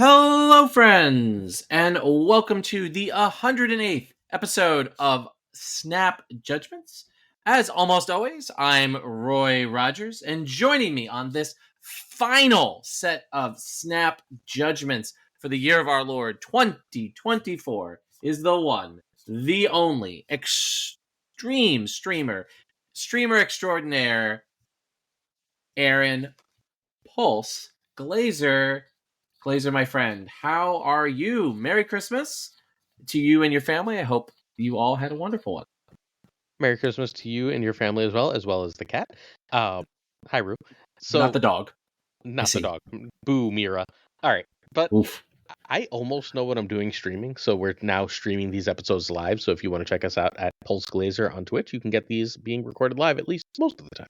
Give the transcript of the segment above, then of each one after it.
Hello, friends, and welcome to the 108th episode of Snap Judgments. As almost always, I'm Roy Rogers, and joining me on this final set of Snap Judgments for the year of our Lord 2024 is the one, the only, extreme streamer extraordinaire, Aaron Pulse Glazer. Glazer, my friend, how are you? Merry Christmas to you and your family. I hope you all had a wonderful one. Merry Christmas to you and your family as well as the cat. Hi, Rue. So, not the dog. Not the dog. Boo, Mira. All right, but Oof. I almost know what I'm doing streaming, so we're now streaming these episodes live. So if you want to check us out at Pulse Glazer on Twitch, you can get these being recorded live at least most of the time.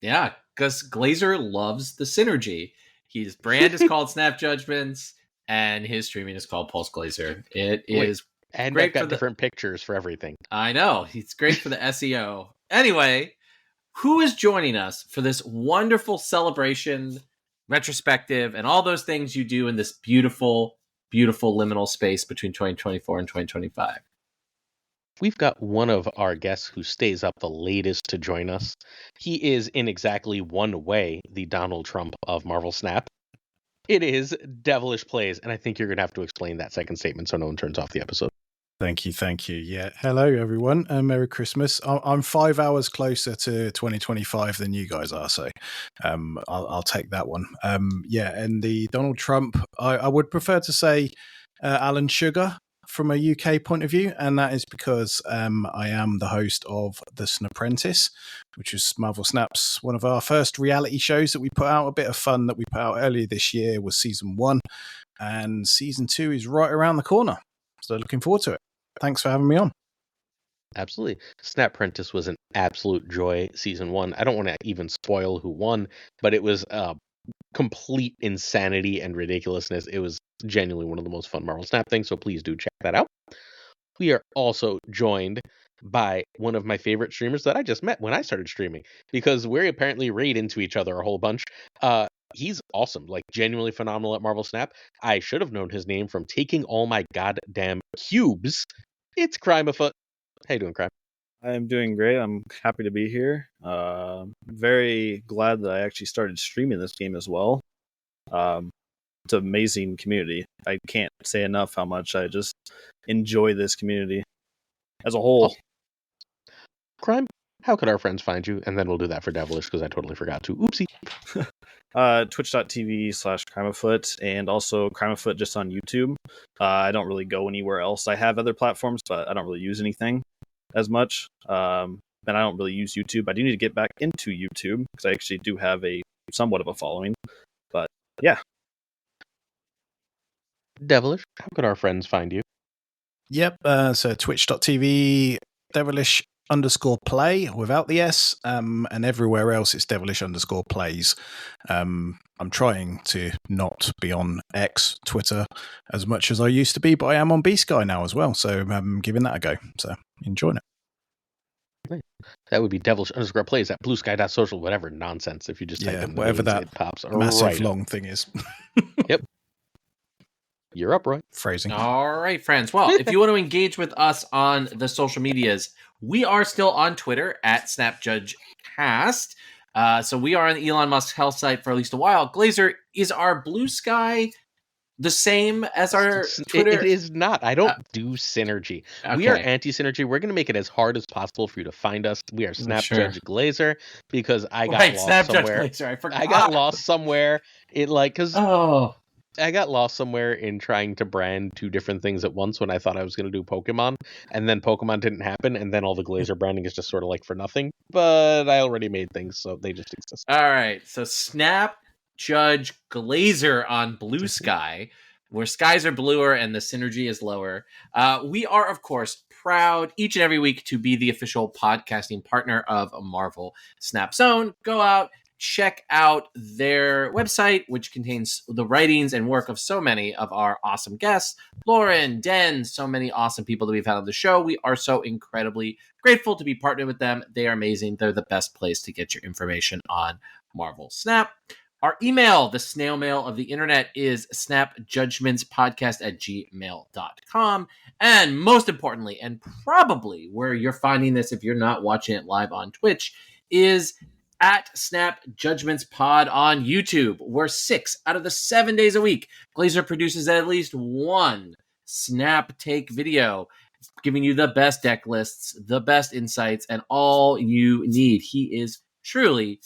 Yeah, because Glazer loves the synergy. His brand is called Snap Judgments, and his streaming is called Pulse Glazer. It is and great I've got for different pictures for everything. I know. It's great for the SEO. Anyway, who is joining us for this wonderful celebration, retrospective, and all those things you do in this beautiful, beautiful liminal space between 2024 and 2025? We've got one of our guests who stays up the latest to join us. He is in exactly one way the Donald Trump of Marvel Snap. It is Devilish Plays, and I think you're going to have to explain that second statement so no one turns off the episode. Thank you. Yeah. Hello, everyone. Merry Christmas. I'm 5 hours closer to 2025 than you guys are, so I'll take that one. And the Donald Trump, I would prefer to say Alan Sugar from a UK point of view, and that is because I am the host of The Snapprentice, which is Marvel Snap's one of our first reality shows that we put out. A bit of fun that we put out earlier this year was season 1, and season 2 is right around the corner. So looking forward to it. Thanks for having me on. Absolutely. Snapprentice was an absolute joy season 1. I don't want to even spoil who won, but it was complete insanity and ridiculousness. It was genuinely one of the most fun Marvel Snap things, so please do check that out. We are also joined by one of my favorite streamers that I just met when I started streaming, because we apparently raid into each other a whole bunch. He's awesome, like genuinely phenomenal at Marvel Snap. I should have known his name from taking all my goddamn cubes. It's Crimeafoot. How you doing, Crime? I am doing great. I'm happy to be here. Very glad that I actually started streaming this game as well. It's an amazing community. I can't say enough how much I just enjoy this community as a whole. Oh. Crime, how could our friends find you? And then we'll do that for Devilish, because I totally forgot to. Oopsie. Twitch.tv/Crimeafoot, and also Crimeafoot just on YouTube. I don't really go anywhere else. I have other platforms, but I don't really use anything as much. And I don't really use YouTube. I do need to get back into YouTube, because I actually do have somewhat of a following. But yeah. Devilish, how could our friends find you? Yep, so twitch.tv devilish_play without the S, and everywhere else it's devilish_plays. I'm trying to not be on X, Twitter, as much as I used to be, but I am on B-Sky now as well, so I'm giving that a go. So enjoying it. That would be devilish_plays at bluesky.social, whatever nonsense. If you just type in whatever names, that it pops massive right long thing is. Yep. You're up, Roy. Phrasing. All right, friends. Well, if you want to engage with us on the social medias, we are still on Twitter at SnapJudgeCast. So we are on Elon Musk's health site for at least a while. Glazer, is our Blue Sky the same as our Twitter? It is not. I don't do synergy. Okay. We are anti-synergy. We're going to make it as hard as possible for you to find us. We are Judge Glazer, because I got lost somewhere. Glazer, I forgot. I got lost somewhere. I got lost somewhere in trying to brand two different things at once when I thought I was going to do Pokemon, and then Pokemon didn't happen, and then all the Glazer branding is just sort of like for nothing. But I already made things, so they just exist. All right, so Snap Judge Glazer on Blue Sky, where skies are bluer and the synergy is lower. We are, of course, proud each and every week to be the official podcasting partner of Marvel Snap Zone. Go out, check out their website, which contains the writings and work of so many of our awesome guests. Lauren, Den, so many awesome people that we've had on the show. We are so incredibly grateful to be partnered with them. They are amazing. They're the best place to get your information on Marvel Snap. Our email, the snail mail of the internet, is snapjudgmentspodcast@gmail.com. And most importantly, and probably where you're finding this if you're not watching it live on Twitch, is at Snap Judgments Pod on YouTube, where 6 out of the 7 days a week, Glazer produces at least one Snap Take video, giving you the best deck lists, the best insights, and all you need. He is truly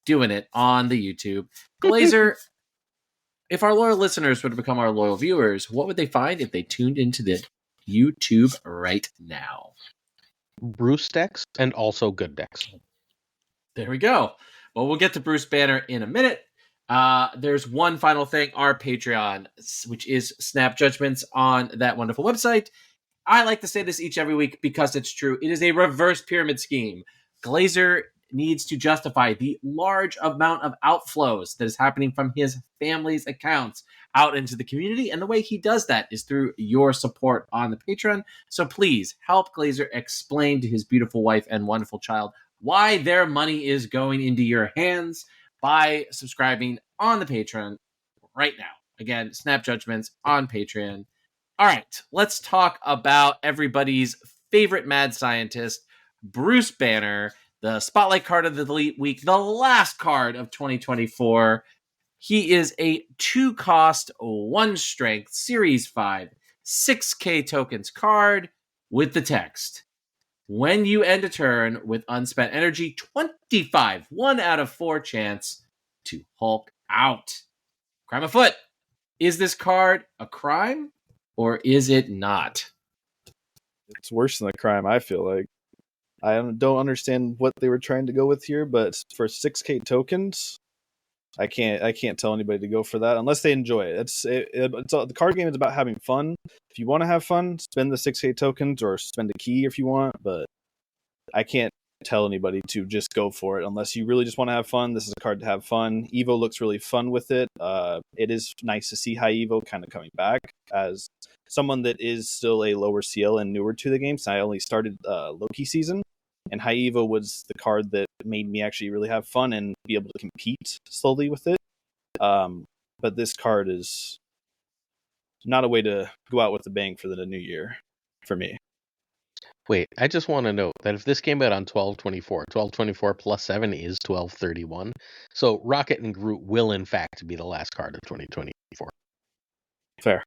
doing it on the YouTube. Glazer, if our loyal listeners were to become our loyal viewers, what would they find if they tuned into the YouTube right now? Bruce decks and also good decks. There we go. Well, we'll get to Bruce Banner in a minute. There's one final thing, our Patreon, which is Snap Judgments on that wonderful website. I like to say this every week because it's true. It is a reverse pyramid scheme. Glazer needs to justify the large amount of outflows that is happening from his family's accounts out into the community. And the way he does that is through your support on the Patreon. So please help Glazer explain to his beautiful wife and wonderful child why their money is going into your hands by subscribing on the Patreon right now. Again, Snap Judgments on Patreon. All right, let's talk about everybody's favorite mad scientist, Bruce Banner, the spotlight card of the Elite Week, the last card of 2024. He is a 2-cost, 1-strength, Series 5, 6K tokens card with the text. When you end a turn with unspent energy, 25, 1 out of 4 chance to Hulk out. Crimeafoot, is this card a crime or is it not? It's worse than a crime, I feel like. I don't understand what they were trying to go with here, but for 6K tokens, I can't tell anybody to go for that unless they enjoy it. The card game is about having fun. If you want to have fun, spend the 6K tokens or spend a key if you want, but I can't tell anybody to just go for it unless you really just want to have fun. This is a card to have fun. Evo looks really fun with it. It is nice to see High Evo kind of coming back as someone that is still a lower CL and newer to the game. So I only started Loki season, and High Evo was the card that made me actually really have fun and be able to compete slowly with it. But this card is not a way to go out with a bang for the new year for me. Wait, I just want to note that if this came out on 12/24, 12/24 plus 7 is 12/31. So Rocket and Groot will in fact be the last card of 2024. Fair.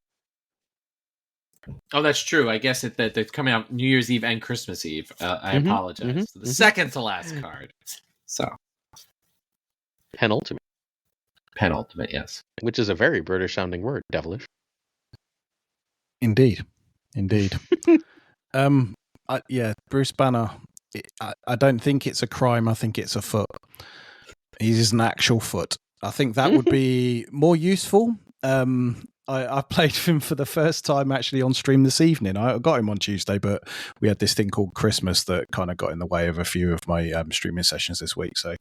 Oh, that's true. I guess that it's coming out New Year's Eve and Christmas Eve. I apologize. The second to last card. So Penultimate. Penultimate, yes. Which is a very British sounding word, devilish. Indeed. Yeah, Bruce Banner. I don't think it's a crime. I think it's a foot. He's an actual foot. I think that would be more useful. I played him for the first time actually on stream this evening. I got him on Tuesday, but we had this thing called Christmas that kind of got in the way of a few of my streaming sessions this week. So,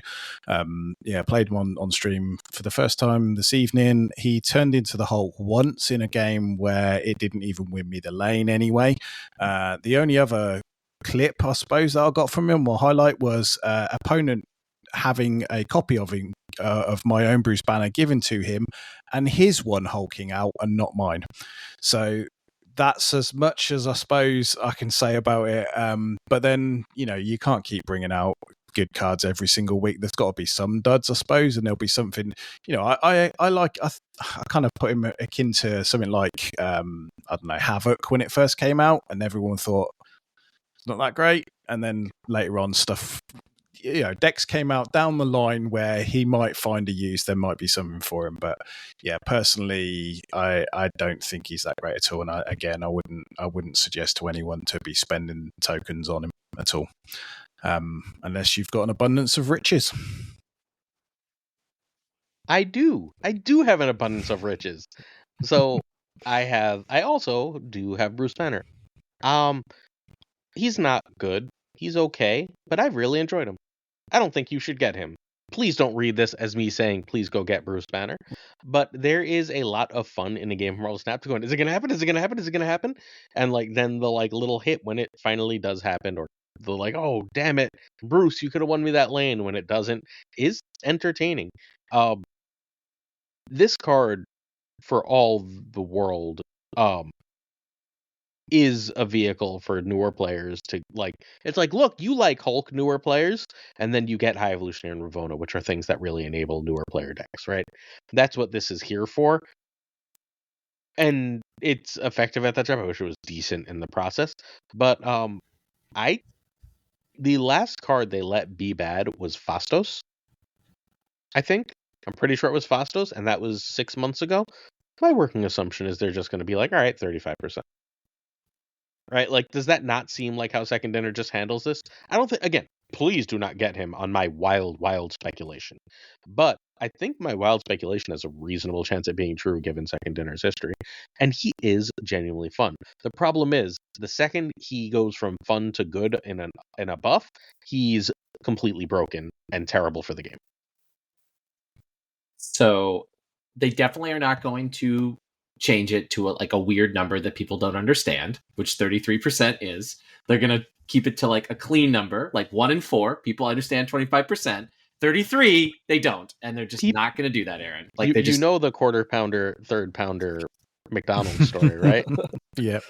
yeah, played him on stream for the first time this evening. He turned into the Hulk once in a game where it didn't even win me the lane anyway. The only other clip, I suppose, that I got from him or highlight was opponent having a copy of him, of my own Bruce Banner given to him, and his one hulking out and not mine. So that's as much as I suppose I can say about it. But then, you can't keep bringing out good cards every single week. There's got to be some duds, I suppose, and there'll be something. I kind of put him akin to something like I don't know, Havoc when it first came out, and everyone thought it's not that great, and then later on stuff. Decks came out down the line where he might find a use. There might be something for him, but yeah, personally, I don't think he's that great at all. And I wouldn't suggest to anyone to be spending tokens on him at all, unless you've got an abundance of riches. I do have an abundance of riches. So I also do have Bruce Banner. He's not good. He's okay, but I've really enjoyed him. I don't think you should get him. Please don't read this as me saying, please go get Bruce Banner. But there is a lot of fun in the game from Marvel Snap to going, is it going to happen? Is it going to happen? Is it going to happen? And then the little hit when it finally does happen, or the oh, damn it, Bruce, you could have won me that lane when it doesn't, is entertaining. this card, for all the world, is a vehicle for newer players to like. It's like, look, you like Hulk, newer players, and then you get High Evolutionary and Ravonna, which are things that really enable newer player decks, right? That's what this is here for. And it's effective at that time. I wish it was decent in the process. But the last card they let be bad was Phastos, I think. I'm pretty sure it was Phastos, and that was 6 months ago. My working assumption is they're just going to be like, all right, 35%. Right? Like, does that not seem like how Second Dinner just handles this? I don't think, again, please do not get him on my wild speculation. But I think my wild speculation has a reasonable chance at being true given Second Dinner's history. And he is genuinely fun. The problem is, the second he goes from fun to good in a buff, he's completely broken and terrible for the game. So they definitely are not going to change it to a weird number that people don't understand, which 33% is. They're going to keep it to like a clean number, like 1 in 4. People understand 25%. 33, they don't. And they're just not going to do that, Aaron. Like you know the quarter pounder, third pounder McDonald's story, right? Yep.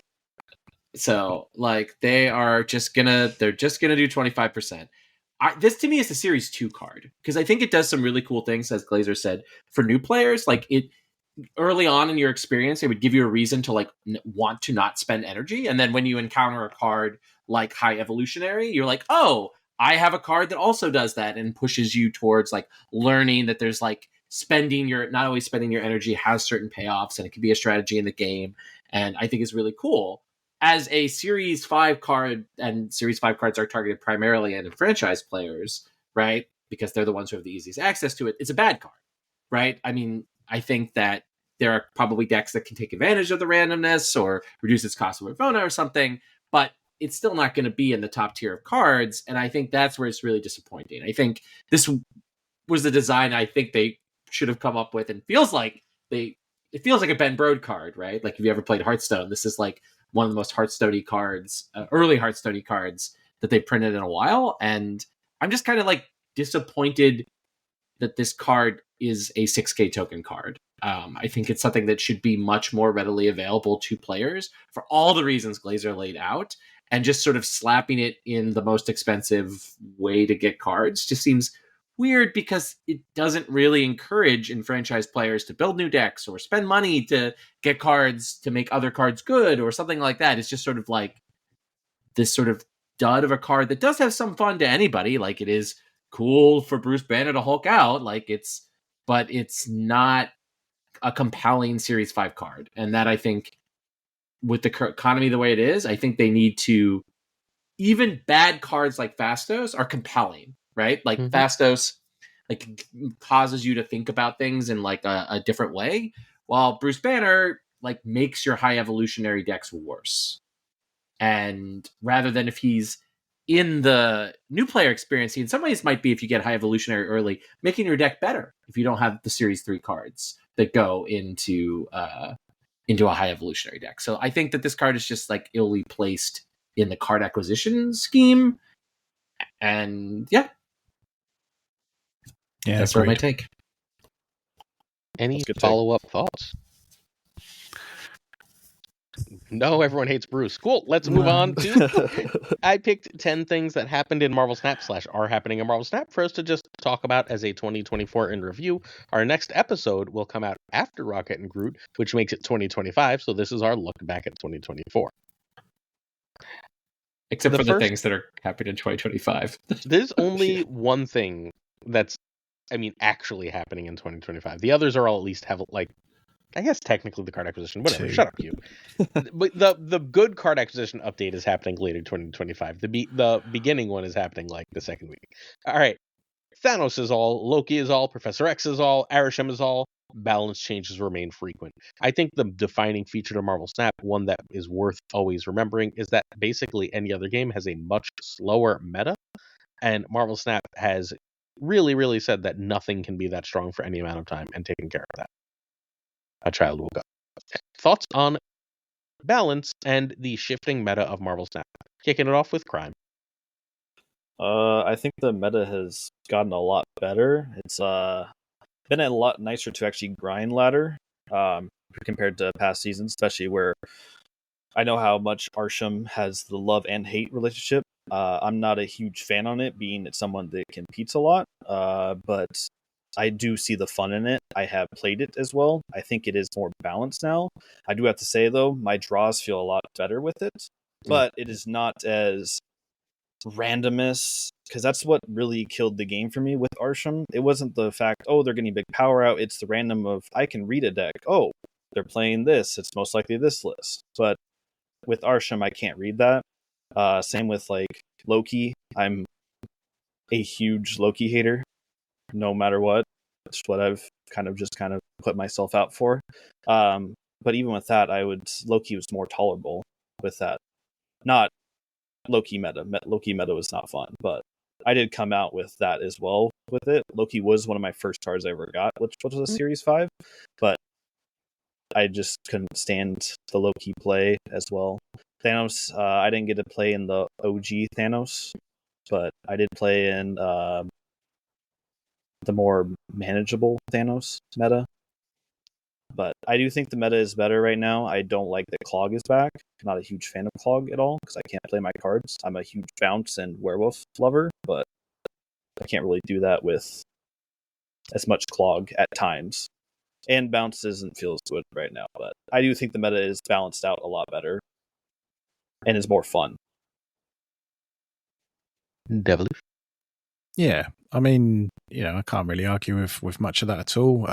So like they're just gonna do 25%. This to me is the Series 2 card because I think it does some really cool things, as Glazer said, for new players. Like it early on in your experience, it would give you a reason to like want to not spend energy, and then when you encounter a card like High Evolutionary, you're like, oh, I have a card that also does that and pushes you towards like learning that there's like not always spending your energy has certain payoffs, and it can be a strategy in the game. And I think it's really cool. As a Series 5 card, and Series 5 cards are targeted primarily at franchise players, right? Because they're the ones who have the easiest access to it. It's a bad card, right? I mean, I think that there are probably decks that can take advantage of the randomness or reduce its cost with Ravonna or something, but it's still not going to be in the top tier of cards. And I think that's where it's really disappointing. I think this was the design I think they should have come up with, and it feels like a Ben Brode card, right? Like if you ever played Hearthstone, this is like one of the most Hearthstone cards, early Hearthstone cards that they printed in a while. And I'm just kind of like disappointed that this card is a 6K token card. I think it's something that should be much more readily available to players for all the reasons Glazer laid out, and just sort of slapping it in the most expensive way to get cards just seems weird because it doesn't really encourage enfranchised players to build new decks or spend money to get cards to make other cards good or something like that. It's just sort of like this sort of dud of a card that does have some fun to anybody. Like it is cool for Bruce Banner to Hulk out. But it's not a compelling Series 5 card. And that I think with the economy the way it is, I think they need to, even bad cards like Phastos are compelling, right? Like Phastos like causes you to think about things in like a different way, while Bruce Banner like makes your High Evolutionary decks worse. And rather than if he's in the new player experience, he in some ways might be, if you get High Evolutionary early, making your deck better if you don't have the Series 3 cards that go into a High Evolutionary deck. So I think that this card is just like illy placed in the card acquisition scheme. And yeah, that's sort of my take. Any follow-up thoughts? No, everyone hates Bruce. Cool. Let's move on to... I picked 10 things that happened in Marvel Snap / are happening in Marvel Snap for us to just talk about as a 2024 in review. Our next episode will come out after Rocket and Groot, which makes it 2025. So this is our look back at 2024. Except for the things that are happening in 2025. There's only one thing that's, actually happening in 2025. The others are all at least have, like, I guess technically the card acquisition, whatever. Shut up, Cube. But the good card acquisition update is happening later 2025. The beginning one is happening like the second week. All right. Thanos is all, Loki is all, Professor X is all, Arishem is all. Balance changes remain frequent. I think the defining feature to Marvel Snap, one that is worth always remembering, is that basically any other game has a much slower meta, and Marvel Snap has really, really said that nothing can be that strong for any amount of time, and taken care of that. A child will go. Thoughts on balance and the shifting meta of Marvel Snap? Kicking it off with Crime. I think the meta has gotten a lot better. It's been a lot nicer to actually grind ladder compared to past seasons, especially where I know how much Arishem has the love and hate relationship. I'm not a huge fan on it, being it's someone that competes a lot, but I do see the fun in it. I have played it as well. I think it is more balanced now. I do have to say, though, my draws feel a lot better with it, but it is not as randomness, because that's what really killed the game for me with Arishem. It wasn't the fact, oh, they're getting big power out. It's the random of, I can read a deck. Oh, they're playing this. It's most likely this list. But with Arishem, I can't read that. Same with like Loki. I'm a huge Loki hater, no matter what. It's what I've kind of put myself out for. But even with that, Loki was more tolerable with that. Not Loki meta. Loki meta was not fun, but I did come out with that as well with it. Loki was one of my first cards I ever got, which was a Series 5, but I just couldn't stand the Loki play as well. Thanos, I didn't get to play in the OG Thanos, but I did play in the more manageable Thanos meta. But I do think the meta is better right now. I don't like that Clog is back. I'm not a huge fan of Clog at all because I can't play my cards. I'm a huge Bounce and Werewolf lover, but I can't really do that with as much Clog at times. And Bounce doesn't feel as good right now, but I do think the meta is balanced out a lot better and is more fun. Devilish? Yeah, I mean, I can't really argue with much of that at all.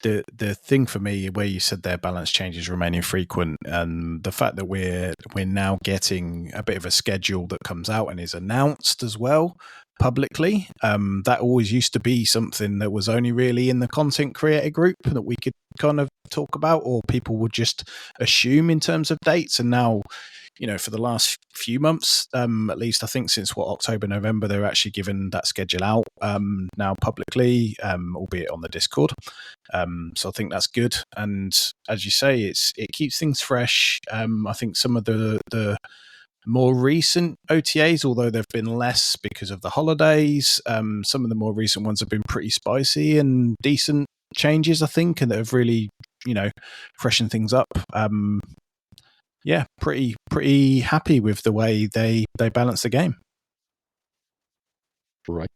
The thing for me, where you said their balance changes remain infrequent, and the fact that we're now getting a bit of a schedule that comes out and is announced as well publicly, that always used to be something that was only really in the content creator group that we could kind of talk about, or people would just assume in terms of dates. And now, for the last few months, at least I think since October, November, they're actually given that schedule out now publicly, albeit on the Discord. So I think that's good. And as you say, it keeps things fresh. I think some of the more recent OTAs, although they've been less because of the holidays, some of the more recent ones have been pretty spicy and decent changes, I think, and that have really, freshened things up. Yeah, pretty happy with the way they balance the game. Right.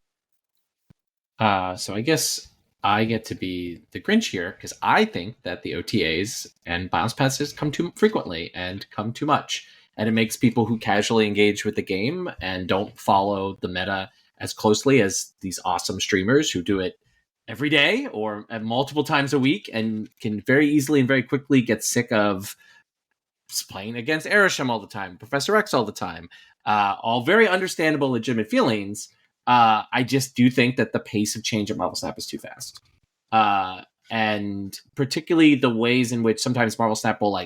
So I guess I get to be the Grinch here because I think that the OTAs and bounce passes come too frequently and come too much. And it makes people who casually engage with the game and don't follow the meta as closely as these awesome streamers who do it every day or multiple times a week and can very easily and very quickly get sick of playing against Arishem all the time, Professor X all the time. All very understandable, legitimate feelings. I just do think that the pace of change at Marvel Snap is too fast. And particularly the ways in which sometimes Marvel Snap will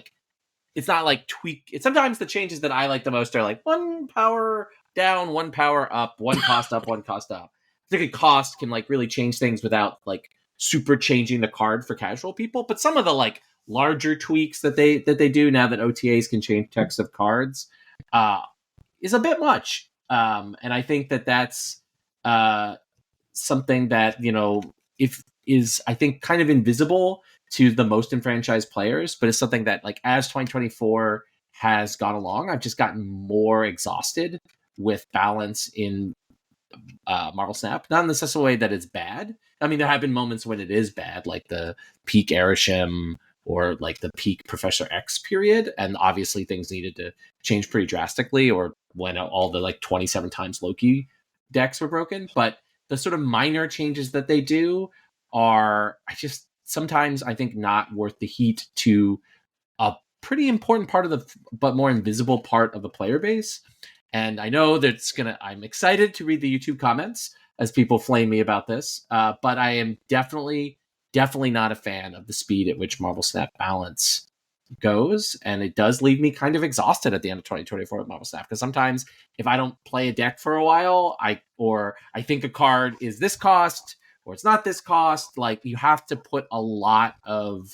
it's not like tweak. It's sometimes the changes that I like the most are like 1 power down, 1 power up, 1 cost up, 1 cost up. Particularly cost can really change things without super changing the card for casual people. But some of the larger tweaks that they do now that OTAs can change text of cards is a bit much. And I think that that's something that is I think kind of invisible to the most enfranchised players, but it's something that as 2024 has gone along, I've just gotten more exhausted with balance in Marvel Snap. Not in the necessary way that it's bad. I mean, there have been moments when it is bad, like the peak Arishem or the peak Professor X period, and obviously things needed to change pretty drastically, or when all the 27 times Loki decks were broken. But the sort of minor changes that they do are sometimes I think not worth the heat to a pretty important part of but more invisible part of the player base. And I know I'm excited to read the YouTube comments as people flame me about this, but I am definitely not a fan of the speed at which Marvel Snap balance goes, and it does leave me kind of exhausted at the end of 2024 with Marvel Snap, because sometimes if I don't play a deck for a while, I think a card is this cost or it's not this cost, you have to put a lot of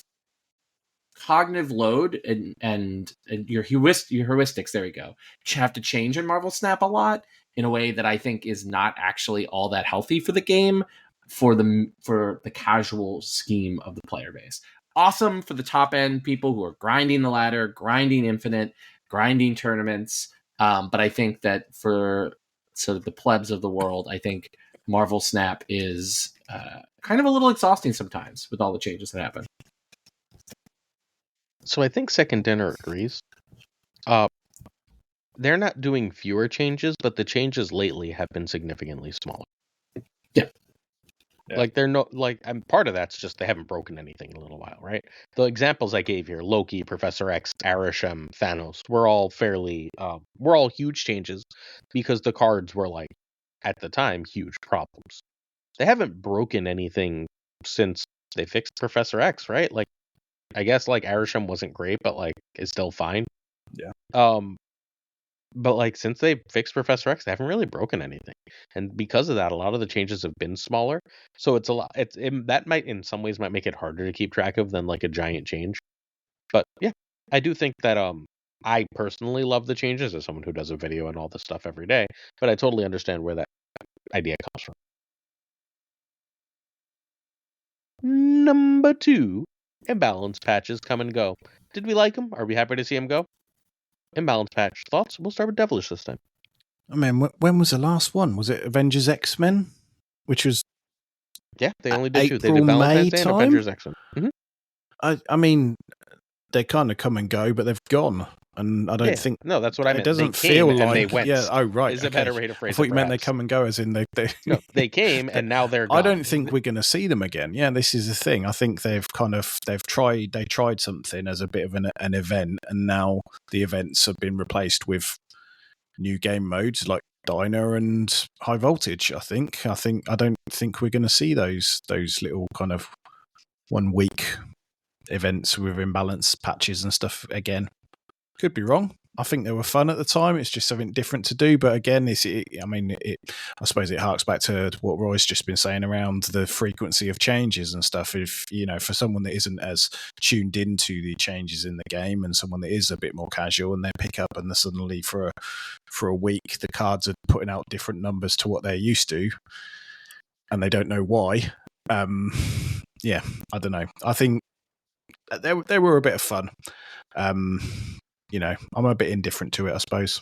cognitive load and your heuristics, there you go, have to change in Marvel Snap a lot in a way that I think is not actually all that healthy for the game for the casual scheme of the player base. Awesome for the top end people who are grinding the ladder, grinding infinite, grinding tournaments. But I think that for sort of the plebs of the world, I think Marvel Snap is kind of a little exhausting sometimes with all the changes that happen. So I think Second Dinner agrees. They're not doing fewer changes, but the changes lately have been significantly smaller. Yeah. Like they're not like, and part of that's just they haven't broken anything in a little while, right? The examples I gave here, Loki, Professor X, Arishem, Thanos, were all huge changes because the cards were like, at the time, huge problems. They haven't broken anything since they fixed Professor X, right? Like, I guess like Arishem wasn't great, but like is still fine. Yeah. But like since they fixed Professor X, they haven't really broken anything, and because of that, a lot of the changes have been smaller. So it's a lot. That might in some ways might make it harder to keep track of than like a giant change. But yeah, I do think that I personally love the changes as someone who does a video and all this stuff every day. But I totally understand where that idea comes from. Number 2, Imbalance patches come and go. Did we like them? Are we happy to see them go? Imbalance patch thoughts. We'll start with Devilish this time. I mean, when was the last one? Was it Avengers X-Men? Which was Yeah, they only did 2. They did April, Valentine's May Day and time? Avengers X-Men. I mean, they kind of come and go, but they've gone, and I don't think. No, that's what I meant. It doesn't they came feel and like they went. Yeah. Oh, right. Is a better way to phrase it. I thought you meant they perhaps. come and go, as in they. No, they came and now they're gone. I don't think we're going to see them again. Yeah, this is the thing. I think they've tried something as a bit of an event, and now the events have been replaced with new game modes like Diner and High Voltage. I don't think we're going to see those little kind of 1 week events with imbalance patches and stuff again. Could be wrong. I think they were fun at the time. It's just something different to do. But again, I suppose it harks back to what Roy's just been saying around the frequency of changes and stuff. If, for someone that isn't as tuned into the changes in the game and someone that is a bit more casual and they pick up and suddenly for a week, the cards are putting out different numbers to what they're used to and they don't know why. I don't know. I think they were a bit of fun. I'm a bit indifferent to it, I suppose.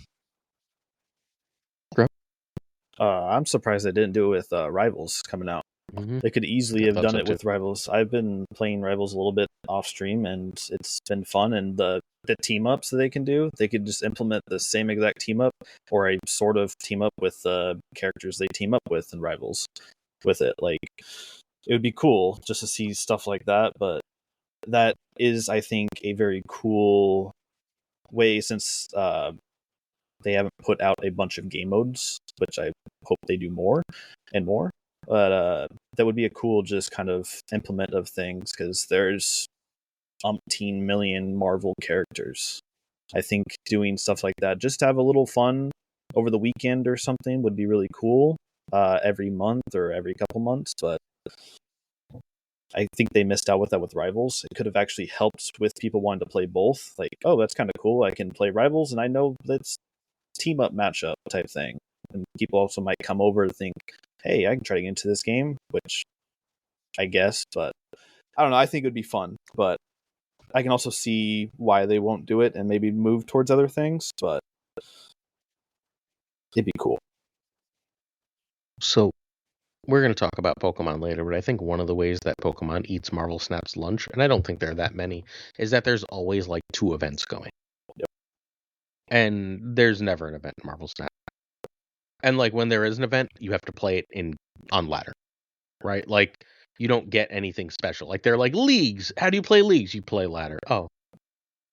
I'm surprised they didn't do it with Rivals coming out. Mm-hmm. They could easily have done it with Rivals. I've been playing Rivals a little bit off stream, and it's been fun. And the team ups that they can do, they could just implement the same exact team up or a sort of team up with the characters they team up with in Rivals. With it, like it would be cool just to see stuff like that. But that is, I think, a very cool way since they haven't put out a bunch of game modes, which I hope they do more and more. But that would be a cool just kind of implement of things because there's umpteen million Marvel characters. I think doing stuff like that, just to have a little fun over the weekend or something would be really cool every month or every couple months. But I think they missed out with that with Rivals. It could have actually helped with people wanting to play both. Like, oh, that's kind of cool. I can play Rivals and I know that's team up matchup type thing. And people also might come over to think, hey, I can try to get into this game, which I guess, but I don't know. I think it would be fun, but I can also see why they won't do it and maybe move towards other things, but it'd be cool. So we're going to talk about Pokemon later, but I think one of the ways that Pokemon eats Marvel Snap's lunch, and I don't think there are that many, is that there's always like 2 events going. Yep. And there's never an event in Marvel Snap. And like when there is an event, you have to play it on ladder, right? Like you don't get anything special. Like they're like leagues. How do you play leagues? You play ladder. Oh,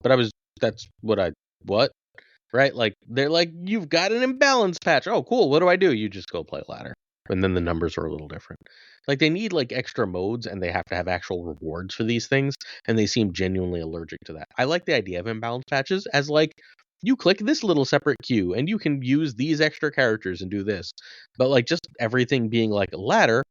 but what? Right? Like they're like, you've got an imbalance patch. Oh, cool. What do I do? You just go play ladder. And then the numbers are a little different. Like they need like extra modes and they have to have actual rewards for these things. And they seem genuinely allergic to that. I like the idea of imbalance patches as like, you click this little separate queue and you can use these extra characters and do this. But like just everything being like a ladder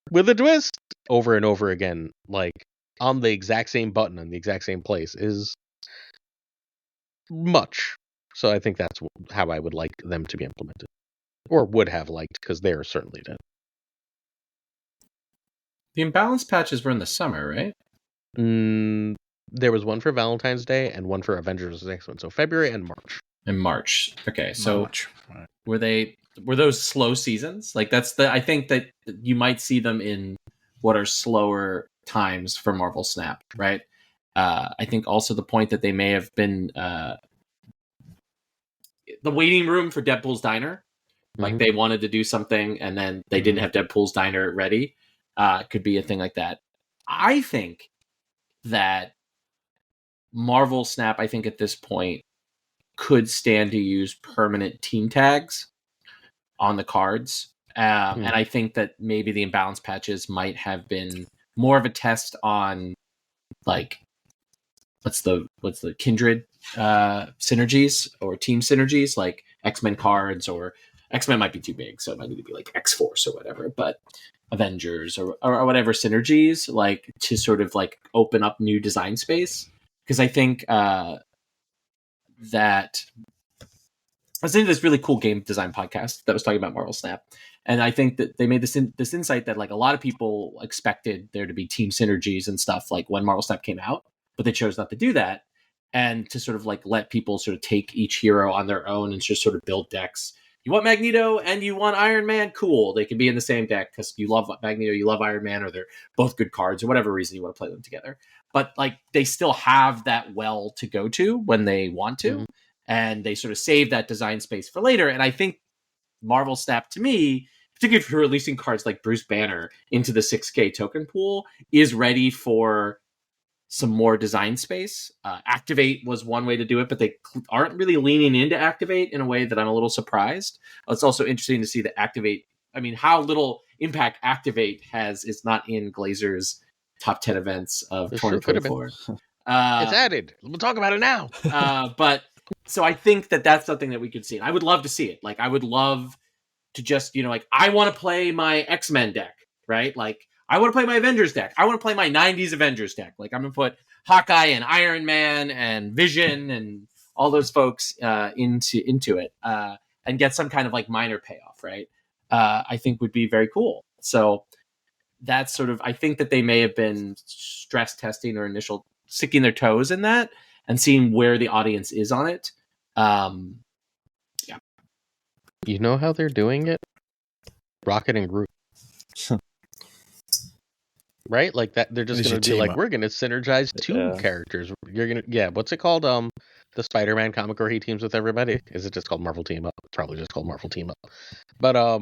with a twist over and over again, like on the exact same button in the exact same place is much. So I think that's how I would like them to be implemented. Or would have liked, because they're certainly dead. The Imbalance patches were in the summer, right? There was one for Valentine's Day and one for Avengers was the next one. So February and March. In March. Okay, so March. Right. were those slow seasons? Like I think that you might see them in what are slower times for Marvel Snap, right? I think also the point that they may have been the waiting room for Deadpool's Diner. Like they wanted to do something and then they didn't have Deadpool's Diner ready. Could be a thing like that. I think that Marvel Snap, I think at this point, could stand to use permanent team tags on the cards. And I think that maybe the Imbalance patches might have been more of a test on like what's the kindred synergies or team synergies, like X-Men cards, or X-Men might be too big, so it might need to be like X-Force or whatever, but Avengers or whatever synergies, like to sort of like open up new design space. Because I think that I was into this really cool game design podcast that was talking about Marvel Snap, and I think that they made this insight that like a lot of people expected there to be team synergies and stuff like when Marvel Snap came out, but they chose not to do that, and to sort of like let people sort of take each hero on their own and just sort of build decks. You want Magneto and you want Iron Man? Cool, they can be in the same deck because you love Magneto, you love Iron Man, or they're both good cards, or whatever reason you want to play them together. But like they still have that well to go to when they want to. And they sort of save that design space for later. And I think Marvel Snap, to me, particularly if you're releasing cards like Bruce Banner into the 6K token pool, is ready for some more design space. Activate was one way to do it, but they aren't really leaning into Activate in a way that I'm a little surprised. It's also interesting to see that Activate, I mean, how little impact Activate has is not in Glazer's top 10 events of 2024. It's added. We'll talk about it now. But so I think that that's something that we could see. And I would love to see it. Like, I would love to just, like, I want to play my X-Men deck, right? Like, I want to play my Avengers deck. I want to play my 90s Avengers deck. Like, I'm going to put Hawkeye and Iron Man and Vision and all those folks into it and get some kind of, like, minor payoff, right? I think would be very cool. So that's sort of, I think that they may have been stress testing or initial sticking their toes in that and seeing where the audience is on it. Yeah. You know how they're doing it? Rocket and Groot. Right? Like that, they're just going to be like, we're going to synergize two characters. You're going to, what's it called? The Spider-Man comic where he teams with everybody? Is it just called Marvel Team Up? It's probably just called Marvel Team Up. But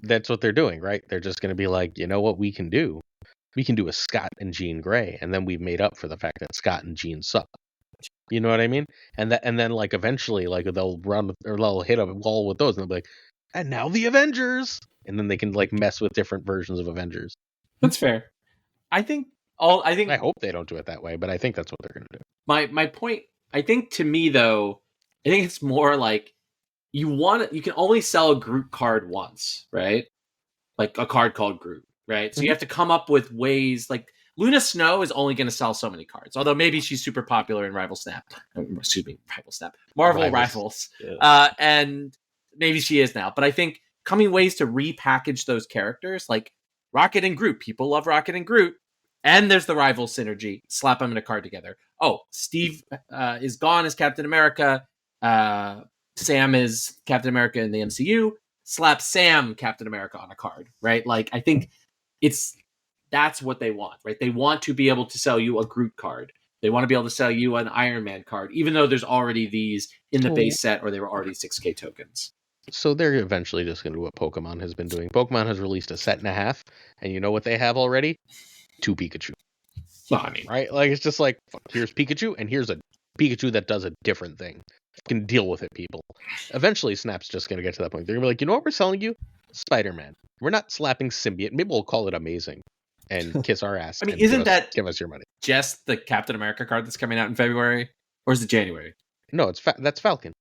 that's what they're doing, right? They're just going to be like, you know what we can do? We can do a Scott and Jean Grey, and then we've made up for the fact that Scott and Jean suck. You know what I mean? And then like eventually like they'll run or they'll hit a wall with those and they'll be like, and now the Avengers, and then they can like mess with different versions of Avengers. That's fair. I hope they don't do it that way, but I think that's what they're gonna do. My point, I think to me though, I think it's more like you can only sell a Groot card once, right? Like a card called Groot, right? So you have to come up with ways like Luna Snow is only going to sell so many cards, although maybe she's super popular in Rival Snap. Marvel Rivals. Yeah. And maybe she is now. But I think coming ways to repackage those characters, like Rocket and Groot. People love Rocket and Groot. And there's the rival synergy. Slap them in a card together. Oh, Steve is gone as Captain America. Sam is Captain America in the MCU. Slap Sam Captain America on a card, right? Like, I think that's what they want, right? They want to be able to sell you a Groot card. They want to be able to sell you an Iron Man card, even though there's already these in the base set or they were already 6K tokens. So they're eventually just going to do what Pokemon has been doing. Pokemon has released a set and a half, and you know what they have already? 2 Pikachu. Well, I mean, right? Like, it's just like, here's Pikachu, and here's a Pikachu that does a different thing. Can deal with it, people. Eventually, Snap's just going to get to that point. They're going to be like, you know what we're selling you? Spider-Man. We're not slapping Symbiote. Maybe we'll call it Amazing. And kiss our ass. I mean, isn't that give us your money? Just the Captain America card that's coming out in February, or is it January? No, that's Falcon.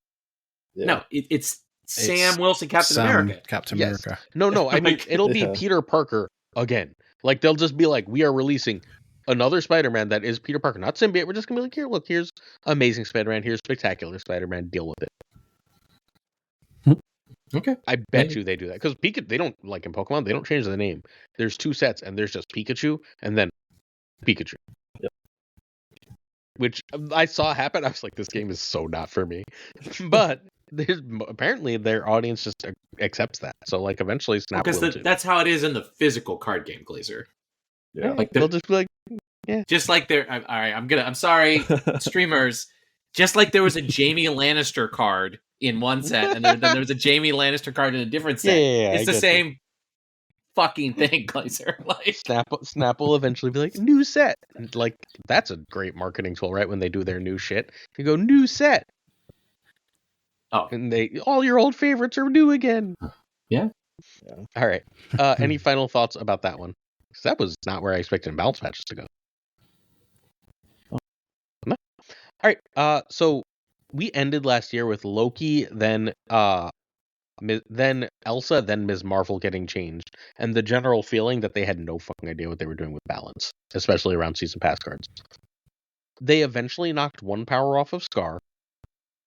Yeah. No, it's Sam Wilson, Captain America. Captain America. No. I mean, it'll be Peter Parker again. Like they'll just be like, we are releasing another Spider-Man that is Peter Parker, not Symbiote. We're just gonna be like, here, look, here's Amazing Spider-Man, here's Spectacular Spider-Man. Deal with it. Okay. I bet you they do that because Pikachu. They don't like in Pokemon. They don't change the name. There's 2 sets, and there's just Pikachu and then Pikachu. Yep. Which I saw happen. I was like, this game is so not for me. But apparently their audience just accepts that. So like eventually Snap will too. That's how it is in the physical card game, Glazer. Yeah. Like they'll just be like, yeah. Just like there. All right, I'm sorry, streamers. Just like there was a Jamie Lannister card in one set, and then there was a Jamie Lannister card in a different set. Yeah, it's the same fucking thing, Glazer. Like Snap will eventually be like, new set. And like that's a great marketing tool, right? When they do their new shit, they go new set. Oh, and all your old favorites are new again. Yeah. All right. Any final thoughts about that one? Because that was not where I expected Imbalance patches to go. No. All right. So we ended last year with Loki, then Elsa, then Ms. Marvel getting changed, and the general feeling that they had no fucking idea what they were doing with balance, especially around season pass cards. They eventually knocked 1 power off of Scar.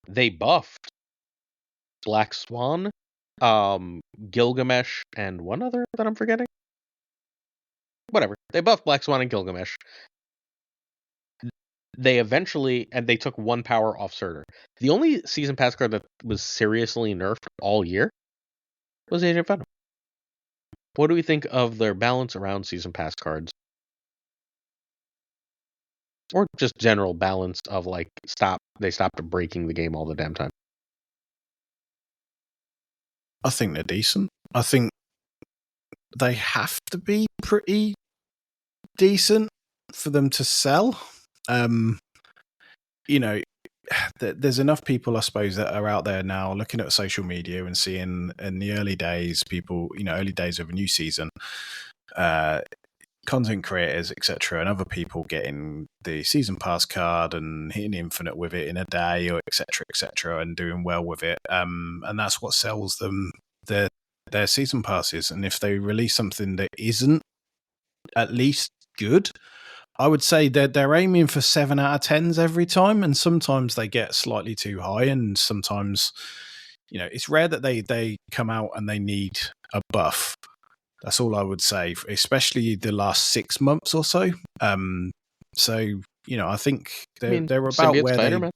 They buffed Black Swan, Gilgamesh, and one other that I'm forgetting. Whatever. They buffed Black Swan and Gilgamesh. They eventually, and they took 1 power off Surtur. The only season pass card that was seriously nerfed all year was Agent Venom. What do we think of their balance around season pass cards? Or just general balance of like they stopped breaking the game all the damn time. I think they're decent. I think they have to be pretty decent for them to sell. You know, there's enough people, I suppose, that are out there now looking at social media and seeing in the early days, people, early days of a new season, content creators, etc., and other people getting the season pass card and hitting infinite with it in a day, or etc., and doing well with it. And that's what sells them their season passes. And if they release something that isn't at least good, I would say that they're aiming for 7 out of 10s every time, and sometimes they get slightly too high, and sometimes, it's rare that they come out and they need a buff. That's all I would say, especially the last 6 months or so. So, I think they're about where Spider-Man.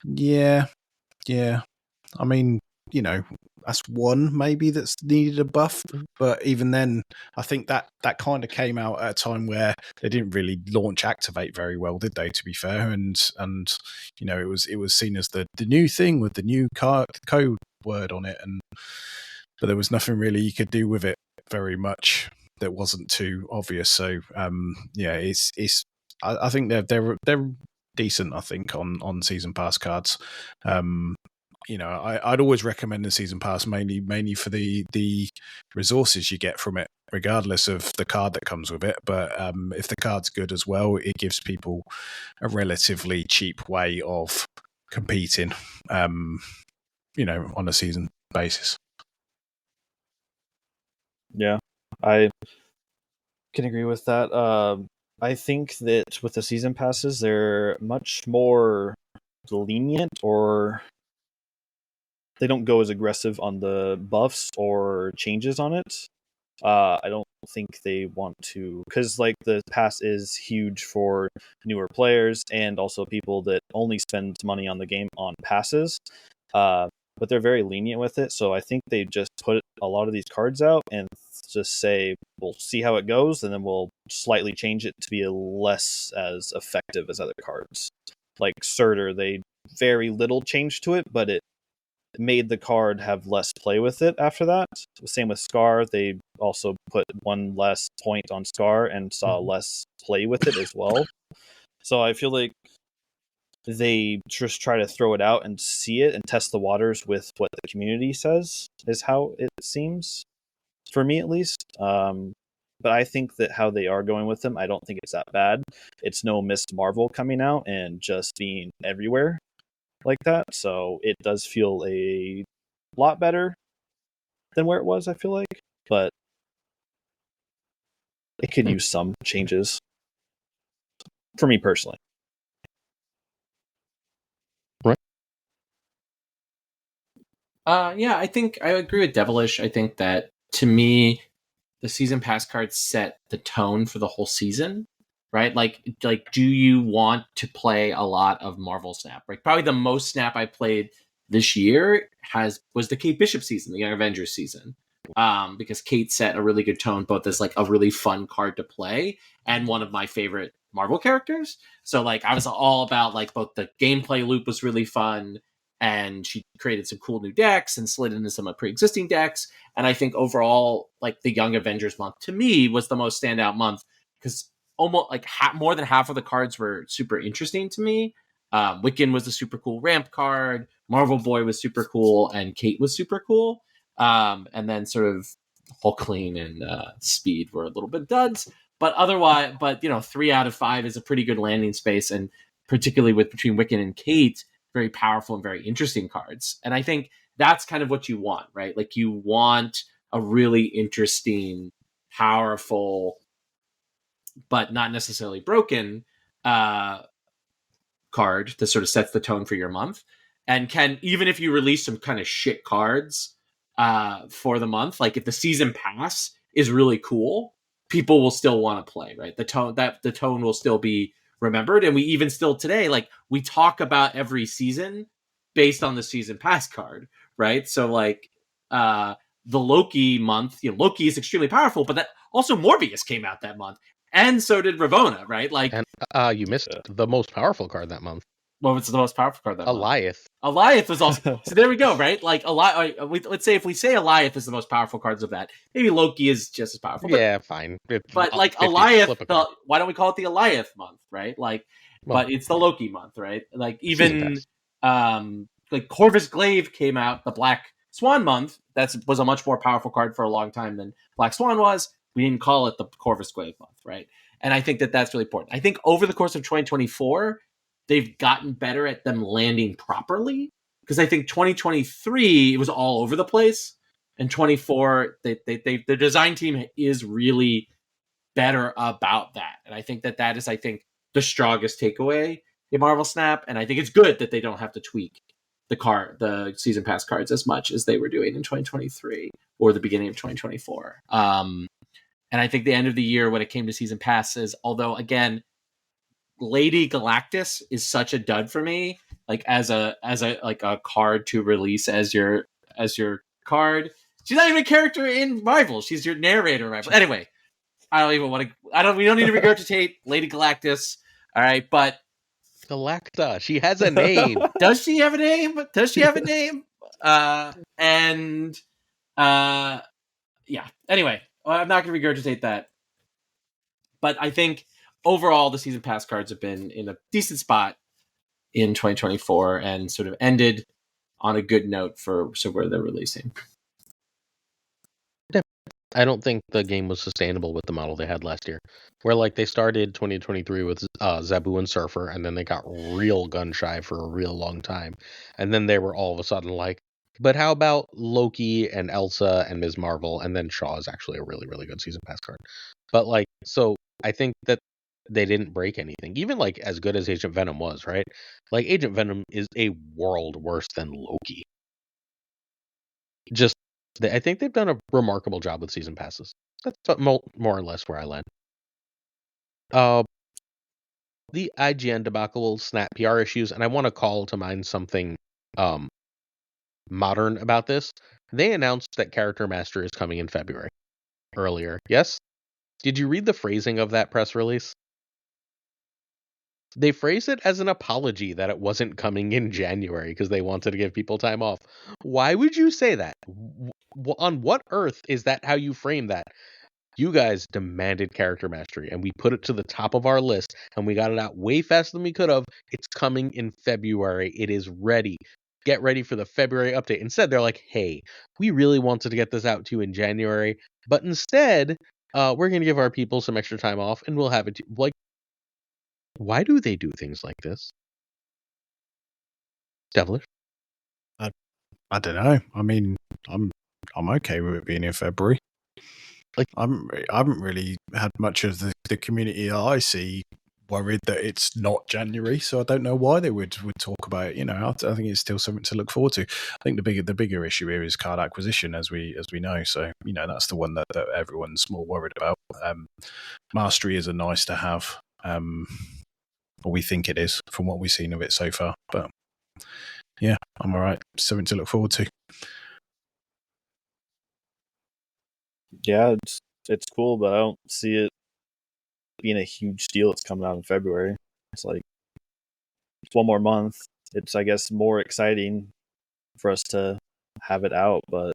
Yeah. I mean, that's one maybe that's needed a buff, but even then, I think that kind of came out at a time where they didn't really launch Activate very well, did they? To be fair, and it was seen as the new thing with the new code word on it, but there was nothing really you could do with it very much that wasn't too obvious. So it's I think they're decent. I think on season pass cards. I'd always recommend the season pass mainly for the resources you get from it, regardless of the card that comes with it. But if the card's good as well, it gives people a relatively cheap way of competing, on a season basis. Yeah, I can agree with that. I think that with the season passes, they're much more lenient, or they don't go as aggressive on the buffs or changes on it. I don't think they want to, because like the pass is huge for newer players and also people that only spend money on the game on passes. But they're very lenient with it, so I think they just put a lot of these cards out and just say, we'll see how it goes, and then we'll slightly change it to be less as effective as other cards. Like Surtur, they very little changed to it, but it made the card have less play with it after that. Same with Scar, they also put 1 less point on Scar and saw less play with it as well. So I feel like they just try to throw it out and see it and test the waters with what the community says, is how it seems, for me at least. But I think that how they are going with them, I don't think it's that bad. It's no Miss Marvel coming out and just being everywhere like that. So it does feel a lot better than where it was, I feel like. But it could use some changes, for me personally. Right. Yeah, I think I agree with Devilish. I think that to me, the season pass cards set the tone for the whole season, right? Like, do you want to play a lot of Marvel Snap? Right, probably the most Snap I played this year was the Kate Bishop season, the Young Avengers season, because Kate set a really good tone, both as like a really fun card to play and one of my favorite Marvel characters. So like, I was all about like both the gameplay loop was really fun, and she created some cool new decks and slid into some pre-existing decks. And I think overall, like the Young Avengers month to me was the most standout month because almost like more than half of the cards were super interesting to me. Wiccan was a super cool ramp card. Marvel Boy was super cool, and Kate was super cool. And then sort of Hulkling and Speed were a little bit duds, but otherwise, 3 out of 5 is a pretty good landing space, and particularly with between Wiccan and Kate, very powerful and very interesting cards. And I think that's kind of what you want, right? Like you want a really interesting, powerful, but not necessarily broken card that sort of sets the tone for your month. And can, even if you release some kind of shit cards for the month, like if the season pass is really cool, people will still want to play, right? The tone will still be remembered. And we even still today, like we talk about every season based on the season pass card, right? So like the Loki month, Loki is extremely powerful, but that also Morbius came out that month. And so did Ravonna, right? Like, and you missed the most powerful card that month. What was the most powerful card that month? Alioth was also. So there we go, right? Like let's say if we say Alioth is the most powerful cards of that, maybe Loki is just as powerful. Yeah, fine. But like Alioth, why don't we call it the Alioth month, right? Like, but it's the Loki month, right? Like even like Corvus Glaive came out, the Black Swan month. That was a much more powerful card for a long time than Black Swan was. We didn't call it the Corvus Glaive month, right? And I think that that's really important. I think over the course of 2024, they've gotten better at them landing properly, because I think 2023 it was all over the place, and 24 the design team is really better about that, and I think that is the strongest takeaway in Marvel Snap, and I think it's good that they don't have to tweak the season pass cards as much as they were doing in 2023 or the beginning of 2024. And I think the end of the year when it came to season passes, although again, Lady Galactus is such a dud for me, like as a like a card to release as your card. She's not even a character in Rival. She's your narrator in Rival. Anyway, we don't need to regurgitate Lady Galactus. All right, but Galacta, she has a name. Does she have a name? Yeah. Anyway, I'm not going to regurgitate that. But I think overall, the season pass cards have been in a decent spot in 2024 and sort of ended on a good note for where they're releasing. I don't think the game was sustainable with the model they had last year, where like they started 2023 with Zabu and Surfer, and then they got real gun shy for a real long time, and then they were all of a sudden like, but how about Loki and Elsa and Ms. Marvel, and then Shaw is actually a really, really good season pass card. But like, so I think that they didn't break anything, even like as good as Agent Venom was, right? Like Agent Venom is a world worse than Loki. I think they've done a remarkable job with season passes. That's more or less where I land. The IGN debacle, Snap PR issues, and I want to call to mind something modern about this. They announced that Character Master is coming in February. Earlier, yes? Did you read the phrasing of that press release? They phrased it as an apology that it wasn't coming in January because they wanted to give people time off. Why would you say that? On what earth is that how you frame that? You guys demanded character mastery, and we put it to the top of our list, and we got it out way faster than we could have. It's coming in February. It is ready. Get ready for the February update. Instead, they're like, hey, we really wanted to get this out to you in January, but instead, we're going to give our people some extra time off, and we'll have it like, why do they do things like this? Devilish? I don't know. I mean, I'm okay with it being in February. Like I haven't really had much of the community that I see worried that it's not January, so I don't know why they would talk about it. I think it's still something to look forward to. I think the bigger issue here is card acquisition, as we know. So that's the one that everyone's more worried about. Mastery is a nice to have, or we think it is from what we've seen of it so far. But yeah, I'm all right. Something to look forward to. Yeah, it's cool, but I don't see it being a huge deal. It's coming out in February. It's like it's one more month. It's, I guess, more exciting for us to have it out, but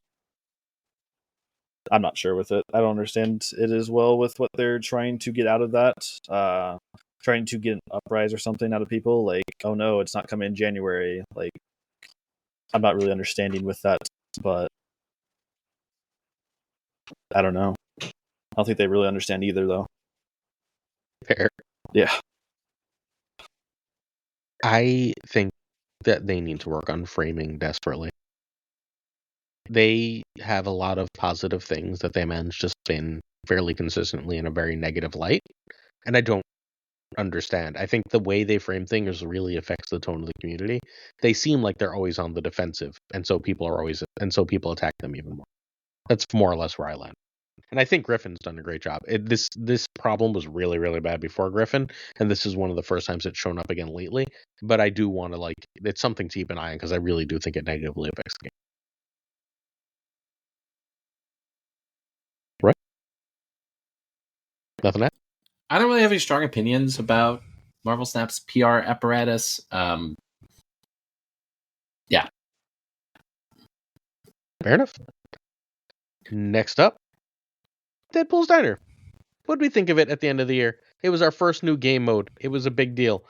I'm not sure with it. I don't understand it as well with what they're trying to get out of that. Trying to get an uprise or something out of people. Like, oh no, it's not coming in January. Like, I'm not really understanding with that, but I don't know. I don't think they really understand either, though. Fair. Yeah. I think that they need to work on framing desperately. They have a lot of positive things that they manage to spin fairly consistently in a very negative light, and I don't understand. I think the way they frame things really affects the tone of the community. They seem like they're always on the defensive, and so people attack them even more. That's more or less where I land. And I think Griffin's done a great job. This problem was really, really bad before Griffin, and this is one of the first times it's shown up again lately. But I do want to it's something to keep an eye on because I really do think it negatively affects the game. Right? Nothing else? I don't really have any strong opinions about Marvel Snap's PR apparatus. Yeah. Fair enough. Next up, Deadpool's Diner. What did we think of it at the end of the year? It was our first new game mode. It was a big deal.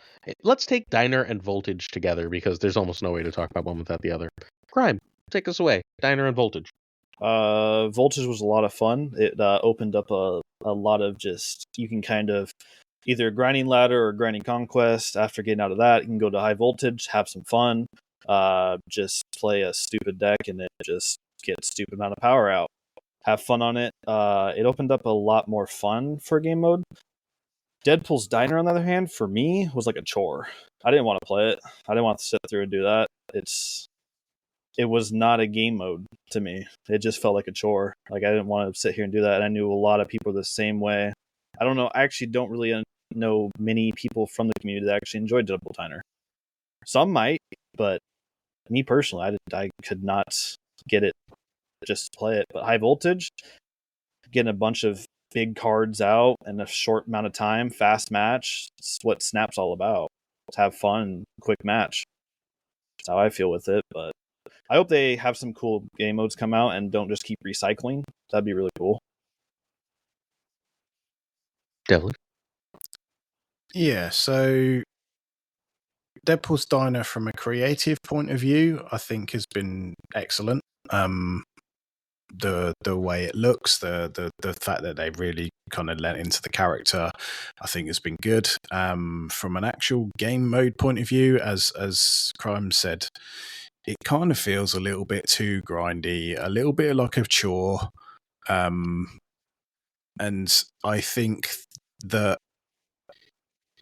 Let's take Diner and Voltage together because there's almost no way to talk about one without the other. Crime, take us away. Diner and Voltage. Voltage was a lot of fun. It opened up a lot of you can kind of either grinding ladder or grinding conquest. After getting out of that, you can go to high voltage, have some fun, just play a stupid deck and it just gets stupid amount of power out. Have fun on it. It opened up a lot more fun for game mode. Deadpool's Diner, on the other hand, for me, was like a chore. I didn't want to play it. I didn't want to sit through and do that. It was not a game mode to me. It just felt like a chore. Like, I didn't want to sit here and do that. And I knew a lot of people the same way. I don't know. I actually don't really know many people from the community that actually enjoyed Deadpool Diner. Some might, but me personally, I could not get it just to play it. But high voltage, getting a bunch of big cards out in a short amount of time, fast match. It's what Snap's all about. Let's have fun, quick match. That's how I feel with it. But I hope they have some cool game modes come out and don't just keep recycling. That'd be really cool. Devilish? Yeah, so Deadpool's Diner from a creative point of view, I think has been excellent. The way it looks, the fact that they've really kind of lent into the character, I think has been good. From an actual game mode point of view, as Crime said, it kind of feels a little bit too grindy, a little bit like a chore. And I think that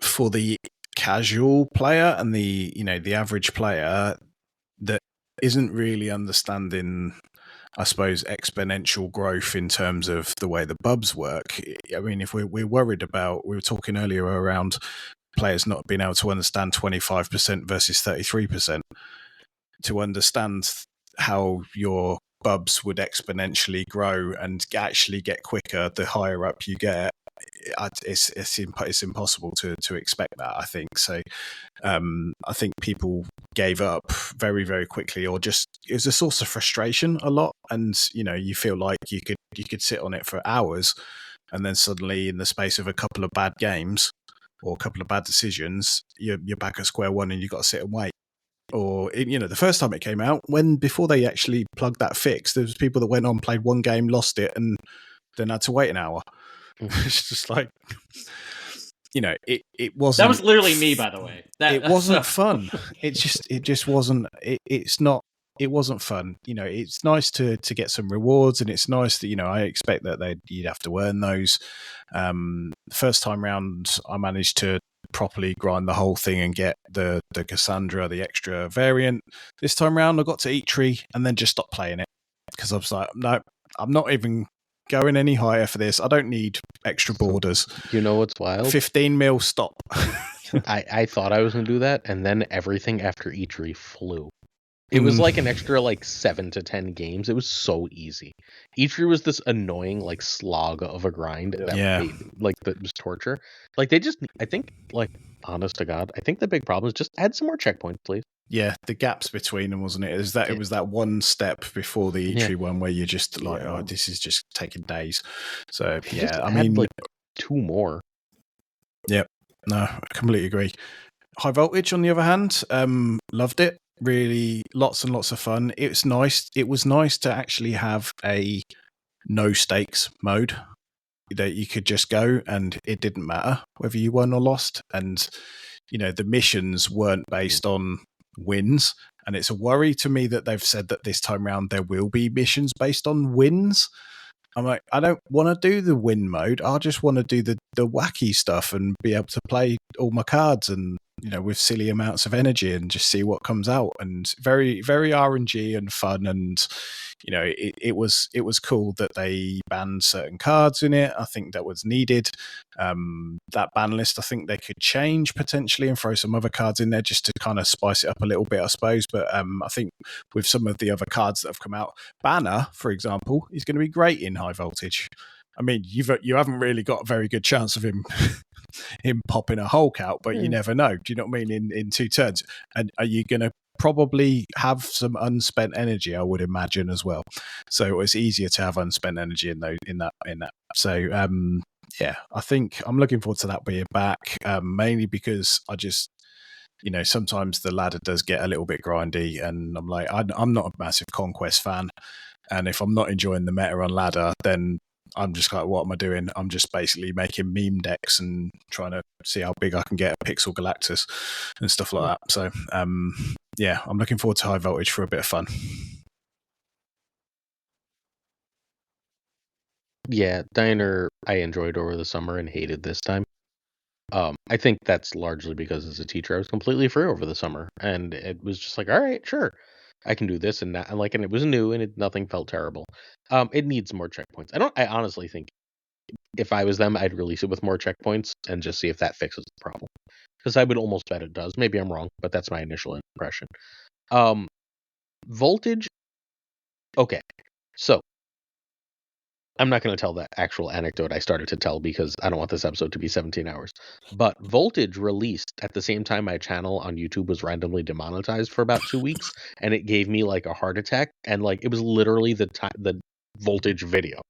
for the casual player and the average player that isn't really understanding, I suppose, exponential growth in terms of the way the bubs work. I mean, if we're worried about, we were talking earlier around players not being able to understand 25% versus 33%, to understand how your bubs would exponentially grow and actually get quicker the higher up you get, it's impossible to expect that, I think. So I think people gave up very, very quickly, or just it was a source of frustration a lot. And you feel like you could sit on it for hours, and then suddenly in the space of a couple of bad games or a couple of bad decisions, you're back at square one and you've got to sit and wait. Or the first time it came out, before they actually plugged that fix, there was people that went on, played one game, lost it, and then had to wait an hour. It's just like, it wasn't. That was literally me, by the way. It wasn't fun. It just wasn't. It wasn't fun. It's nice to get some rewards, and it's nice that I expect that you'd have to earn those. First time round, I managed to properly grind the whole thing and get the Cassandra, the extra variant. This time around, I got to Eatery and then just stopped playing it because I was like, no, I'm not even going any higher for this. I don't need extra borders. You know what's wild? 15 mil stop. I thought I was going to do that, and then everything after Eatery flew. It was like an extra 7 to 10 games. It was so easy. Eatery was this annoying slog of a grind that that was torture. They just, I think, honest to God, I think the big problem is just add some more checkpoints, please. Yeah, the gaps between them, wasn't it? It was that one step before the Eatery one where you're just oh, this is just taking days. So yeah, I mean, 2 more. Yep, no, I completely agree. High Voltage, on the other hand, loved it. Really, lots and lots of fun. It was nice. It was nice to actually have a no stakes mode that you could just go and it didn't matter whether you won or lost. And the missions weren't based on wins. And it's a worry to me that they've said that this time around there will be missions based on wins. I'm like, I don't want to do the win mode. I just want to do the wacky stuff and be able to play all my cards and with silly amounts of energy and just see what comes out. And very, very RNG and fun. And it was cool that they banned certain cards in it. I think that was needed. That ban list, I think they could change potentially and throw some other cards in there just to kind of spice it up a little bit, I suppose. But I think with some of the other cards that have come out, Banner, for example, is going to be great in High Voltage. I mean, you haven't really got a very good chance of him popping a Hulk out, but you never know. Do you know what I mean? In 2 turns, and are you going to probably have some unspent energy? I would imagine as well. So it's easier to have unspent energy in that. So yeah, I think I'm looking forward to that being back. Mainly because I just sometimes the ladder does get a little bit grindy, and I'm like, I'm not a massive Conquest fan, and if I'm not enjoying the meta on ladder, then I'm just like, what am I doing? I'm just basically making meme decks and trying to see how big I can get a Pixel Galactus and stuff like that. So, yeah, I'm looking forward to High Voltage for a bit of fun. Yeah, Diner I enjoyed over the summer and hated this time. I think that's largely because as a teacher, I was completely free over the summer. And it was just like, all right, sure. I can do this and that, and it was new, and nothing felt terrible. It needs more checkpoints. I honestly think if I was them, I'd release it with more checkpoints and just see if that fixes the problem. Because I would almost bet it does. Maybe I'm wrong, but that's my initial impression. Voltage. Okay, so I'm not going to tell that actual anecdote I started to tell because I don't want this episode to be 17 hours. But Voltage released at the same time my channel on YouTube was randomly demonetized for about 2 weeks, and it gave me a heart attack, and it was literally the Voltage video.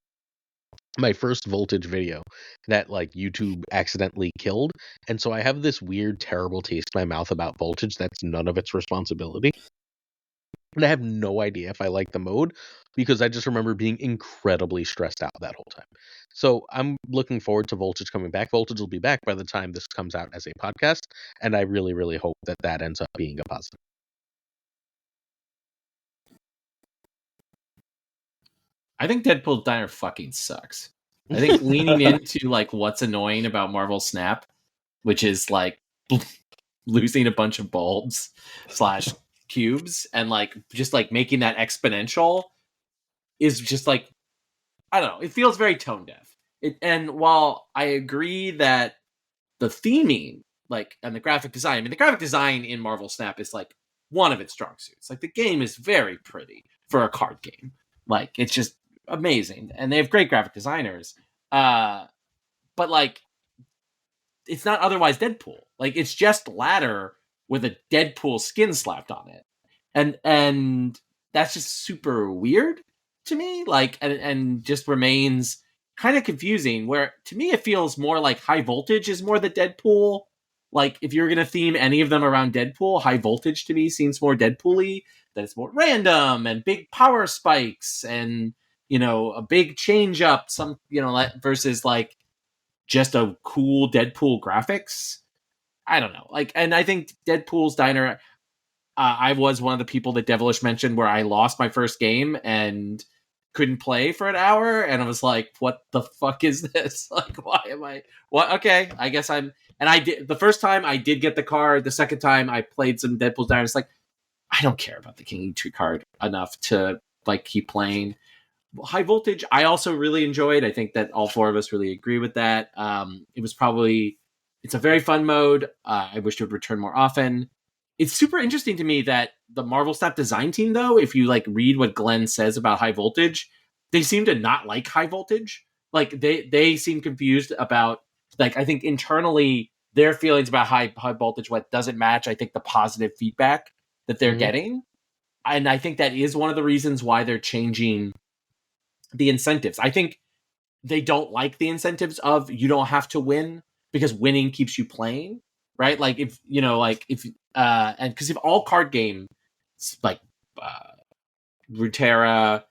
My first Voltage video that YouTube accidentally killed. And so I have this weird, terrible taste in my mouth about Voltage that's none of its responsibility. And I have no idea if I like the mode because I just remember being incredibly stressed out that whole time. So I'm looking forward to Voltage coming back. Voltage will be back by the time this comes out as a podcast. And I really, really hope that ends up being a positive. I think Deadpool Diner fucking sucks. I think leaning into what's annoying about Marvel Snap, which is losing a bunch of bulbs / cubes and just making that exponential is just I don't know. It feels very tone deaf. And while I agree that the theming and the graphic design, I mean the graphic design in Marvel Snap is one of its strong suits. The game is very pretty for a card game. It's just amazing, and they have great graphic designers. But it's not otherwise Deadpool. It's just ladder with a Deadpool skin slapped on it, and that's just super weird to me. And just remains kind of confusing. Where to me it feels more like High Voltage is more the Deadpool. If you're gonna theme any of them around Deadpool, High Voltage to me seems more Deadpool-y. That it's more random and big power spikes and a big change up. Some versus just a cool Deadpool graphics. I don't know. And I think Deadpool's Diner, I was one of the people that Devilish mentioned where I lost my first game and couldn't play for an hour, and I was like, what the fuck is this? Like, why am I what okay, I guess I'm and I did the first time I did get the card, the second time I played some Deadpool's Diner. It's like, I don't care about the King Tree card enough to like keep playing. High Voltage, I also really enjoyed. I think that all four of us really agree with that. It's a very fun mode. I wish it would return more often. It's super interesting to me that the Marvel Snap design team, though, if you like read what Glenn says about High Voltage, they seem to not like High Voltage. Like they seem confused about, like, I think internally their feelings about high voltage what doesn't match, I think, the positive feedback that they're getting. And I think that is one of the reasons why they're changing the incentives. I think they don't like the incentives of you don't have to win because winning keeps you playing, right? Like if and because if all card games like Ruterra,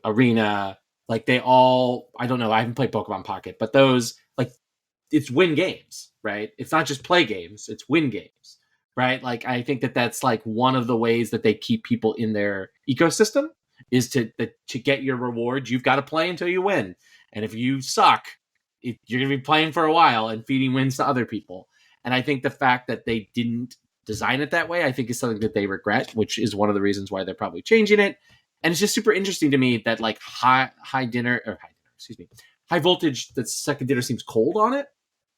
Arena, like they all, I don't know, I haven't played Pokemon Pocket, but those, like, it's win games, right? It's not just play games, it's win games, right? Like I think that that's like one of the ways that they keep people in their ecosystem is to get your reward. You've got to play until you win, and if you suck, you're going to be playing for a while and feeding wins to other people. And I think the fact that they didn't design it that way, I think is something that they regret, which is one of the reasons why they're probably changing it. And it's just super interesting to me that like high voltage, the second dinner seems cold on it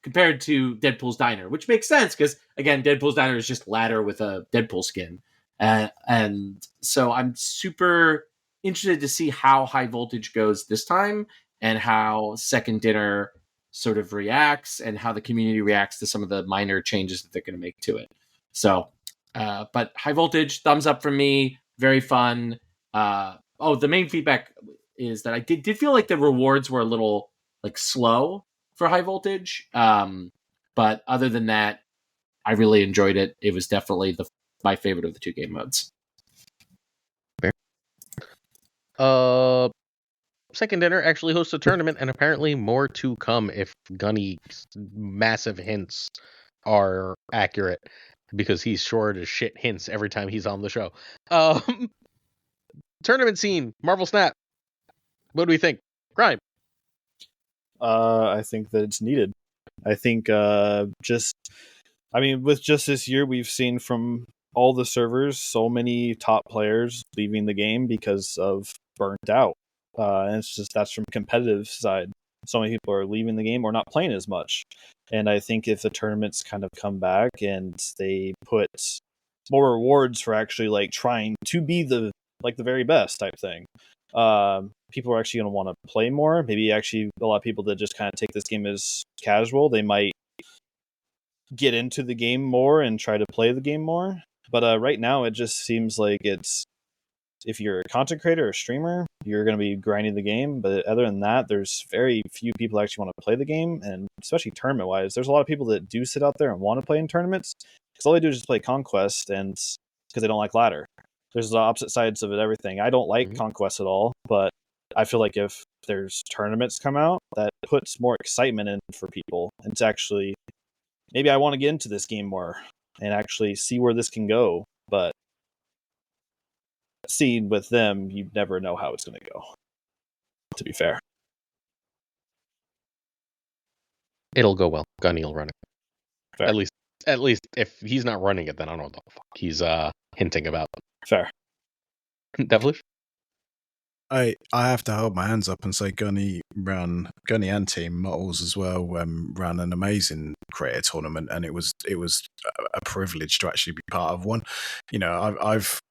compared to Deadpool's Diner, which makes sense because, again, Deadpool's Diner is just ladder with a Deadpool skin. And so I'm super interested to see how high voltage goes this time and how second dinner sort of reacts and how the community reacts to some of the minor changes that they're going to make to it. So, but high voltage, thumbs up from me. Very fun. The main feedback is that I did feel like the rewards were a little like slow for high voltage. But other than that, I really enjoyed it. It was definitely my favorite of the two game modes. Second Dinner actually hosts a tournament, and apparently more to come if Gunny's massive hints are accurate, because he's sure to shit hints every time he's on the show. Tournament scene, Marvel Snap. What do we think? Crime. I think that it's needed. I think with just this year, we've seen from all the servers so many top players leaving the game because of burnt out. And it's just, that's from competitive side. So many people are leaving the game or not playing as much. And I think if the tournaments kind of come back and they put more rewards for actually like trying to be the very best type thing, people are actually going to want to play more. Maybe actually a lot of people that just kind of take this game as casual, they might get into the game more and try to play the game more. But right now it just seems like it's, if you're a content creator or streamer, you're going to be grinding the game. But other than that, there's very few people actually want to play the game. And especially tournament wise, there's a lot of people that do sit out there and want to play in tournaments because all they do is just play Conquest, and because they don't like ladder. There's the opposite sides of it, everything. I don't like Conquest at all, but I feel like if there's tournaments come out, that puts more excitement in for people. And it's actually, maybe I want to get into this game more and actually see where this can go. But seeing with them, you never know how it's going to go, to be fair. It'll go well. Gunny will run it. Fair. At least if he's not running it, then I don't know what the fuck he's hinting about. Fair. Devilish? I have to hold my hands up and say Gunny and Team Models as well ran an amazing creator tournament, and it was a privilege to actually be part of one. You know,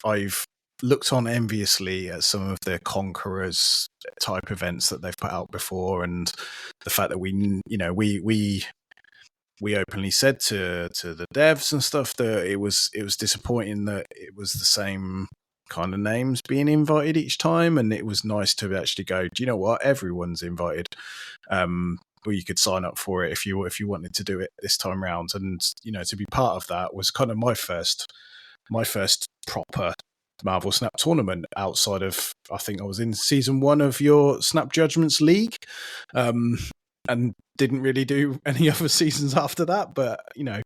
I've looked on enviously at some of the Conquerors type events that they've put out before, and the fact that we openly said to the devs and stuff that it was disappointing that it was the same kind of names being invited each time, and it was nice to actually go, do you know what, everyone's invited, or you could sign up for it if you wanted to do it this time round. And you know, to be part of that was kind of my first proper Marvel Snap tournament outside of, I think I was in season 1 of your Snap Judgments League, and didn't really do any other seasons after that. But you know,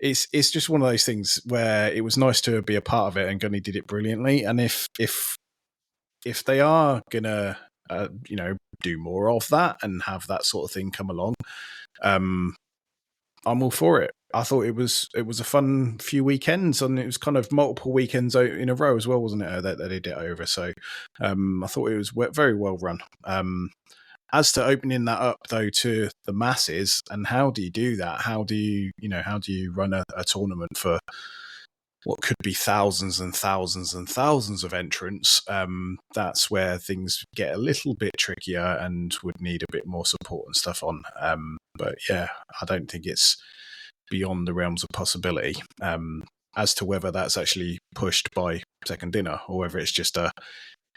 it's just one of those things where it was nice to be a part of it, and Gunny did it brilliantly. And if if they are gonna, do more of that and have that sort of thing come along, I'm all for it. I thought it was a fun few weekends, and it was kind of multiple weekends in a row as well, wasn't it? That they did it over. So I thought it was very well run. As to opening that up though to the masses, and how do you do that? How do you run a tournament for what could be thousands and thousands and thousands of entrants? That's where things get a little bit trickier and would need a bit more support and stuff on. But yeah, I don't think it's beyond the realms of possibility. As to whether that's actually pushed by Second Dinner or whether it's just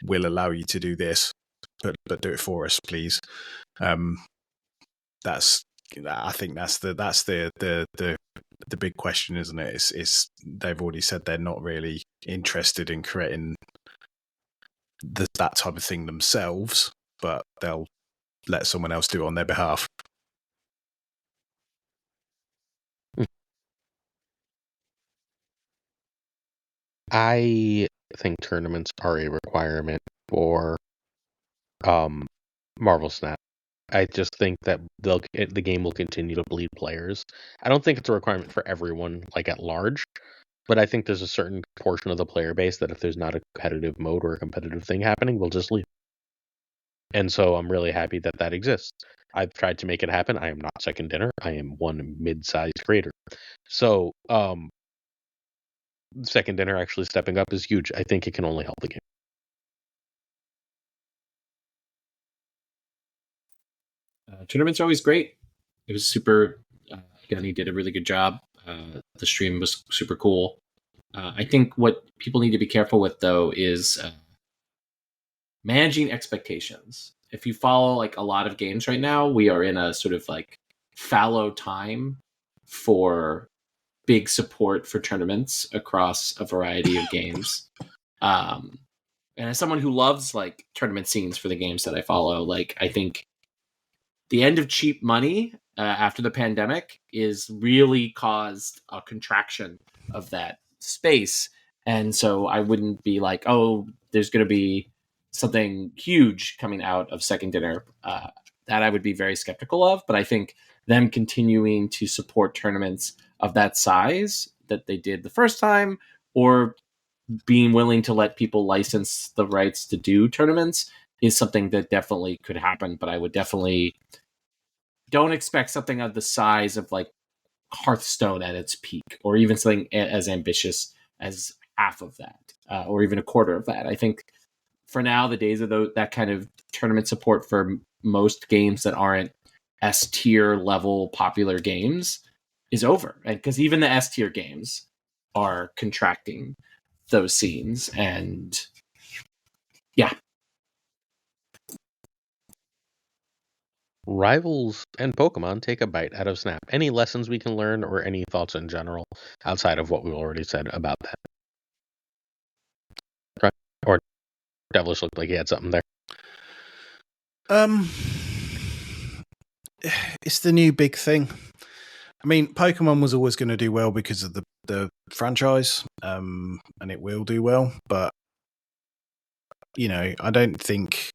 we'll allow you to do this, but do it for us, please. I think that's the big question, isn't it? It's they've already said they're not really interested in creating that type of thing themselves, but they'll let someone else do it on their behalf. I think tournaments are a requirement for Marvel Snap. I just think that the game will continue to bleed players. I don't think it's a requirement for everyone, like at large, but I think there's a certain portion of the player base that if there's not a competitive mode or a competitive thing happening, will just leave. And so I'm really happy that that exists. I've tried to make it happen. I am not Second Dinner. I am one mid-sized creator. So Second Dinner actually stepping up is huge. I think it can only help the game. Tournaments are always great. It was super. Gunny did a really good job. The stream was super cool. I think what people need to be careful with, though, is managing expectations. If you follow like a lot of games right now, we are in a sort of like fallow time for big support for tournaments across a variety of games. And as someone who loves like tournament scenes for the games that I follow, like I think the end of cheap money after the pandemic is really caused a contraction of that space. And so I wouldn't be like, oh, there's going to be something huge coming out of Second Dinner. That I would be very skeptical of. But I think them continuing to support tournaments of that size that they did the first time, or being willing to let people license the rights to do tournaments, is something that definitely could happen. But I would definitely don't expect something of the size of like Hearthstone at its peak, or even something as ambitious as half of that, or even a quarter of that. I think for now, the days of that kind of tournament support for most games that aren't S tier level popular games is over, because even the S tier games are contracting those scenes, and yeah. Rivals and Pokemon take a bite out of Snap. Any lessons we can learn, or any thoughts in general outside of what we already said about that? Right? Or Devilish looked like he had something there. It's the new big thing. I mean, Pokemon was always going to do well because of the franchise, and it will do well. But I don't think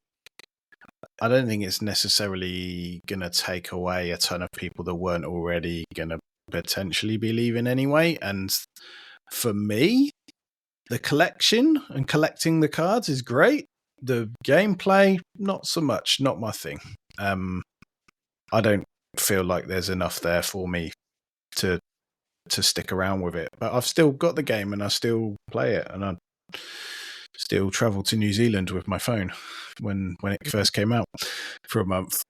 it's necessarily going to take away a ton of people that weren't already going to potentially be leaving anyway. And for me, the collection and collecting the cards is great. The gameplay, not so much. Not my thing. I don't feel like there's enough there for me to stick around with it. But I've still got the game and I still play it, and I still travel to New Zealand with my phone when it first came out for a month.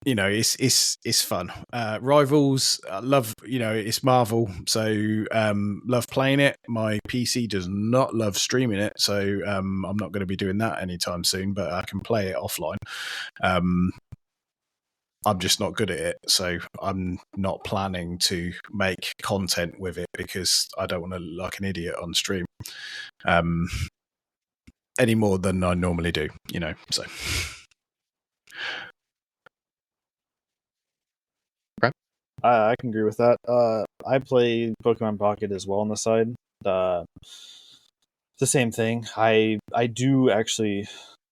It's fun. Rivals, I love, it's Marvel, so love playing it. My PC does not love streaming it, so I'm not going to be doing that anytime soon, but I can play it offline. I'm just not good at it, so I'm not planning to make content with it because I don't want to look like an idiot on stream any more than I normally do, so. I can agree with that. I play Pokemon Pocket as well on the side. the same thing. I do actually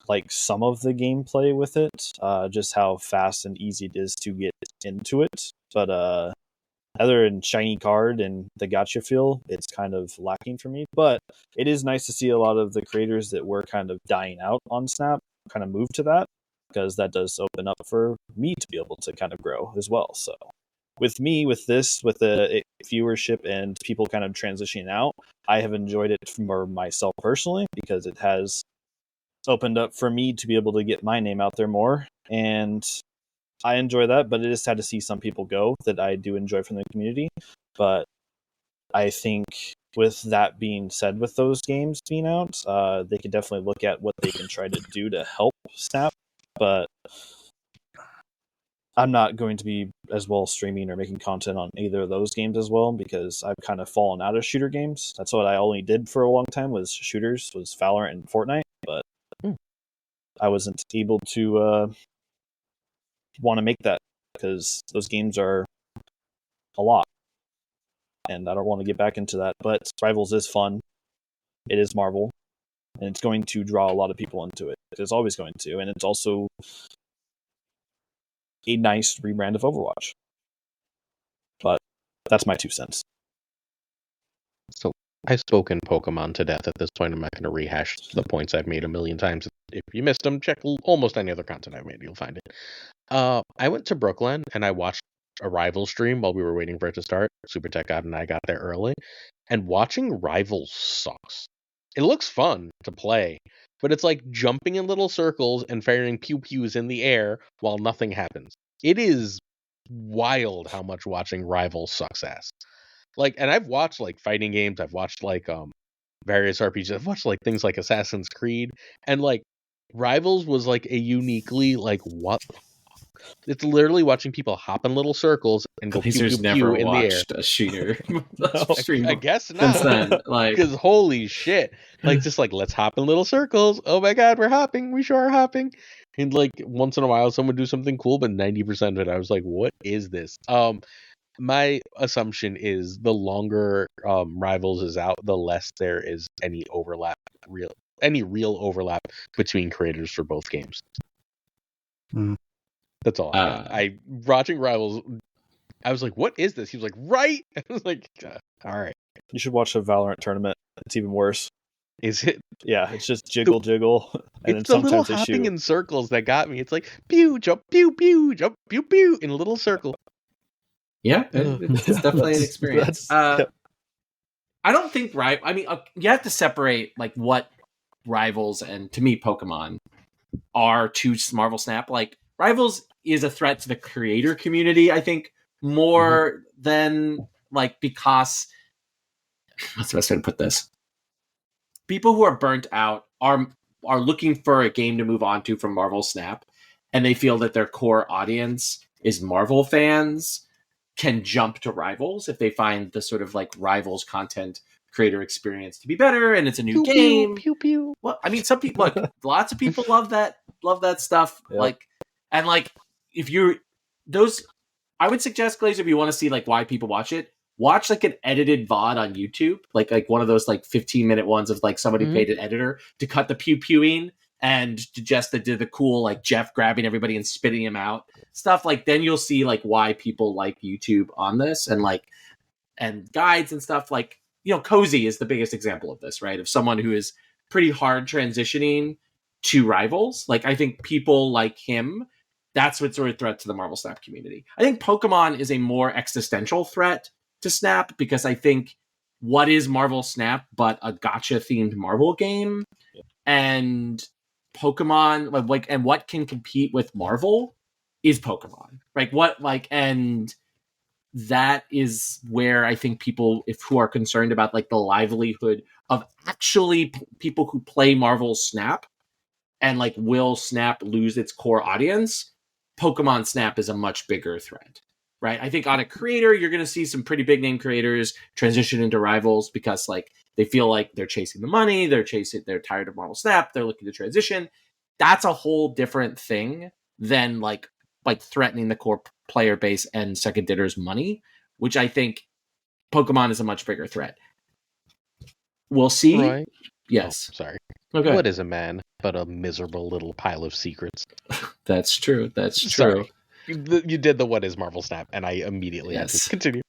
like some of the gameplay with it, just how fast and easy it is to get into it. But other than shiny card and the gacha feel, it's kind of lacking for me. But it is nice to see a lot of the creators that were kind of dying out on Snap kind of move to that, because that does open up for me to be able to kind of grow as well. So with me, with the viewership and people kind of transitioning out, I have enjoyed it for myself personally, because it has opened up for me to be able to get my name out there more, and I enjoy that. But it is sad to see some people go that I do enjoy from the community. But I think with that being said, with those games being out, they could definitely look at what they can try to do to help Snap. But I'm not going to be as well streaming or making content on either of those games as well, because I've kind of fallen out of shooter games. That's what I only did for a long time, was shooters, was Valorant and Fortnite. But I wasn't able to want to make that, because those games are a lot, and I don't want to get back into that. But Rivals is fun. It is Marvel, and it's going to draw a lot of people into it. It's always going to, and it's also a nice rebrand of Overwatch. But that's my 2 cents. So I've spoken Pokemon to death at this point. I'm not going to rehash the points I've made a million times. If you missed them, check almost any other content I've made. You'll find it. I went to Brooklyn and I watched a Rival stream while we were waiting for it to start. Super Tech God and I got there early. And watching Rivals sucks. It looks fun to play, but it's like jumping in little circles and firing pew-pews in the air while nothing happens. It is wild how much watching Rivals sucks ass. Like, and I've watched like fighting games, I've watched like various RPGs, I've watched like things like Assassin's Creed, and like Rivals was like a uniquely like what the fuck? It's literally watching people hop in little circles and go pew pew Glazer's pew never in the air. watched a shooter stream I guess since not. then. Like, Because holy shit, like just like let's hop in little circles. Oh my god, we're hopping. We sure are hopping. And like once in a while, someone do something cool, but 90% of it, I was like, what is this? My assumption is the longer Rivals is out, the less there is any real overlap between creators for both games. That's all I got. Watching Rivals, I was like, what is this? He was like, right? I was like, all right. You should watch a Valorant tournament. It's even worse. Is it? Yeah, it's just jiggle, and It's then the little sometimes they hopping shoot. in circles that got me. It's like, pew, jump, pew, jump, pew, in a little circle. yeah, it's definitely an experience. I don't think I mean, you have to separate like what Rivals and, to me, Pokemon are to Marvel Snap. Like, Rivals is a threat to the creator community, I think, more than like, because what's the best way to put this? People who are burnt out are looking for a game to move on to from Marvel Snap, and they feel that their core audience is Marvel fans, can jump to Rivals if they find the sort of like Rivals content creator experience to be better, and it's a new game. Pew, pew. Well, I mean, some people look. Lots of people love that stuff. Yep. Like, and like, if you're those, I would suggest, Glazer, if you want to see like why people watch it, watch like an edited VOD on YouTube, like one of those like 15-minute ones of like somebody paid an editor to cut the pew-pewing and to just do the cool like Jeff grabbing everybody and spitting him out stuff. Like, then you'll see like why people like YouTube on this, and like, and guides and stuff. Like, you know, Cozy is the biggest example of this, right? Of someone who is pretty hard transitioning to Rivals. Like, I think people like him, that's what sort of threat to the Marvel Snap community. I think Pokemon is a more existential threat to Snap, because I think what is Marvel Snap but a gacha themed Marvel game? And Pokemon, like, and what can compete with Marvel is Pokemon. Like, what, like, and that is where I think people, who are concerned about like the livelihood of actually people who play Marvel Snap, and like, will Snap lose its core audience? Pokemon Snap is a much bigger threat, right? I think on a creator, you're going to see some pretty big name creators transition into Rivals because like they feel like they're chasing the money, they're tired of Marvel Snap, they're looking to transition. That's a whole different thing than like threatening the core player base and second didders money, which I think Pokemon is a much bigger threat. We'll see. Right. Yes. Oh, sorry. Okay. What is a man but a miserable little pile of secrets? That's true. That's true. Sorry. You did the what is Marvel Snap, and I immediately had to continue.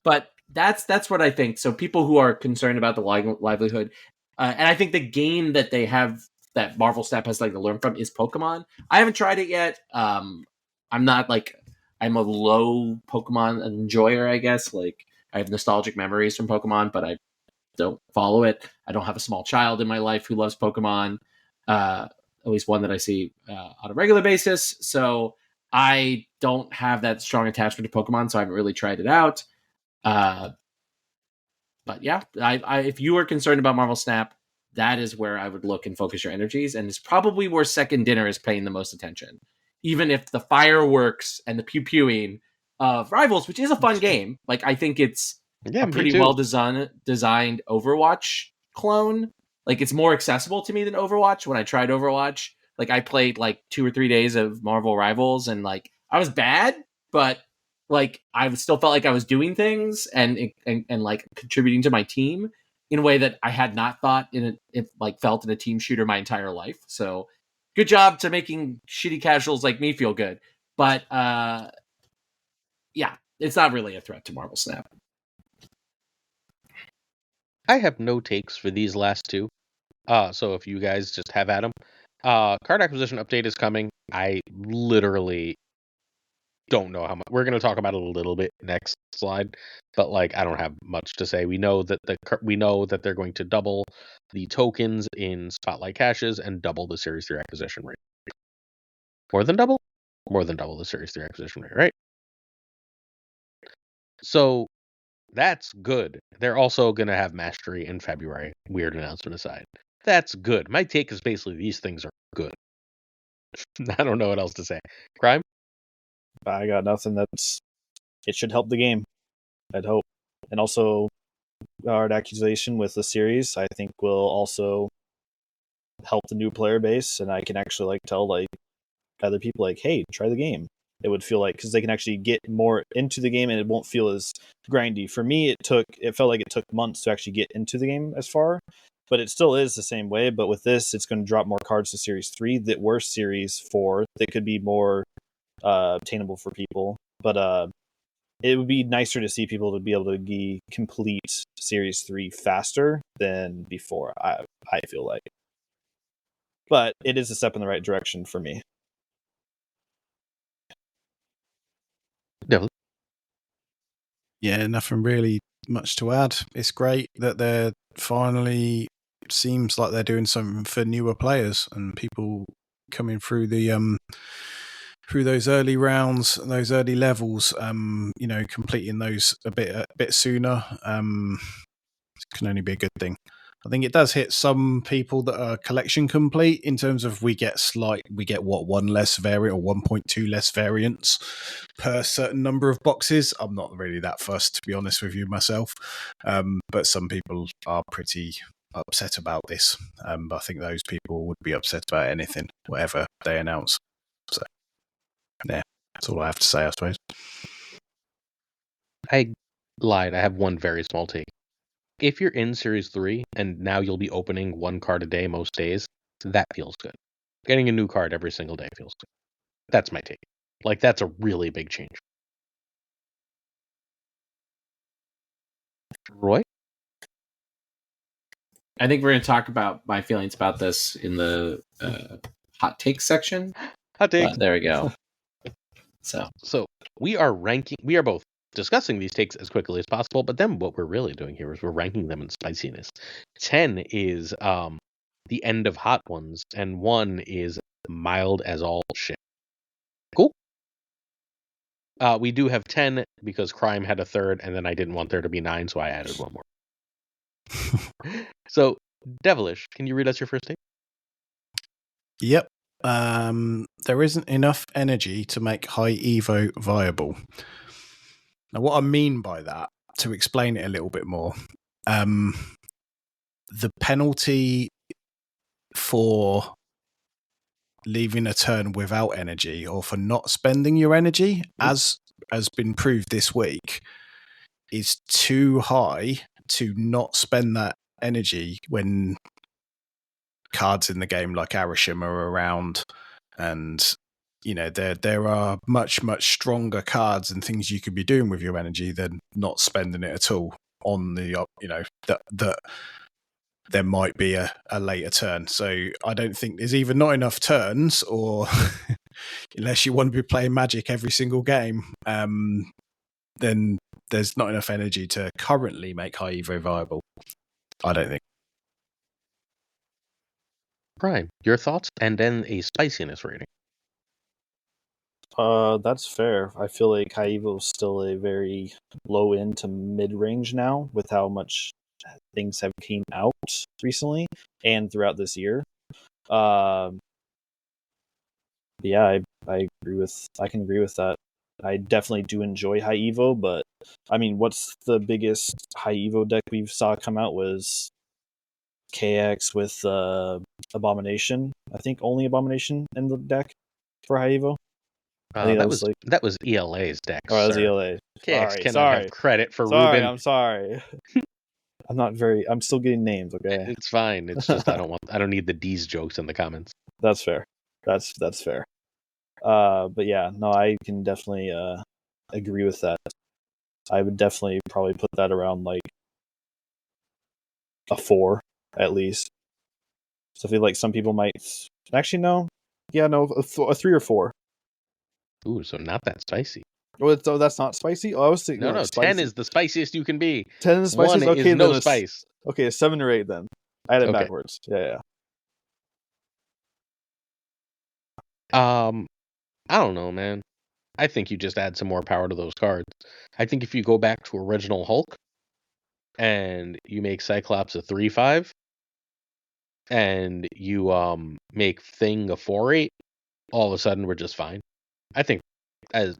But that's what I think. So people who are concerned about the livelihood, and I think the game that they have that Marvel Snap has like to learn from is Pokemon. I haven't tried it yet. I'm not like I'm a low Pokemon enjoyer, I guess. Like I have nostalgic memories from Pokemon, but I don't follow it. I don't have a small child in my life who loves Pokemon. At least one that I see on a regular basis. So I don't have that strong attachment to Pokemon, so I haven't really tried it out. But yeah, if you are concerned about Marvel Snap, that is where I would look and focus your energies, and it's probably where Second Dinner is paying the most attention. Even if the fireworks and the pew-pewing of Rivals, which is a fun game, like I think it's a pretty well designed Overwatch clone. Like it's more accessible to me than Overwatch. When I tried Overwatch, like I played like 2 or 3 days of Marvel Rivals, and like I was bad, but like I still felt like I was doing things and like contributing to my team in a way that I had not thought felt in a team shooter my entire life. So good job to making shitty casuals like me feel good. But yeah, it's not really a threat to Marvel Snap. I have no takes for these last two. So if you guys just have at them. Card acquisition update is coming. I literally don't know how much. We're going to talk about it a little bit next slide, but like I don't have much to say. We know that they're going to double the tokens in Spotlight caches and double the Series 3 acquisition rate. More than double the Series 3 acquisition rate, right? So that's good. They're also going to have Mastery in February. Weird announcement aside. That's good. My take is basically these things are good. I don't know what else to say. Crime? I got nothing. It should help the game, I'd hope. And also, our accusation with the series, I think, will also help the new player base, and I can actually like tell like other people like, hey, try the game. It would feel like because they can actually get more into the game, and it won't feel as grindy. For me, it felt like it took months to actually get into the game as far, but it still is the same way. But with this, it's going to drop more cards to Series 3 that were Series 4 that could be more obtainable for people. But it would be nicer to see people to be able to complete Series 3 faster than before, I feel like. But it is a step in the right direction for me. Devil. Yeah, nothing really much to add. It's great that they're finally seems like they're doing something for newer players and people coming through the through those early rounds, those early levels, completing those a bit sooner. Can only be a good thing. I think it does hit some people that are collection complete in terms of we get one less variant or 1.2 less variants per certain number of boxes. I'm not really that fussed, to be honest with you myself. But some people are pretty upset about this. I think those people would be upset about anything, whatever they announce. So, yeah, that's all I have to say, I suppose. I lied. I have one very small take. If you're in Series 3 and now you'll be opening one card a day most days, that feels good. Getting a new card every single day feels good. That's my take. Like, that's a really big change. Roy? I think we're going to talk about my feelings about this in the hot takes section. Hot takes. There we go. So we are both discussing these takes as quickly as possible, but then what we're really doing here is we're ranking them in spiciness. 10 is the end of hot ones, and 1 is mild as all shit. Cool. We do have 10 because Crime had a third, and then I didn't want there to be 9, so I added one more. So, Devilish, can you read us your first take? Yep. There isn't enough energy to make high Evo viable. Now, what I mean by that, to explain it a little bit more, the penalty for leaving a turn without energy or for not spending your energy, as has been proved this week, is too high to not spend that energy when cards in the game like Arishem are around, and there are much stronger cards and things you could be doing with your energy than not spending it at all on the that there might be a later turn. So I don't think there's either not enough turns, or unless you want to be playing Magic every single game, then there's not enough energy to currently make high evo viable. I don't think. Prime, your thoughts, and then a spiciness rating. That's fair. I feel like high evo is still a very low end to mid range now, with how much things have came out recently and throughout this year. Yeah, I can agree with that. I definitely do enjoy high evo, but I mean, what's the biggest high evo deck we saw come out was KX with Abomination. I think only Abomination in the deck for high evo. I think that was ELA's deck. Oh, that was ELA. KX cannot have credit for Ruben. I'm sorry. I'm still getting names, okay? It's fine. It's just I don't need the D's jokes in the comments. That's fair. That's fair. But yeah, no, I can definitely agree with that. I would definitely probably put that around like a 4 at least. So I feel like some people might actually no. Yeah, no, a 3 or 4. Ooh, so not that spicy. Oh, that's not spicy? Oh, I was thinking. No, 10 is the spiciest you can be. 10 is the spiciest? 1 okay, is no spice. Okay, a 7 or 8 then. I had it backwards. Yeah. I don't know, man. I think you just add some more power to those cards. I think if you go back to original Hulk and you make Cyclops a 3/5 and you make Thing a 4/8, all of a sudden we're just fine. I think I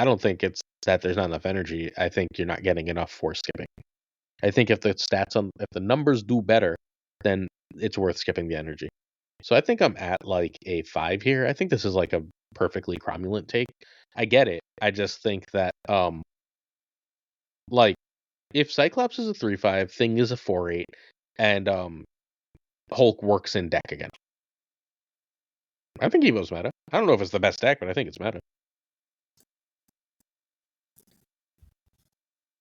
don't think it's that there's not enough energy. I think you're not getting enough for skipping. I think if the numbers do better, then it's worth skipping the energy. So I think I'm at like a 5 here. I think this is like a perfectly cromulent take. I get it. I just think that like if Cyclops is a 3/5, Thing is a 4/8, and Hulk works in deck again. I think Evo's meta. I don't know if it's the best deck, but I think it's meta.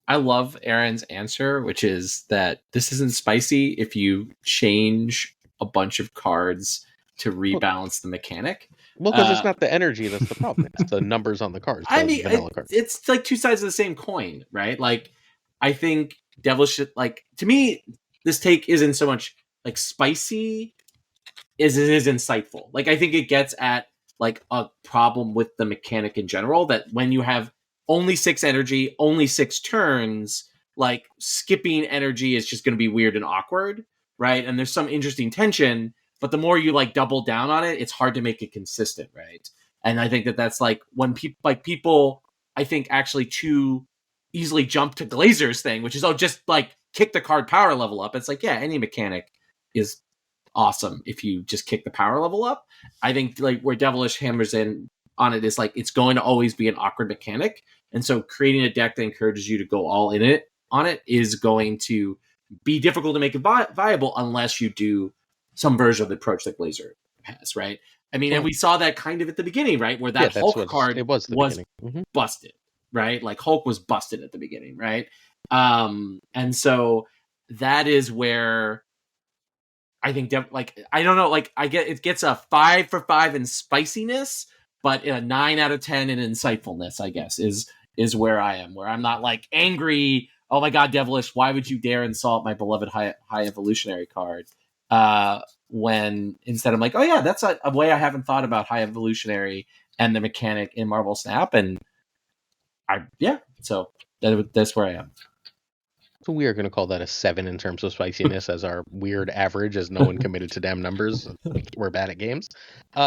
I love Aaron's answer, which is that this isn't spicy if you change a bunch of cards to rebalance the mechanic. Well, because it's not the energy that's the problem. It's the numbers on the cards. I mean, it's like two sides of the same coin, right? Like, I think Devilish, like, to me, this take isn't so much like spicy as it is insightful. Like, I think it gets at like a problem with the mechanic in general, that when you have only 6 energy, only 6 turns, like skipping energy is just going to be weird and awkward, right? And there's some interesting tension, but the more you like double down on it, it's hard to make it consistent, right? And I think that's like when people, I think actually too easily jump to Glazer's thing, which is, just like kick the card power level up. It's like, yeah, any mechanic is awesome if you just kick the power level up. I think like where Devilish hammers in on it is like, it's going to always be an awkward mechanic. And so creating a deck that encourages you to go all in it on it is going to be difficult to make it viable unless you do some version of the approach that Glazer has, right? I mean, and we saw that kind of at the beginning, right? Where that Hulk card was busted, right? Like Hulk was busted at the beginning, right? And so that is where I think, I don't know, like it gets a 5 for 5 in spiciness, but a 9 out of 10 in insightfulness, I guess, is where I am, where I'm not like angry. Oh my God, Devilish, why would you dare insult my beloved high evolutionary card? When instead I'm like, oh yeah, that's a way I haven't thought about high evolutionary and the mechanic in Marvel Snap. And so that's where I am. So we are going to call that a 7 in terms of spiciness as our weird average, as no one committed to damn numbers. We're bad at games.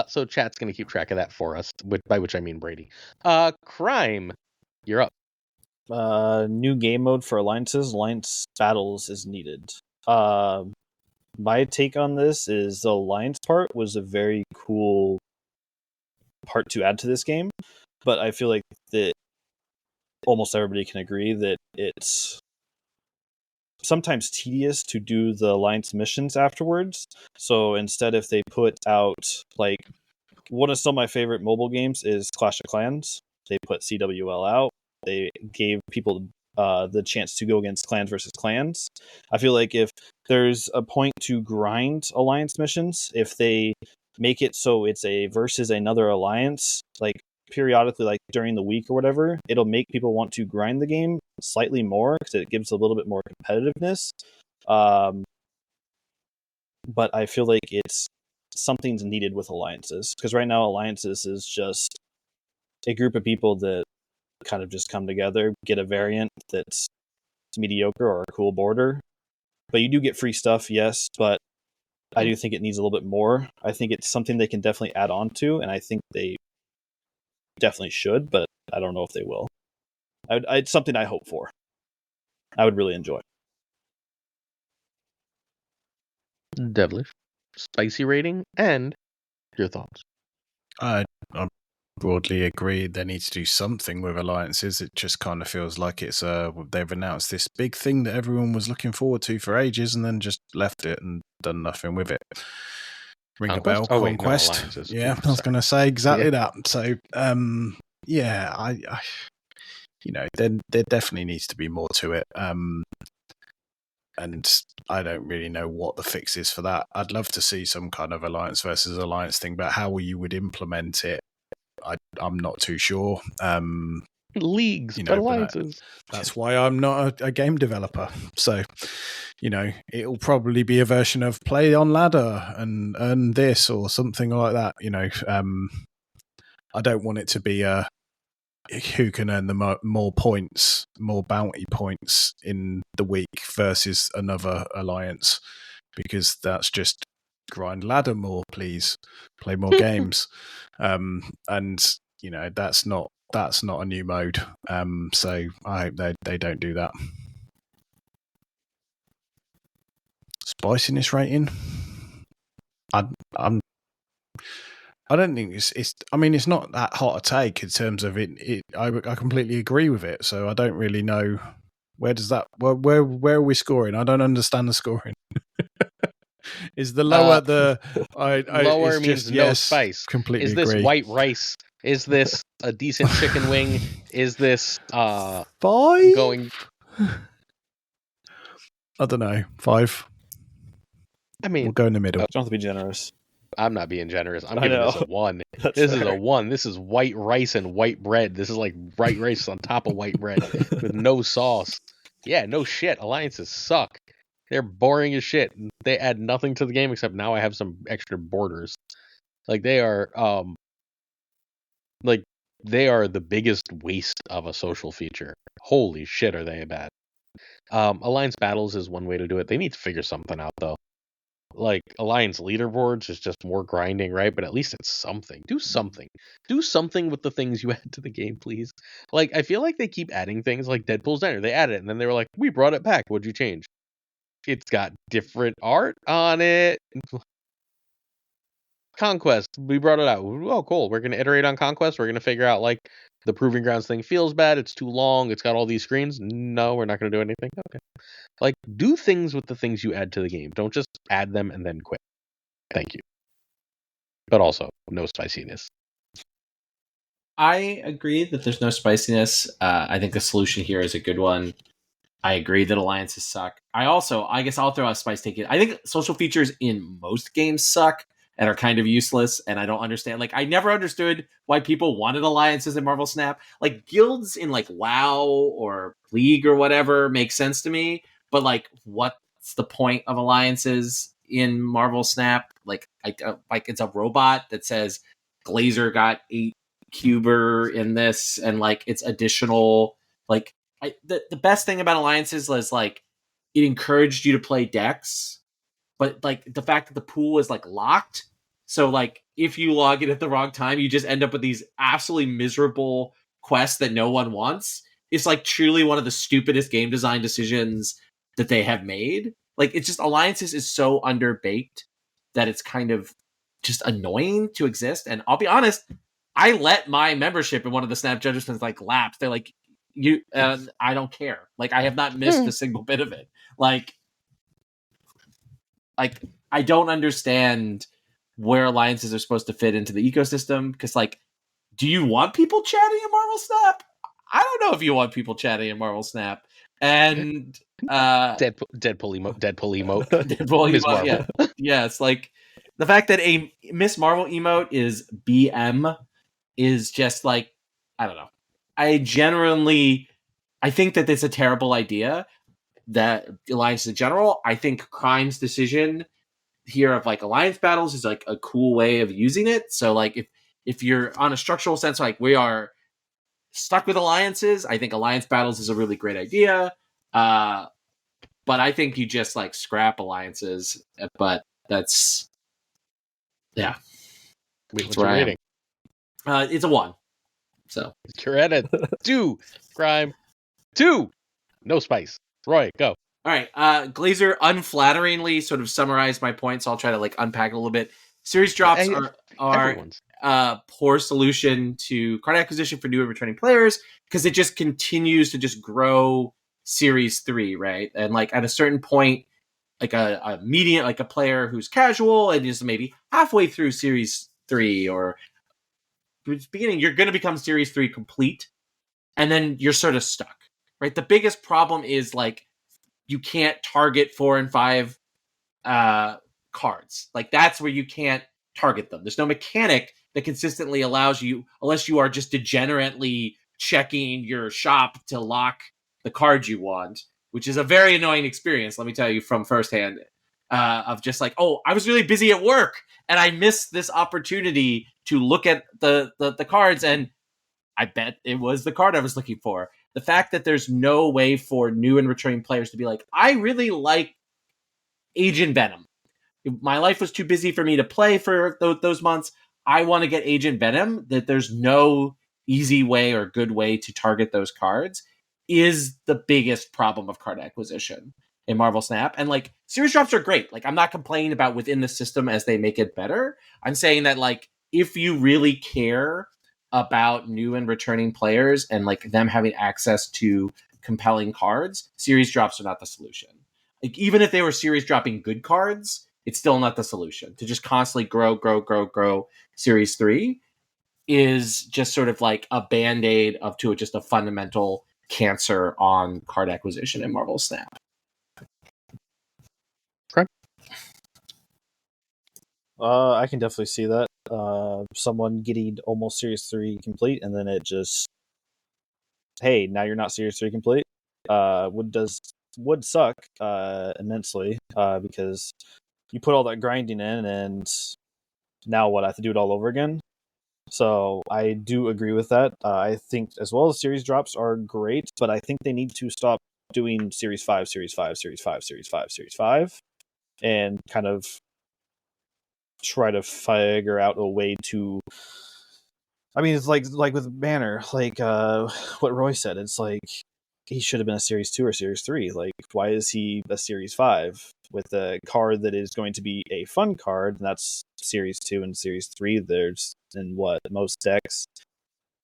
So chat's going to keep track of that for us, by which I mean Brady. Crime, you're up. New game mode for alliances. Alliance battles is needed. My take on this is the alliance part was a very cool part to add to this game, but I feel like that almost everybody can agree that it's sometimes tedious to do the alliance missions afterwards. So instead, if they put out, like, one of some of my favorite mobile games is Clash of Clans. They put CWL out. They gave people the chance to go against clans versus clans. I feel like if there's a point to grind alliance missions, if they make it so it's a versus another alliance, like periodically, like during the week or whatever, it'll make people want to grind the game slightly more because it gives a little bit more competitiveness. But I feel like something's needed with alliances, because right now alliances is just a group of people that kind of just come together, get a variant that's mediocre or a cool border. But you do get free stuff, yes, but I do think it needs a little bit more. I think it's something they can definitely add on to, and I think they definitely should, but I don't know if they will. It's something I hope for. I would really enjoy. Devilish, spicy rating, and your thoughts. I broadly agree. They need to do something with alliances. It just kind of feels like it's they've announced this big thing that everyone was looking forward to for ages, and then just left it and done nothing with it. Ring a bell, Oh, wait, no, Conquest. alliances. Yeah, I was going to say exactly Yeah. that. So, yeah, I there definitely needs to be more to it. And I don't really know what the fix is for that. I'd love to see some kind of alliance versus alliance thing, but how you would implement it, I'm not too sure. Leagues, but alliances. That's why I'm not a game developer. So, it'll probably be a version of play on ladder and earn this or something like that. I don't want it to be who can earn the more points, more bounty points in the week versus another alliance, because that's just grind ladder more, please play more games. And that's not a new mode. So I hope they don't do that. Spiciness rating, I don't think it's. I mean, it's not that hot a take in terms of it. I completely agree with it. So I don't really know where does that. Where are we scoring? I don't understand the scoring. Is the lower lower means no spice? Completely Is this agree. white rice? Is this a decent chicken wing? Is this 5? going? I don't know. 5. I mean, we'll go in the middle. Don't have to be generous. I'm not being generous. I'm giving this a 1. This is a 1. This is white rice and white bread. This is like white rice on top of white bread with no sauce. Yeah, no shit. Alliances suck. They're boring as shit. They add nothing to the game except now I have some extra borders. Like they are the biggest waste of a social feature. Holy shit, are they bad. Alliance battles is one way to do it. They need to figure something out though. Like alliance leaderboards is just more grinding, right? But at least it's something. Do something with the things you add to the game, please. Like I feel like they keep adding things like Deadpool's Diner. They added it and then they were like, we brought it back, what'd you change? It's got different art on it. Conquest, we brought it out. Oh cool, we're gonna iterate on Conquest. We're gonna figure out like the Proving Grounds thing feels bad, it's too long, it's got all these screens. No, we're not gonna do anything. Okay. Like, do things with the things you add to the game. Don't just add them and then quit. Thank you. But also, no spiciness. I agree that there's no spiciness. I think the solution here is a good one. I agree that alliances suck. I guess I'll throw out a spice take it. I think social features in most games suck and are kind of useless, and I don't understand. Like, I never understood why people wanted alliances in Marvel Snap. Like, guilds in, like, WoW or League or whatever makes sense to me, but, like, what's the point of alliances in Marvel Snap? Like, it's a robot that says Glazer got 8 Cuber in this, and, like, it's additional, like, the best thing about alliances was, like, it encouraged you to play decks, but like the fact that the pool is like locked, so like if you log in at the wrong time, you just end up with these absolutely miserable quests that no one wants. It's like truly one of the stupidest game design decisions that they have made. Like, it's just, alliances is so underbaked that it's kind of just annoying to exist. And I'll be honest, I let my membership in one of the Snap Judgments like lapse. They're like, I don't care. Like, I have not missed a single bit of it. Like I don't understand where alliances are supposed to fit into the ecosystem, because like, do you want people chatting in Marvel Snap? I don't know if you want people chatting in Marvel Snap. And Deadpool emote. Deadpool Ms. emote, Marvel. yeah, it's like the fact that a Miss Marvel emote is BM is just like, I don't know. I think that it's a terrible idea, that alliance in general. I think Crime's decision here of like alliance battles is like a cool way of using it. So like if you're on a structural sense, like we are stuck with alliances, I think alliance battles is a really great idea. But I think you just like scrap alliances. But that's Wait, that's what's your where I am. rating? It's a 1. So You're at a 2. Crime 2. No spice. Roy, go. all right, Glazer unflatteringly sort of summarized my points. So I'll try to like unpack it a little bit. Series drops are Everyone's. poor solution to card acquisition for new and returning players, because it just continues to just grow Series 3, right? And like at a certain point, like a median, like a player who's casual and is maybe halfway through Series 3 or beginning, you're going to become Series 3 complete, and then you're sort of stuck, right? The biggest problem is like you can't target 4 and 5 cards. Like that's where you can't target them. There's no mechanic that consistently allows you, unless you are just degenerately checking your shop to lock the card you want, which is a very annoying experience, let me tell you from firsthand, of just like, oh, I was really busy at work and I missed this opportunity to look at the cards, and I bet it was the card I was looking for. The fact that there's no way for new and returning players to be like, I really like Agent Venom. My life was too busy for me to play for those months. I want to get Agent Venom. That there's no easy way or good way to target those cards is the biggest problem of card acquisition in Marvel Snap. And like series drops are great. Like I'm not complaining about within the system as they make it better. I'm saying that like if you really care about new and returning players and like them having access to compelling cards, series drops are not the solution. Like even if they were series dropping good cards, it's still not the solution. To just constantly grow Series 3 is just sort of like a band-aid to just a fundamental cancer on card acquisition in Marvel Snap. I can definitely see that. Someone getting almost Series 3 complete, and then it just, hey, now you're not Series 3 complete. Would suck immensely, because you put all that grinding in, and now what? I have to do it all over again. So I do agree with that. I think as well as series drops are great, but I think they need to stop doing Series 5, Series 5, Series 5, Series 5, Series 5, and kind of try to figure out a way to. I mean, it's like with Banner, like what Roy said. It's like he should have been a Series 2 or Series 3. Like, why is he a Series 5 with a card that is going to be a fun card? And that's Series 2 and Series 3. There's in most decks.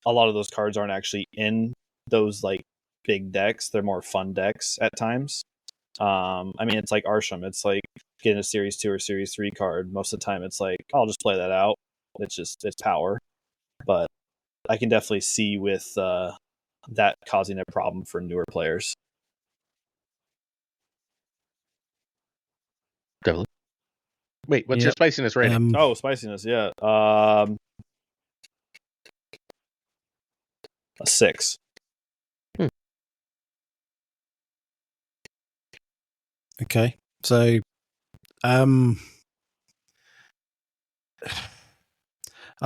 A lot of those cards aren't actually in those like big decks. They're more fun decks at times. I mean, it's like Arishem. It's like getting a Series 2 or Series 3 card. Most of the time, it's like, I'll just play that out. It's power. But I can definitely see with that causing a problem for newer players. Definitely. Wait, what's your spiciness rating? Spiciness, yeah. A 6. Okay, so I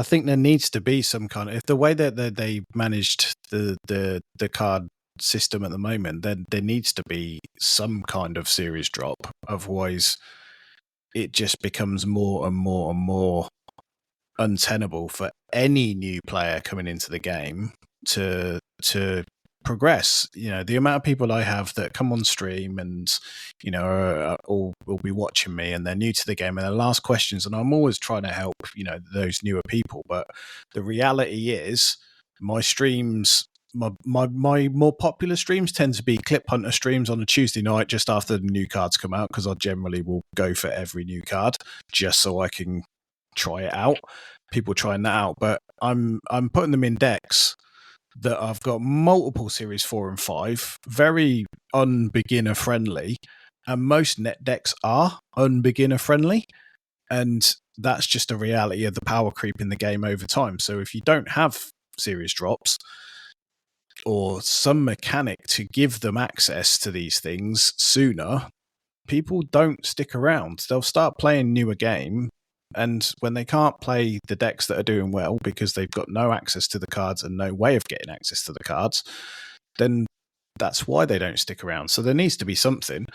think there needs to be some kind of, if the way that they managed the card system at the moment, then there needs to be some kind of series drop. Otherwise, it just becomes more and more and more untenable for any new player coming into the game to progress. You know, the amount of people I have that come on stream and, you know, will be watching me and they're new to the game and they'll ask questions, and I'm always trying to help, you know, those newer people. But the reality is my streams my more popular streams tend to be Clip Hunter streams on a Tuesday night just after the new cards come out, because I generally will go for every new card just so I can try it out. People trying that out, but I'm putting them in decks that I've got multiple series 4 and 5, very unbeginner friendly, and most net decks are unbeginner friendly, and that's just a reality of the power creep in the game over time. So if you don't have series drops or some mechanic to give them access to these things sooner, people don't stick around. They'll start playing newer game, and when they can't play the decks that are doing well because they've got no access to the cards and no way of getting access to the cards, then that's why they don't stick around. So there needs to be something.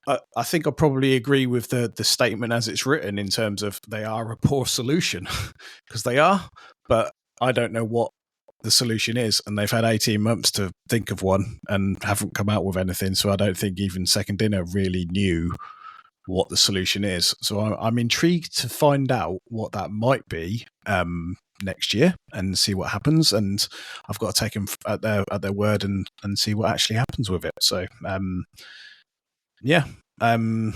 I think I probably agree with the statement as it's written in terms of they are a poor solution, because they are, but I don't know what the solution is, and they've had 18 months to think of one and haven't come out with anything, so I don't think even Second Dinner really knew what the solution is. So I'm intrigued to find out what that might be next year and see what happens, and I've got to take them at their word and see what actually happens with it. So yeah, I'd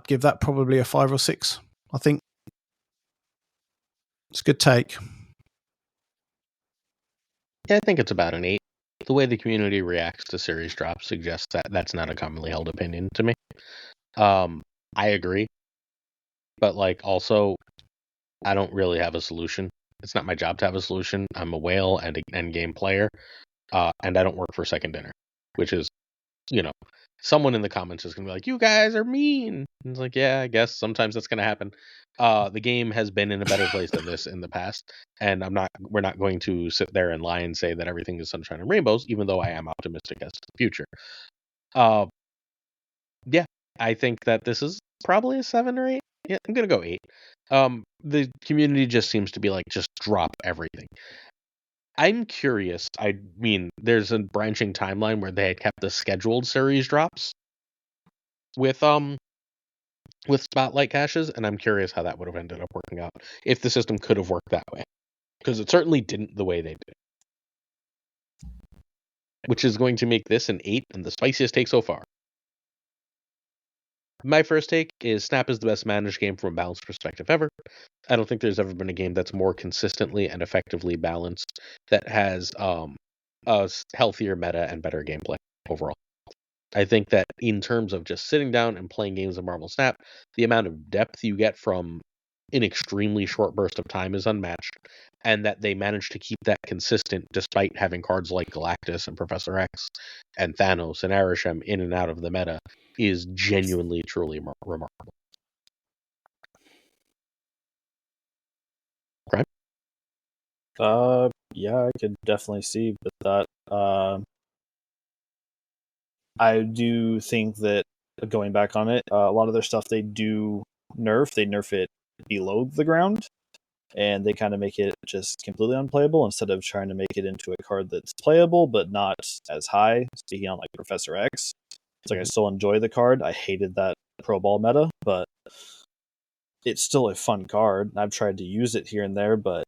give that probably a 5 or 6. I think it's a good take. Yeah, I think it's about an 8. The way the community reacts to series drops suggests that that's not a commonly held opinion to me. I agree, but like also, I don't really have a solution. It's not my job to have a solution. I'm a whale and an endgame player, and I don't work for Second Dinner, which is, someone in the comments is gonna be like, "You guys are mean." And it's like, yeah, I guess sometimes that's gonna happen. The game has been in a better place than this in the past, and we're not going to sit there and lie and say that everything is sunshine and rainbows, even though I am optimistic as to the future. Yeah, I think that this is probably a 7 or 8. Yeah, I'm gonna go 8. The community just seems to be like, just drop everything. I'm curious. I mean, there's a branching timeline where they had kept the scheduled series drops with spotlight caches, and I'm curious how that would have ended up working out if the system could have worked that way, because it certainly didn't the way they did, which is going to make this an 8 and the spiciest take so far. My first take is Snap is the best managed game from a balanced perspective ever. I don't think there's ever been a game that's more consistently and effectively balanced, that has a healthier meta and better gameplay overall. I think that in terms of just sitting down and playing games of Marvel Snap, the amount of depth you get from an extremely short burst of time is unmatched, and that they managed to keep that consistent despite having cards like Galactus and Professor X and Thanos and Arishem in and out of the meta is genuinely, truly remarkable. Right? Yeah, I could definitely see with that. I do think that, going back on it, a lot of their stuff they do nerf. They nerf it below the ground, and they kind of make it just completely unplayable instead of trying to make it into a card that's playable but not as high. Speaking on like Professor X, it's like I still enjoy the card. I hated that Pro Ball meta, but it's still a fun card. I've tried to use it here and there, but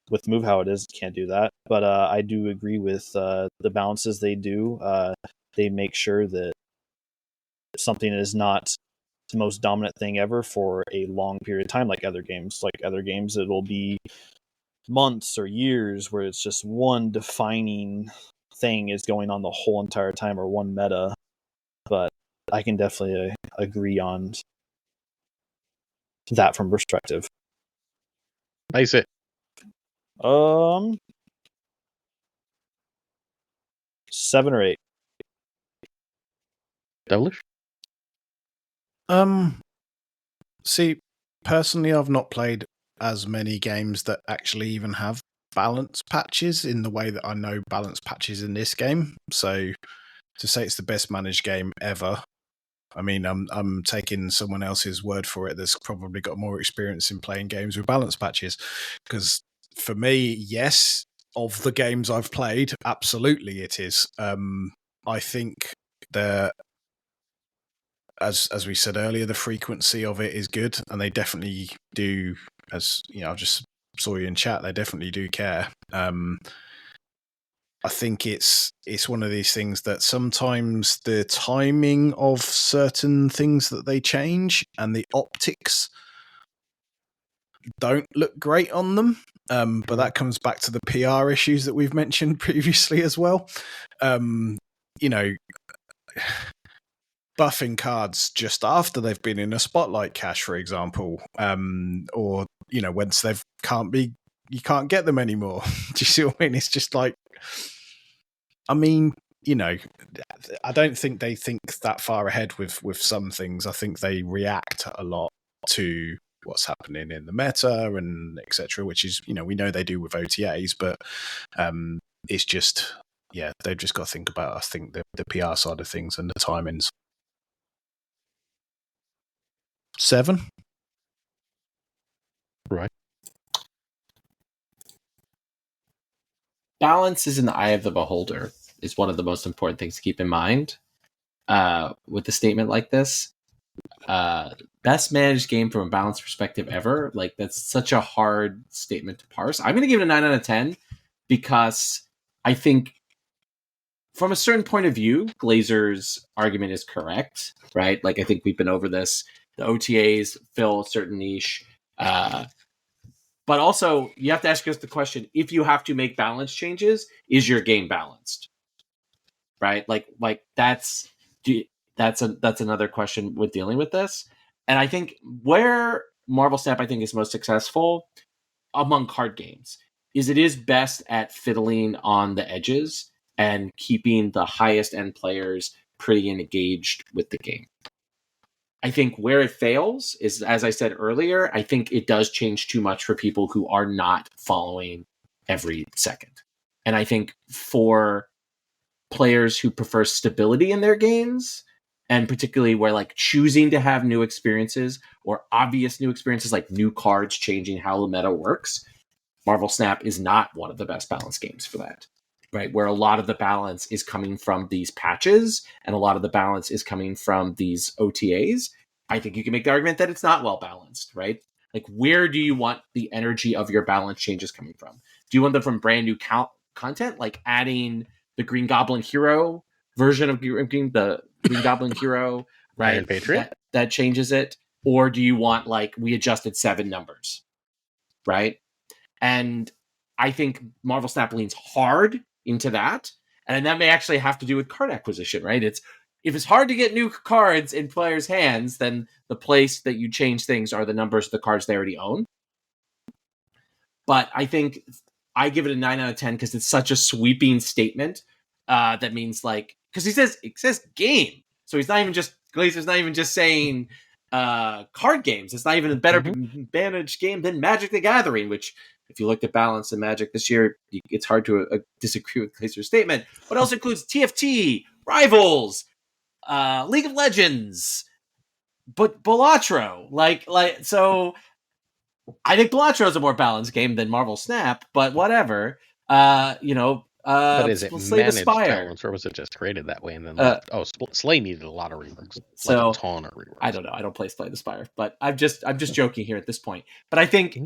with the move how it is, can't do that. But I do agree with the balances they do. They make sure that something is not the most dominant thing ever for a long period of time, like other games. Like other games, it'll be months or years where it's just one defining thing is going on the whole entire time, or one meta. But I can definitely agree on that from perspective. Nice it. 7 or 8. Devilish? See, personally, I've not played as many games that actually even have balance patches in the way that I know balance patches in this game. So to say it's the best managed game ever, I mean, I'm taking someone else's word for it that's probably got more experience in playing games with balance patches. Because for me, yes, of the games I've played, absolutely it is. I think the as we said earlier, the frequency of it is good, and they definitely do. As you know, I just saw you in chat. They definitely do care. I think it's one of these things that sometimes the timing of certain things that they change and the optics don't look great on them. But that comes back to the PR issues that we've mentioned previously as well. You know, buffing cards just after they've been in a spotlight cache, for example, or once you can't get them anymore. Do you see what I mean? It's just like, I mean, I don't think they think that far ahead with some things. I think they react a lot to what's happening in the meta and etc., which is, we know they do with OTAs, but it's just, they've just got to think about, I think, the PR side of things and the timings. 7. Right. Balance is in the eye of the beholder is one of the most important things to keep in mind with a statement like this. Best managed game from a balanced perspective ever. Like, that's such a hard statement to parse. I'm going to give it a 9 out of 10 because I think from a certain point of view, Glazer's argument is correct, right? Like, I think we've been over this. The OTAs fill a certain niche. But also, you have to ask us the question, if you have to make balance changes, is your game balanced? Right? Like that's another question with dealing with this. And I think where Marvel Snap, I think, is most successful among card games is it is best at fiddling on the edges and keeping the highest end players pretty engaged with the game. I think where it fails is, as I said earlier, I think it does change too much for people who are not following every second. And I think for players who prefer stability in their games, and particularly where like choosing to have new experiences or obvious new experiences, like new cards changing how the meta works, Marvel Snap is not one of the best balanced games for that. Right, where a lot of the balance is coming from these patches and a lot of the balance is coming from these OTAs, I think you can make the argument that it's not well balanced, right? Like, where do you want the energy of your balance changes coming from? Do you want them from brand new content, like adding the Green Goblin Hero version of the Green Goblin Hero, right? Iron Patriot? That changes it? Or do you want, like, we adjusted 7 numbers, right? And I think Marvel Snap leans hard into that, and that may actually have to do with card acquisition, right? If it's hard to get new cards in players' hands, then the place that you change things are the numbers of the cards they already own. But I think I give it a 9 out of 10 because it's such a sweeping statement that means, like, because it says game, so Glazer's not even just saying card games. It's not even a better managed game than Magic the Gathering, which, if you looked at balance and Magic this year, it's hard to disagree with Glazer's statement. What else includes TFT, Rivals, League of Legends, but Balatro. So I think Balatro is a more balanced game than Marvel Snap, but whatever. But is it Slay the managed Spire, balance, or was it just created that way and then left? Slay needed a lot of reworks, so like a ton of reworks. I don't know. I don't play Slay the Spire, but I'm just joking here at this point. But I think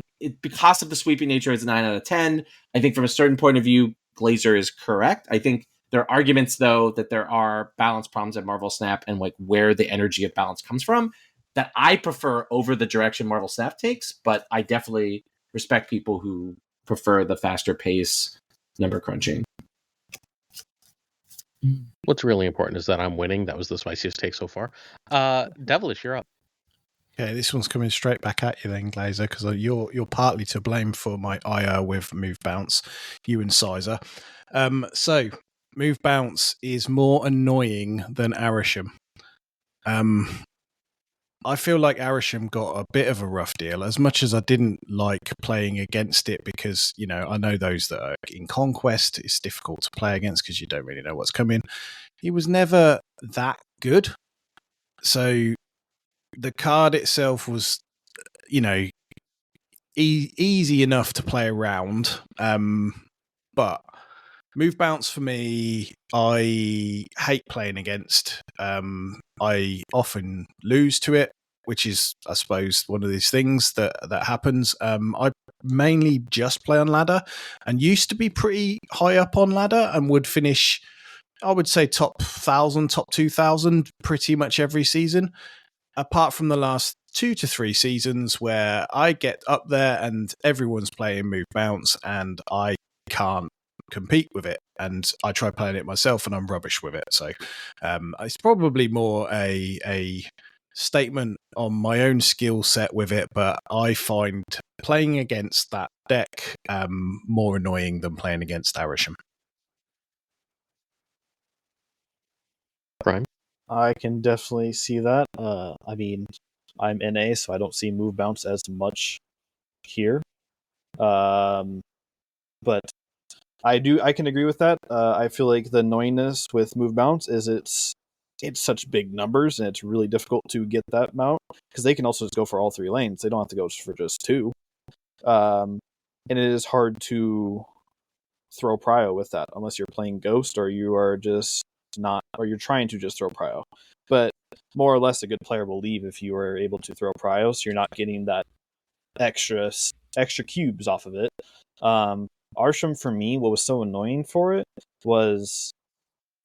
because of the sweeping nature, it's a 9 out of 10. I think from a certain point of view, Glazer is correct. I think there are arguments, though, that there are balance problems at Marvel Snap and like where the energy of balance comes from that I prefer over the direction Marvel Snap takes. But I definitely respect people who prefer the faster pace, number crunching. What's really important is that I'm winning. That was the spiciest take so far. Devilish, you're up. Okay, this one's coming straight back at you then, Glazer, because you're partly to blame for my ire with Move Bounce, you and Sizer. So, Move Bounce is more annoying than Arishem. I feel like Arishem got a bit of a rough deal, as much as I didn't like playing against it because, I know those that are in Conquest, it's difficult to play against because you don't really know what's coming. He was never that good. So the card itself was, easy enough to play around. But Move Bounce for me, I hate playing against. I often lose to it, which is, I suppose, one of these things that happens. I mainly just play on ladder and used to be pretty high up on ladder and would finish, I would say, top 1,000, top 2,000 pretty much every season, apart from the last 2 to 3 seasons where I get up there and everyone's playing move bounce and I can't compete with it, and I try playing it myself and I'm rubbish with it. So it's probably more a statement on my own skill set with it, but I find playing against that deck more annoying than playing against Arishem. Prime. I can definitely see that. I mean, I'm NA, so I don't see move bounce as much here. But I can agree with that. I feel like the annoyingness with move bounce is it's such big numbers and it's really difficult to get that amount because they can also just go for all 3 lanes. They don't have to go for just 2. And it is hard to throw prio with that unless you're playing Ghost or you are just not, or you're trying to just throw prio. But more or less, a good player will leave if you are able to throw prio, so you're not getting that extra cubes off of it. Arishem, for me, what was so annoying for it was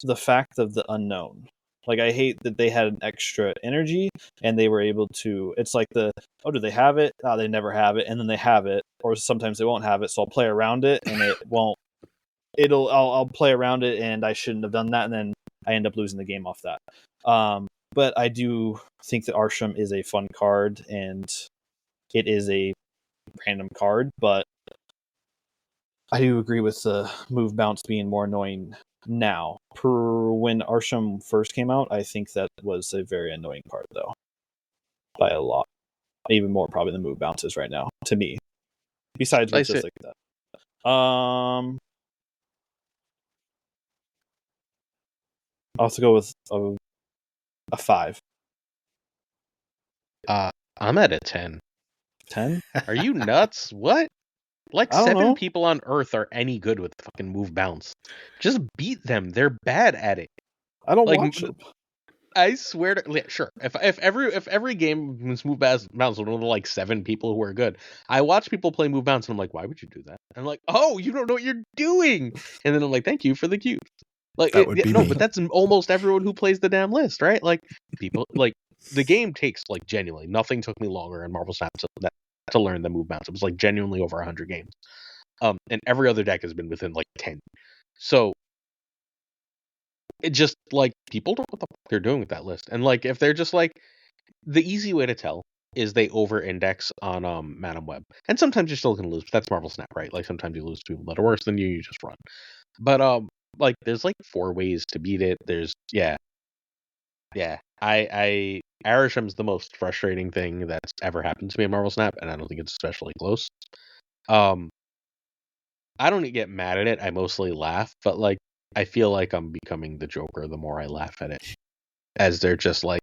the fact of the unknown. Like, I hate that they had an extra energy and they were able to, it's like do they have it? Oh, they never have it. And then they have it, or sometimes they won't have it. So I'll play around it and it won't, I'll play around it and I shouldn't have done that. And then I end up losing the game off that. But I do think that Arishem is a fun card and it is a random card, but I do agree with the move bounce being more annoying now. When Arishem first came out, I think that was a very annoying card, though, by a lot. Even more probably than move bounces right now, to me. Besides with just like that. I'll have to go with a 5. I'm at a 10. 10? Are you nuts? What? Like I don't 7 know. people on Earth are any good with fucking move bounce. Just beat them. They're bad at it. I don't Like, watch it. I swear to, yeah, sure. If every game was move bounce with only like 7 people who are good, I watch people play move bounce and I'm like, why would you do that? And I'm like, oh, you don't know what you're doing. And then I'm like, thank you for the cubes. Like, That would be no, me. but that's almost everyone who plays the damn list, right? Like, people like the game takes like genuinely nothing took me longer in Marvel Snap to learn the move bounce. It was like genuinely over 100 games. And every other deck has been within like 10. So it just like people don't know what the fuck they're doing with that list. And like if they're just like, the easy way to tell is they over index on Madam Web. And sometimes you're still gonna lose, but that's Marvel Snap, right? Like sometimes you lose to people that are worse than you just run. But like there's like 4 ways to beat it. There's I Arishem's the most frustrating thing that's ever happened to me in Marvel Snap, and I don't think it's especially close. I don't get mad at it. I mostly laugh, but like I feel like I'm becoming the Joker the more I laugh at it. As they're just like,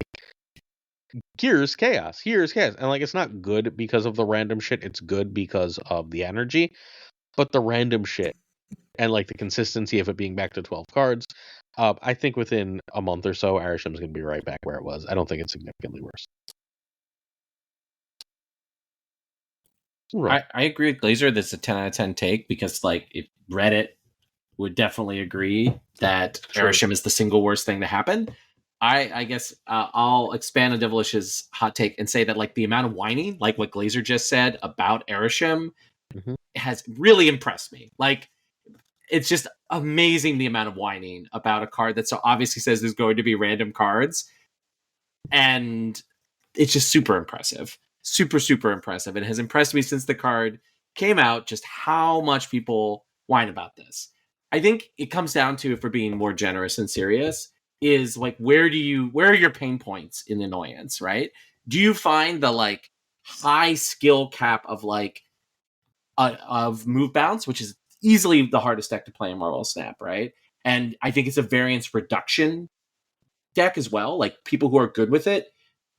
here's chaos, and like it's not good because of the random shit. It's good because of the energy, but the random shit and like the consistency of it being back to 12 cards. I think within a month or so, Arishem's going to be right back where it was. I don't think it's significantly worse. I agree with Glazer. That's a 10 out of 10 take because, like, if Reddit would definitely agree that Arishem is the single worst thing to happen. I guess I'll expand on Devilish's hot take and say that, like, the amount of whining, like what Glazer just said about Arishem, has really impressed me. Like, it's just amazing the amount of whining about a card that so obviously says there's going to be random cards, and it's just super impressive. Super impressive. It has impressed me since the card came out just how much people whine about this. I think it comes down to, if we're being more generous and serious, is like where are your pain points in annoyance, right? Do you find the like high skill cap of like of move bounce, which is easily the hardest deck to play in Marvel Snap, right? And I think it's a variance reduction deck as well. Like people who are good with it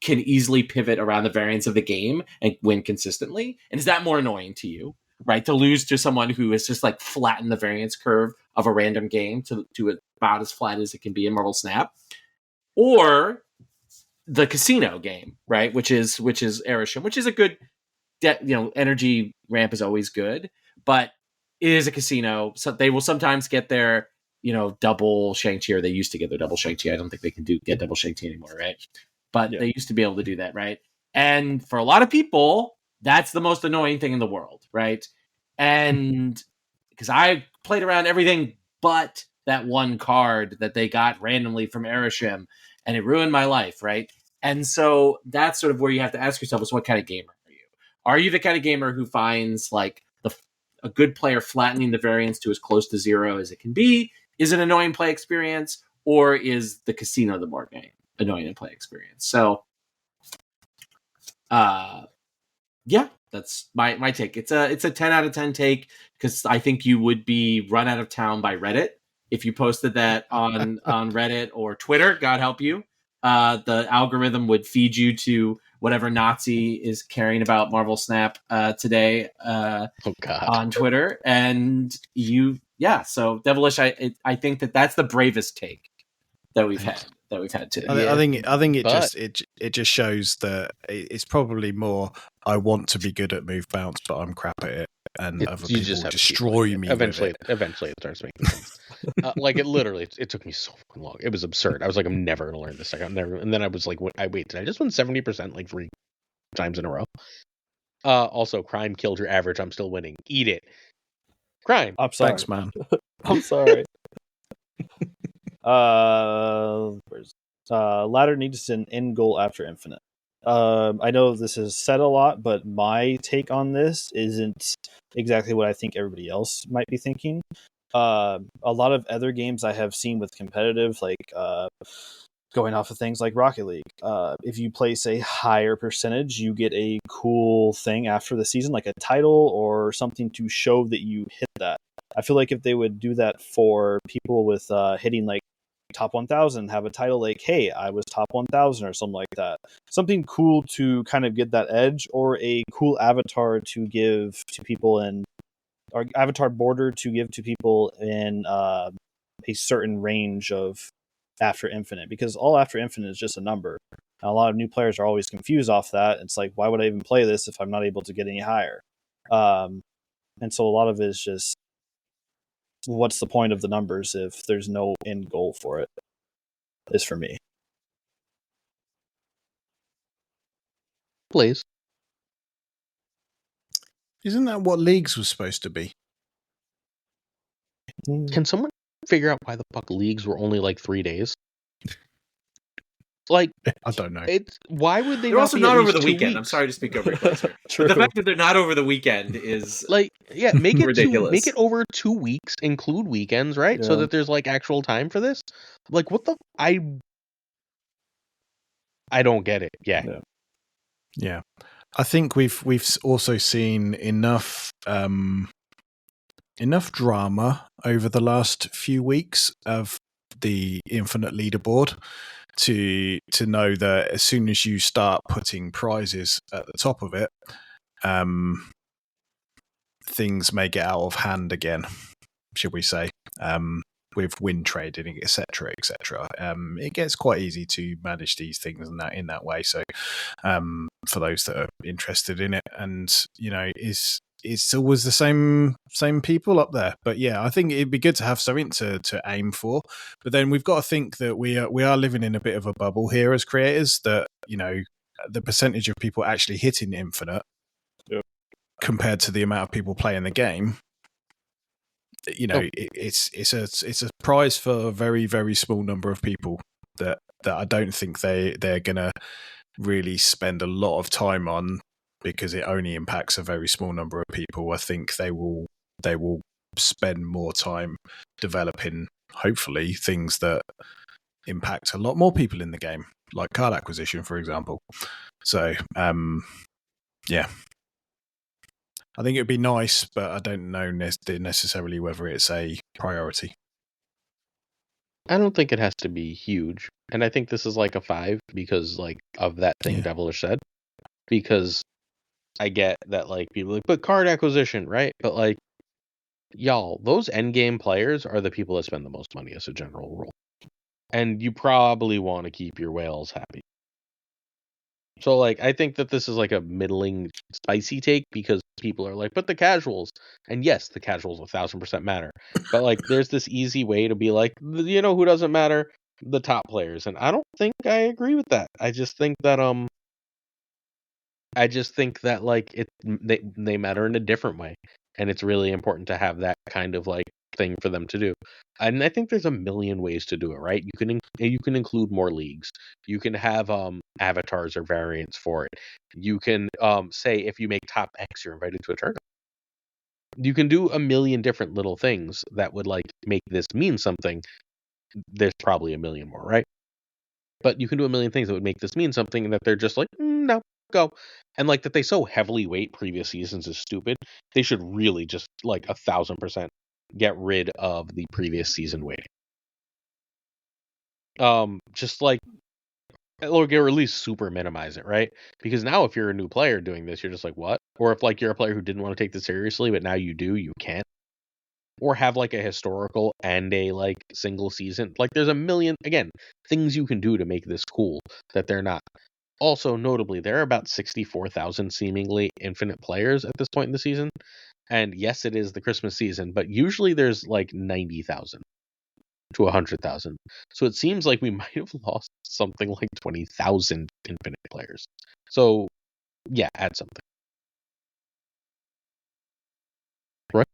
can easily pivot around the variance of the game and win consistently. And is that more annoying to you, right? To lose to someone who is just like flatten the variance curve of a random game to about as flat as it can be in Marvel Snap, or the casino game, right? Which is Arishem, which is a good energy ramp is always good, but it is a casino, so they will sometimes get their double Shang-Chi, or they used to get their double Shang-Chi. I don't think they can get double Shang-Chi anymore, right? But they used to be able to do that, right? And for a lot of people, that's the most annoying thing in the world, right? And because I played around everything but that one card that they got randomly from Arishem, and it ruined my life, right? And so that's sort of where you have to ask yourself is, what kind of gamer are you? Are you the kind of gamer who finds like a good player flattening the variance to as close to zero as it can be is an annoying play experience, or is the casino the more annoying play experience? So, yeah, that's my take. It's a 10 out of 10 take, because I think you would be run out of town by Reddit if you posted that on Reddit or Twitter. God help you. The algorithm would feed you to whatever Nazi is caring about Marvel Snap today on Twitter, and so Devilish, I think that's the bravest take that we've had today. I think it just shows that it's probably more I want to be good at move bounce, but I'm crap at it, and other people destroy me. Eventually, it starts making sense. It took me so fucking long. It was absurd. I was like, I'm never gonna learn this. And then I was like, wait, did I just win 70% like 3 times in a row? Also, crime killed your average. I'm still winning. Eat it. Crime. I'm sorry. Thanks, man. I'm sorry. Ladder needs an end goal after infinite. I know this is said a lot, but my take on this isn't exactly what I think everybody else might be thinking. A lot of other games I have seen with competitive, like going off of things like Rocket League, if you place a higher percentage, you get a cool thing after the season, like a title or something to show that you hit that. I feel like if they would do that for people with hitting like top 1000, have a title like, hey, I was top 1000 or something like that. Something cool to kind of get that edge, or a cool avatar to give to people or avatar border to give to people in a certain range of after infinite, because all after infinite is just a number. And a lot of new players are always confused off that. It's like, why would I even play this if I'm not able to get any higher? And so a lot of it is just, what's the point of the numbers if there's no end goal for it, is for me. Please. Isn't that what leagues was supposed to be? Can someone figure out why the fuck leagues were only like 3 days? Like, I don't know. Why would they? They're also not over the weekend. Weeks? I'm sorry to speak over your place. But the fact that they're not over the weekend is like, make it ridiculous. Make it over 2 weeks, include weekends, right? So that there's like actual time for this. Like, what the? I don't get it. Yeah. I think we've also seen enough drama over the last few weeks of the Infinite leaderboard to know that as soon as you start putting prizes at the top of it, things may get out of hand again, should we say, with win trading, etc., etc. It gets quite easy to manage these things in that way. So, for those that are interested in it, and it's always the same people up there. But yeah, I think it'd be good to have something to aim for. But then we've got to think that we are living in a bit of a bubble here as creators. That the percentage of people actually hitting infinite compared to the amount of people playing the game. It's a prize for a very, very small number of people that I don't think they're gonna really spend a lot of time on, because it only impacts a very small number of people. I think they will spend more time developing, hopefully, things that impact a lot more people in the game, like card acquisition, for example. So, yeah. I think it'd be nice, but I don't know necessarily whether it's a priority. I don't think it has to be huge. And I think this is like a 5 because like of that thing Devilish said. Because I get that like people are like, but card acquisition, right? But like, y'all, those endgame players are the people that spend the most money as a general rule. And you probably want to keep your whales happy. So like I think that this is like a middling spicy take because people are like, but the casuals, and yes, the casuals 1000% matter. But like there's this easy way to be like, you know who doesn't matter? The top players. And I don't think I agree with that. I just think that like they matter in a different way. And it's really important to have that kind of like thing for them to do. And I think there's a million ways to do it, right? You can include more leagues. You can have avatars or variants for it. You can say if you make top X, you're invited to a tournament. You can do a million different little things that would like make this mean something. There's probably a million more, right? But you can do a million things that would make this mean something, and that they're just like, no, go. And like that they so heavily weight previous seasons is stupid. They should really just like 1000% get rid of the previous season weighting. Just like, or at least super minimize it, right? Because now if you're a new player doing this, you're just like, what? Or if like you're a player who didn't want to take this seriously, but now you do, you can't. Or have like a historical and a like single season. Like there's a million, again, things you can do to make this cool that they're not. Also, notably, there are about 64,000 seemingly infinite players at this point in the season. And yes, it is the Christmas season, but usually there's like 90,000 to 100,000. So it seems like we might have lost something like 20,000 infinite players. So yeah, add something. Right?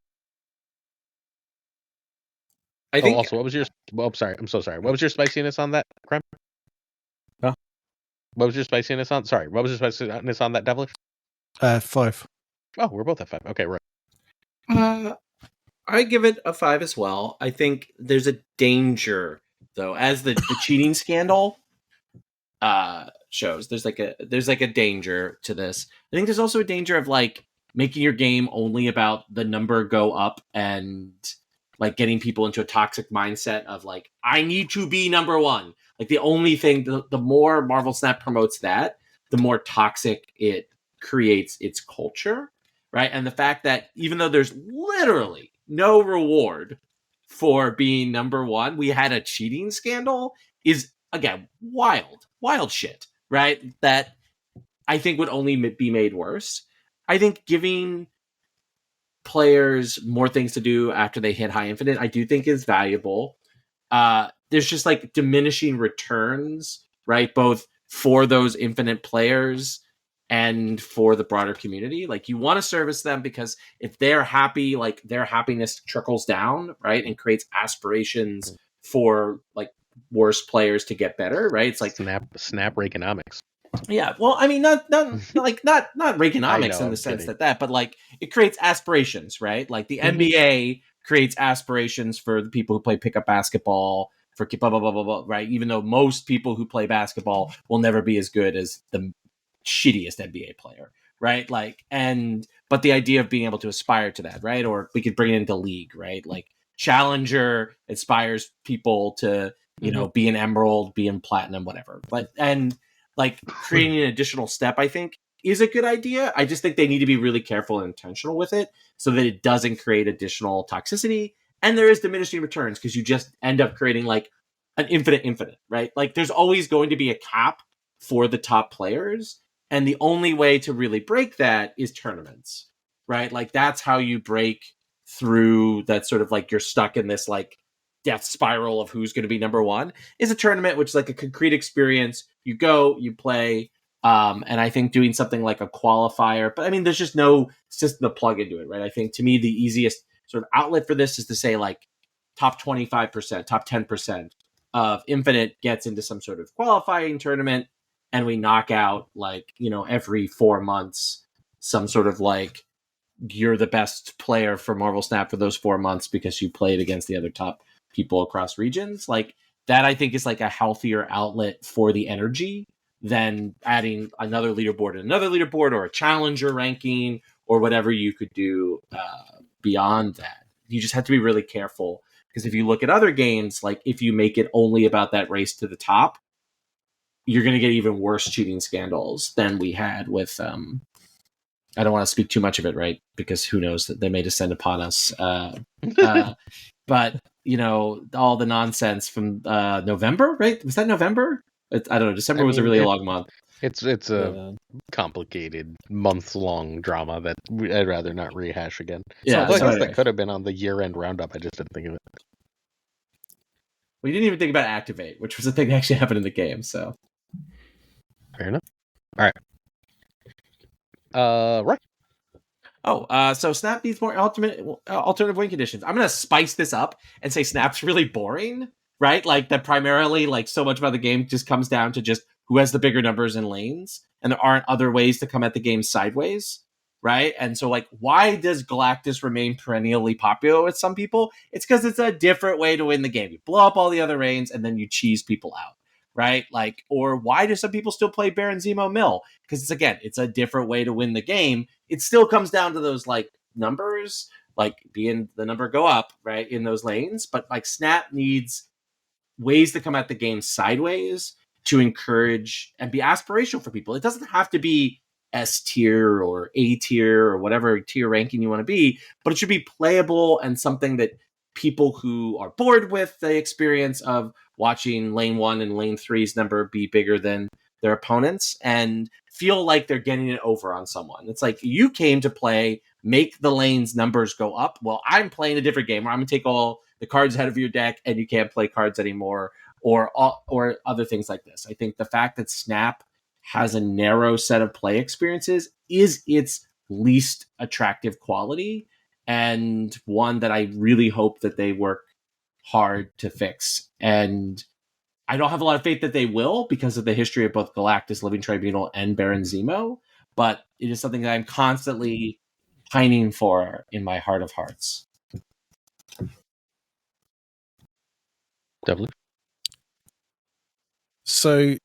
I think Also, what was your... Well, sorry, I'm so sorry. What was your spiciness on that, Crime? Huh? What was your spiciness on... Sorry, what was your spiciness on that, Devilish? 5. Oh, we're both at 5. Okay, right. I give it a 5 as well. I think there's a danger, though, as the cheating scandal shows. There's like a danger to this. I think there's also a danger of like making your game only about the number go up and like getting people into a toxic mindset of like, I need to be number one. Like the only thing, the more Marvel Snap promotes that, the more toxic it creates its culture, right? And the fact that even though there's literally no reward for being number one, we had a cheating scandal is, again, wild shit, right? That I think would only be made worse. I think giving players more things to do after they hit high infinite, I do think is valuable. There's just like diminishing returns, right? Both for those infinite players and for the broader community. Like you want to service them because if they're happy, like their happiness trickles down, right? And creates aspirations for like worse players to get better, right? It's like snap Reaganomics. Yeah, well, I mean, not Reaganomics in the sense kidding. that, but like it creates aspirations, right? Like the NBA creates aspirations for the people who play pickup basketball, for blah blah blah blah blah, right? Even though most people who play basketball will never be as good as the shittiest NBA player, right? Like, but the idea of being able to aspire to that, right? Or we could bring it into league, right? Like Challenger inspires people to, you know, be an emerald, be in platinum, whatever. But like creating an additional step, I think, is a good idea. I just think they need to be really careful and intentional with it so that it doesn't create additional toxicity. And there is diminishing returns because you just end up creating like an infinite, right? Like there's always going to be a cap for the top players. And the only way to really break that is tournaments, right? Like that's how you break through that sort of like you're stuck in this like death spiral of who's going to be number one is a tournament, which is like a concrete experience. You go, you play. And I think doing something like a qualifier, but I mean, there's just no system to plug into it, right? I think to me, the easiest sort of outlet for this is to say like top 25%, top 10% of Infinite gets into some sort of qualifying tournament. And we knock out like, you know, every 4 months, some sort of like, you're the best player for Marvel Snap for those 4 months because you played against the other top people across regions. Like that, I think is like a healthier outlet for the energy than adding another leaderboard or a challenger ranking or whatever you could do beyond that. You just have to be really careful because if you look at other games, like if you make it only about that race to the top, you're going to get even worse cheating scandals than we had with I don't want to speak too much of it, right? Because who knows that they may descend upon us. But you know, all the nonsense from November, right? Was that November? I don't know. December was a really long month. It's a Yeah. complicated months-long drama that I'd rather not rehash again. Yeah, Although I so guess anyway. that could have been on the year-end roundup. I just didn't think of it. We didn't even think about Activate, which was a thing that actually happened in the game. So Fair enough. All right. Right. So Snap needs more alternative win conditions. I'm gonna spice this up and say Snap's really boring, right? Like that primarily, like so much about the game just comes down to just who has the bigger numbers in lanes, and there aren't other ways to come at the game sideways, right? And so, like, why does Galactus remain perennially popular with some people? It's because it's a different way to win the game. You blow up all the other lanes, and then you cheese people out, right? Like, or why do some people still play Baron Zemo Mill? Because it's a different way to win the game. It still comes down to those like numbers, like being the number go up, right, in those lanes. But like Snap needs ways to come at the game sideways to encourage and be aspirational for people. It doesn't have to be S tier or A tier or whatever tier ranking you want to be, but it should be playable and something that people who are bored with the experience of watching lane 1 and lane 3's number be bigger than their opponents and feel like they're getting it over on someone. It's like you came to play, make the lane's numbers go up. Well, I'm playing a different game where I'm going to take all the cards out of your deck and you can't play cards anymore, or other things like this. I think the fact that Snap has a narrow set of play experiences is its least attractive quality, and one that I really hope that they work hard to fix. And I don't have a lot of faith that they will because of the history of both Galactus, Living Tribunal, and Baron Zemo, but it is something that I'm constantly pining for in my heart of hearts. Devilish. So,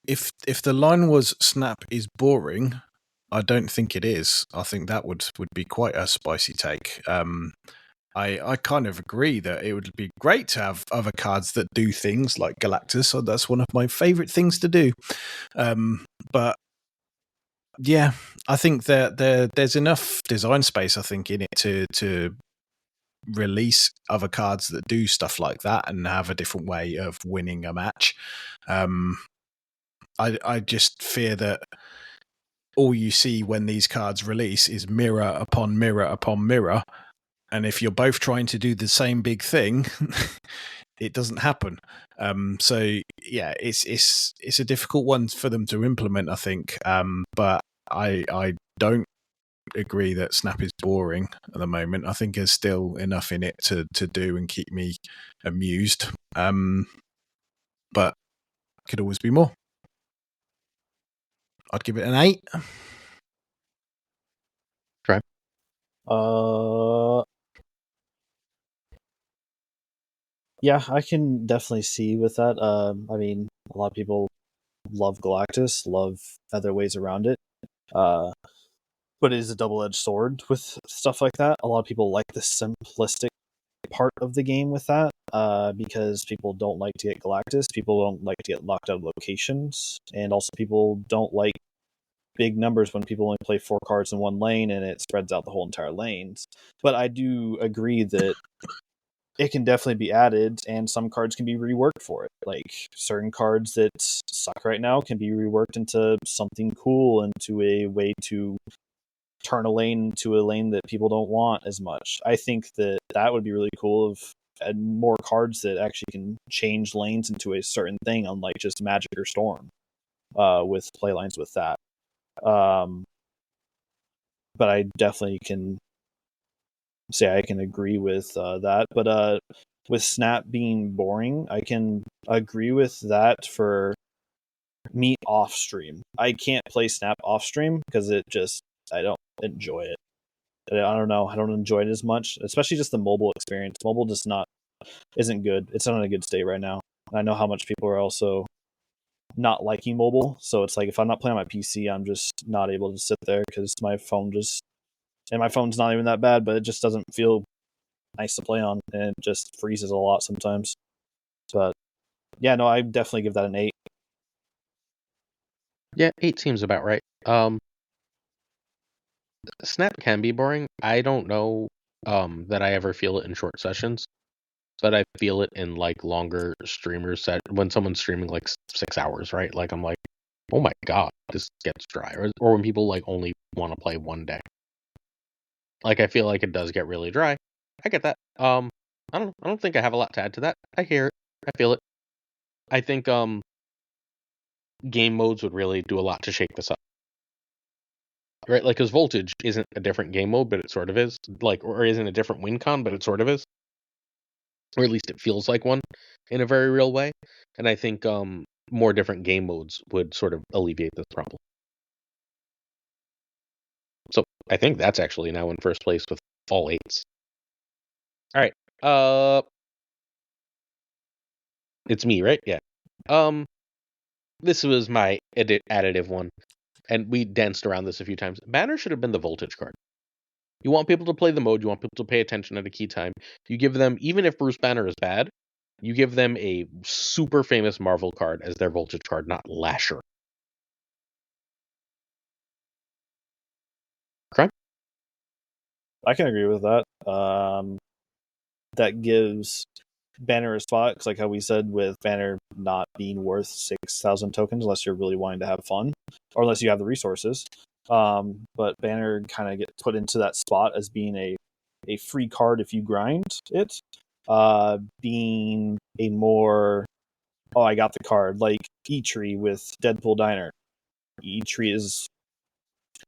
if the line was Snap is boring, I don't think it is. I think that would be quite a spicy take. I kind of agree that it would be great to have other cards that do things like Galactus. So that's one of my favorite things to do. But yeah, I think that there's enough design space, I think, in it to release other cards that do stuff like that and have a different way of winning a match. I just fear that all you see when these cards release is mirror upon mirror upon mirror. And if you're both trying to do the same big thing, it doesn't happen. So yeah, it's a difficult one for them to implement, I think. But I don't agree that Snap is boring at the moment. I think there's still enough in it to do and keep me amused. But could always be more. I'd give it an 8. Try. Yeah, I can definitely see with that. I mean, a lot of people love Galactus, love other ways around it. But it is a double-edged sword with stuff like that. A lot of people like the simplistic part of the game with that, because people don't like to get Galactus, people don't like to get locked out of locations, and also people don't like big numbers when people only play 4 cards in one lane and it spreads out the whole entire lanes. But I do agree that it can definitely be added, and some cards can be reworked for it. Like certain cards that suck right now can be reworked into something cool, into a way to turn a lane into a lane that people don't want as much. I think that would be really cool if had more cards that actually can change lanes into a certain thing, unlike just Magic or Storm, with playlines with that. But I definitely can say I can agree with that. But with Snap being boring, I can agree with that for me off stream. I can't play Snap off stream because I don't enjoy it. I don't know. I don't enjoy it as much, especially just the mobile experience. Mobile just isn't good. It's not in a good state right now. I know how much people are also not liking mobile, so it's like if I'm not playing on my PC, I'm just not able to sit there because my phone's not even that bad, but it just doesn't feel nice to play on, and it just freezes a lot sometimes. But yeah, no, I definitely give that an 8. Yeah, 8 seems about right. Snap can be boring. I don't know that I ever feel it in short sessions, but I feel it in like longer streamers when someone's streaming like 6 hours, right? Like I'm like, oh my god, this gets dry, or when people like only want to play one deck. Like I feel like it does get really dry. I get that. I don't think I have a lot to add to that. I hear it. I feel it. I think game modes would really do a lot to shake this up. Right? Like, because Voltage isn't a different game mode, but it sort of is. Like, or isn't a different win con, but it sort of is. Or at least it feels like one in a very real way. And I think more different game modes would sort of alleviate this problem. So I think that's actually now in first place with all 8s. All right. It's me, right? Yeah. This was my additive one, and we danced around this a few times. Banner should have been the Voltage card. You want people to play the mode, you want people to pay attention at a key time. You give them, even if Bruce Banner is bad, you give them a super famous Marvel card as their Voltage card, not Lasher. Crime? I can agree with that. That gives Banner a spot, 'cause like how we said with Banner not being worth 6,000 tokens unless you're really wanting to have fun, or unless you have the resources. But Banner kind of gets put into that spot as being a free card if you grind it. Being a more, oh, I got the card, like E-Tree with Deadpool Diner. E-Tree is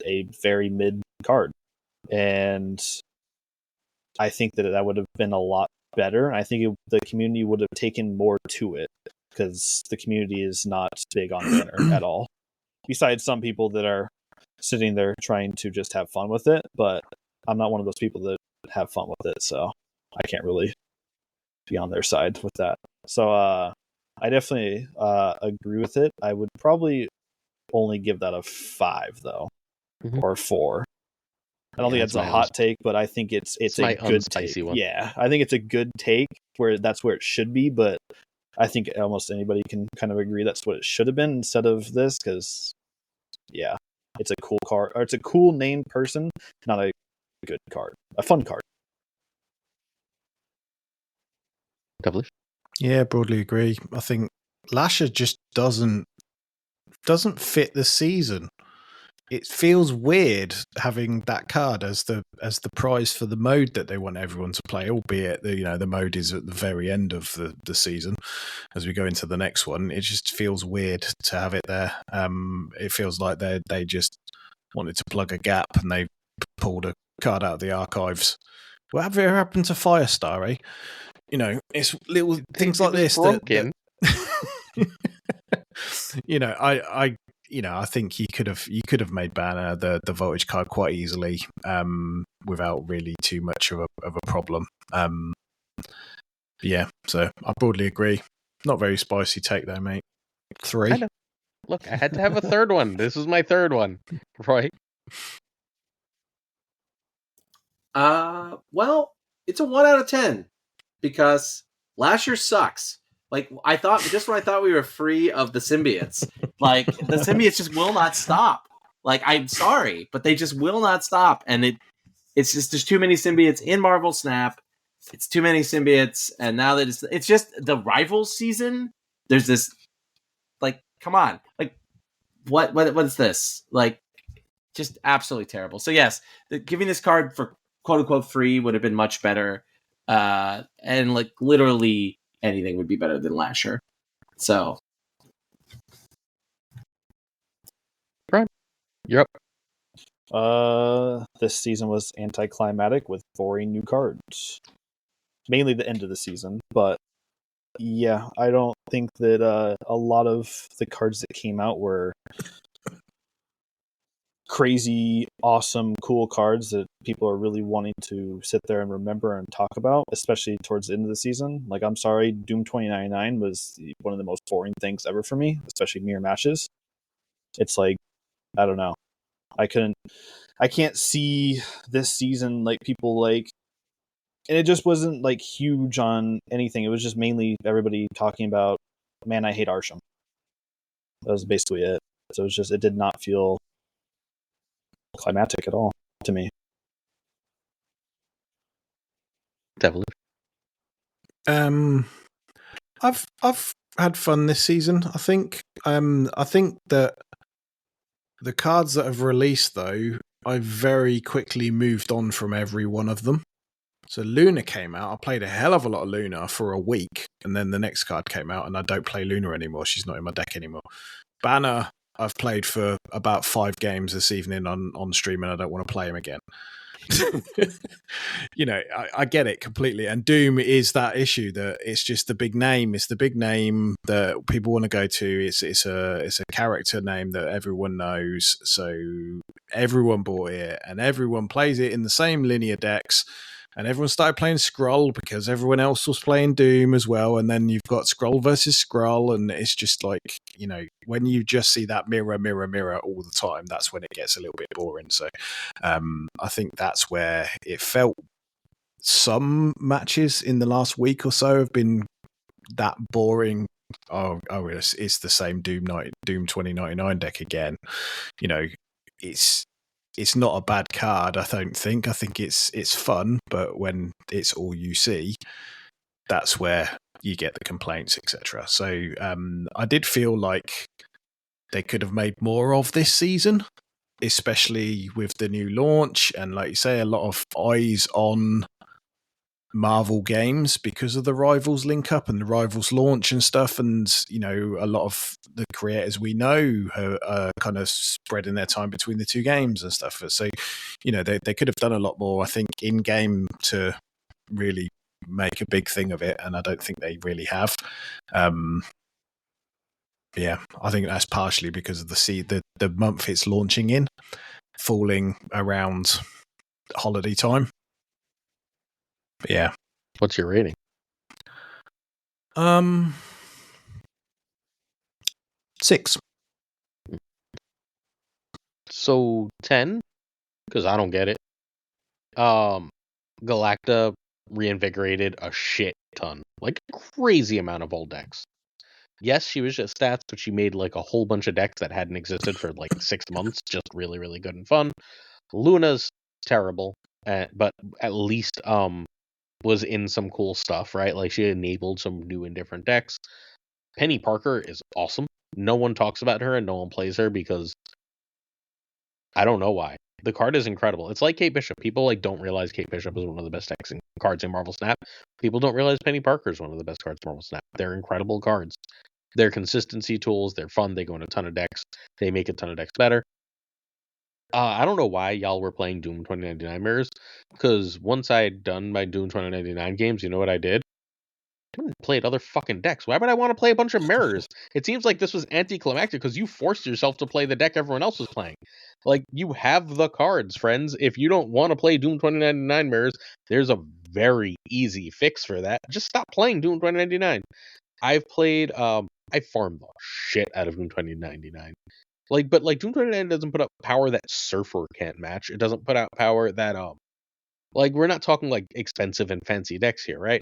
a very mid card. And I think that would have been a lot better. I think the community would have taken more to it, because the community is not big on Banner at all. Besides some people that are sitting there trying to just have fun with it, but I'm not one of those people that have fun with it, so I can't really be on their side with that. So I definitely agree with it. I would probably only give that a 5 though, or 4. I don't think that's a hot take, but I think it's a good take. One. Yeah, I think it's a good take where that's where it should be, but I think almost anybody can kind of agree that's what it should have been instead of this, because, yeah, it's a cool card, or it's a cool named person, not a good card, a fun card. Devilish? Yeah, broadly agree. I think Lasher just doesn't fit the season. It feels weird having that card as the prize for the mode that they want everyone to play, albeit the mode is at the very end of the season. As we go into the next one, it just feels weird to have it there. It feels like they just wanted to plug a gap and they pulled a card out of the archives. Whatever happened to Firestar, eh? It's little things like this broken. I think you could have made Banner the Voltage card quite easily, without really too much of a problem. Yeah, so I broadly agree. Not very spicy take though, mate. 3. I know. Look, I had to have a third one. This is my third one, right? Well, it's a 1 out of 10 because Lasher sucks. Like, I thought, just when I thought we were free of the symbiotes, like, the symbiotes just will not stop. Like, I'm sorry, but they just will not stop. And it's just, there's too many symbiotes in Marvel Snap. It's too many symbiotes. And now that it's just the Rivals season, there's this, like, come on. Like, what is this? Like, just absolutely terrible. So, yes, giving this card for quote unquote free would have been much better. And, like, literally anything would be better than Lasher. So, Right. Yep. This season was anticlimactic with boring new cards. Mainly the end of the season, but yeah, I don't think that a lot of the cards that came out were crazy, awesome, cool cards that people are really wanting to sit there and remember and talk about, especially towards the end of the season. Like, I'm sorry, Doom 2099 was one of the most boring things ever for me, especially mirror matches. It's like, I don't know. I can't see this season like people like, and it just wasn't like huge on anything. It was just mainly everybody talking about, man, I hate Arishem. That was basically it. So it was just, it did not feel climactic at all to me. Devilish. I've had fun this season. I think. I think that the cards that have released, though, I very quickly moved on from every one of them. So Luna came out. I played a hell of a lot of Luna for a week, and then the next card came out, and I don't play Luna anymore. She's not in my deck anymore. Banner, I've played for about 5 games this evening on stream, and I don't want to play him again. I get it completely. And Doom is that issue that it's just the big name. It's the big name that people want to go to. It's a character name that everyone knows. So everyone bought it, and everyone plays it in the same linear decks. And everyone started playing Skrull because everyone else was playing Doom as well. And then you've got Skrull versus Skrull. And it's just like, when you just see that mirror all the time, that's when it gets a little bit boring. So I think that's where it felt some matches in the last week or so have been that boring. It's the same Doom 2099 deck again. It's not a bad card, I don't think. I think it's fun, but when it's all you see, that's where you get the complaints, etc. So I did feel like they could have made more of this season, especially with the new launch, and like you say, a lot of eyes on Marvel games because of the Rivals link up and the Rivals launch and stuff. And a lot of the creators we know are kind of spreading their time between the two games and stuff. So they could have done a lot more, I think, in game to really make a big thing of it, and I don't think they really have. Yeah, I think that's partially because of the month it's launching in falling around holiday time. But yeah. What's your rating? 6. So 10? Because I don't get it. Galacta reinvigorated a shit ton. Like a crazy amount of old decks. Yes, she was just stats, but she made like a whole bunch of decks that hadn't existed for like 6 months. Just really, really good and fun. Luna's terrible, but at least was in some cool stuff, right? Like she enabled some new and different decks. Penny Parker is awesome. No one talks about her and no one plays her because I don't know why. The card is incredible. It's like Kate Bishop. People don't realize Kate Bishop is one of the best decks cards in Marvel Snap. People don't realize Penny Parker is one of the best cards in Marvel Snap. They're incredible cards. They're consistency tools. They're fun. They go in a ton of decks. They make a ton of decks better. I don't know why y'all were playing Doom 2099 mirrors, because once I had done my Doom 2099 games, you know what I did? I played other fucking decks. Why would I want to play a bunch of mirrors? It seems like this was anticlimactic because you forced yourself to play the deck everyone else was playing. Like, you have the cards, friends. If you don't want to play Doom 2099 mirrors, there's a very easy fix for that. Just stop playing Doom 2099. I've played, I farmed the shit out of Doom 2099. But Doom 2099 doesn't put up power that Surfer can't match. It doesn't put out power that, we're not talking expensive and fancy decks here, right?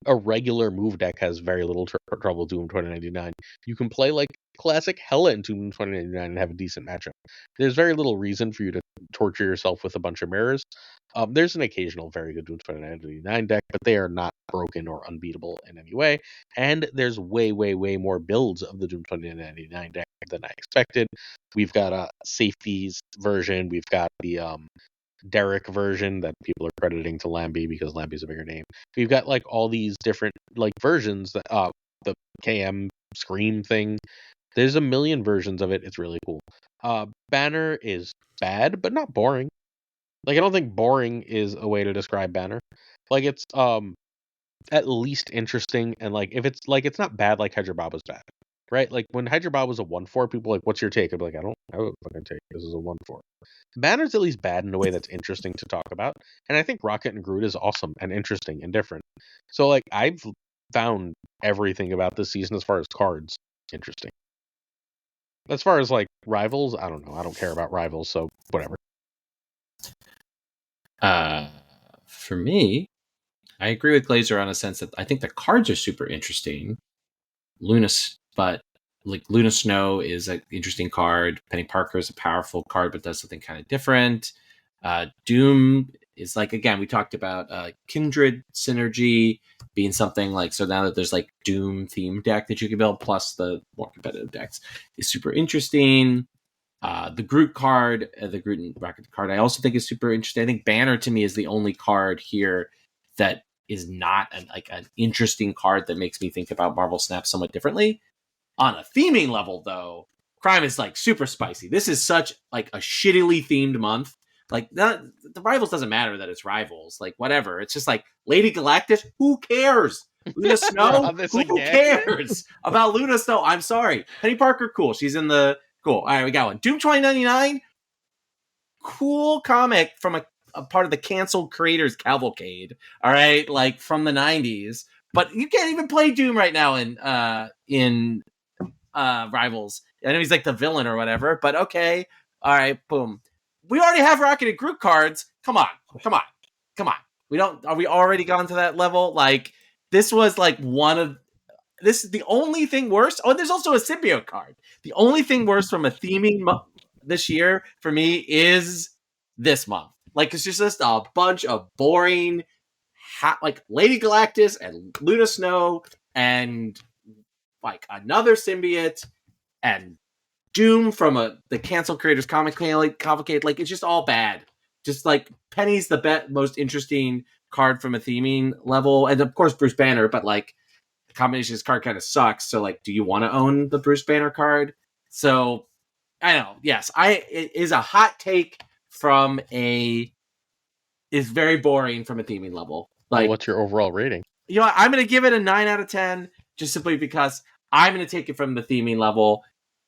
A regular move deck has very little trouble Doom 2099. You can play classic Hela in Doom 2099 and have a decent matchup. There's very little reason for you to torture yourself with a bunch of mirrors. There's an occasional very good Doom 2099 deck, but they are not broken or unbeatable in any way. And there's way, way, way more builds of the Doom 2099 deck than I expected. We've got a safeties version. We've got the Derek version that people are crediting to Lambie because Lambie's a bigger name. We've got all these different versions that the KM Scream thing. There's a million versions of it. It's really cool. Banner is bad, but not boring. I don't think boring is a way to describe Banner. It's at least interesting, and if it's not bad like Hydra Bob was bad. Right? When Hydra Bob was a 1/4, people what's your take? I'd be I don't have a fucking take. This is a 1/4. Banner's at least bad in a way that's interesting to talk about. And I think Rocket and Groot is awesome and interesting and different. So I've found everything about this season as far as cards interesting. As far as rivals, I don't know. I don't care about rivals, so whatever. For me, I agree with Glazer on a sense that I think the cards are super interesting. But Luna Snow is an interesting card. Penny Parker is a powerful card, but does something kind of different. Doom is like, again, we talked about Kindred synergy being something like, so now that there's like Doom themed deck that you can build, plus the more competitive decks, is super interesting. The Groot card, the Groot and Rocket card, I also think is super interesting. I think Banner to me is the only card here that is not an interesting card that makes me think about Marvel Snap somewhat differently. On a theming level, though, Crime is like super spicy. This is such like a shittily themed month. Like the Rivals doesn't matter that it's Rivals. Like whatever. It's just like Lady Galactus. Who cares? Luna Snow. Who cares about Luna Snow? I'm sorry. Penny Parker. Cool. She's in the cool. All right, we got one. Doom 2099. Cool comic from a part of the canceled creators cavalcade. All right, like from the 90s. But you can't even play Doom right now in Rivals. I know he's like the villain or whatever, but okay. All right, boom. We already have Rocket and Groot cards. Come on. Are we already gone to that level? Like, this was like this is the only thing worse. Oh, there's also a symbiote card. The only thing worse from a theming this year for me is this month. Like, it's just a bunch of boring, like Lady Galactus and Luna Snow and like another symbiote and Doom from the canceled creators comic cavalcade. Like, it's just all bad. Just like Penny's the most interesting card from a theming level, and of course Bruce Banner. But like the combination of this card kind of sucks. So like, do you want to own the Bruce Banner card? So I don't know. Yes, it is a hot take from is very boring from a theming level. Like, what's your overall rating? You know what? I'm going to give it a 9 out of 10, just simply because I'm going to take it from the theming level.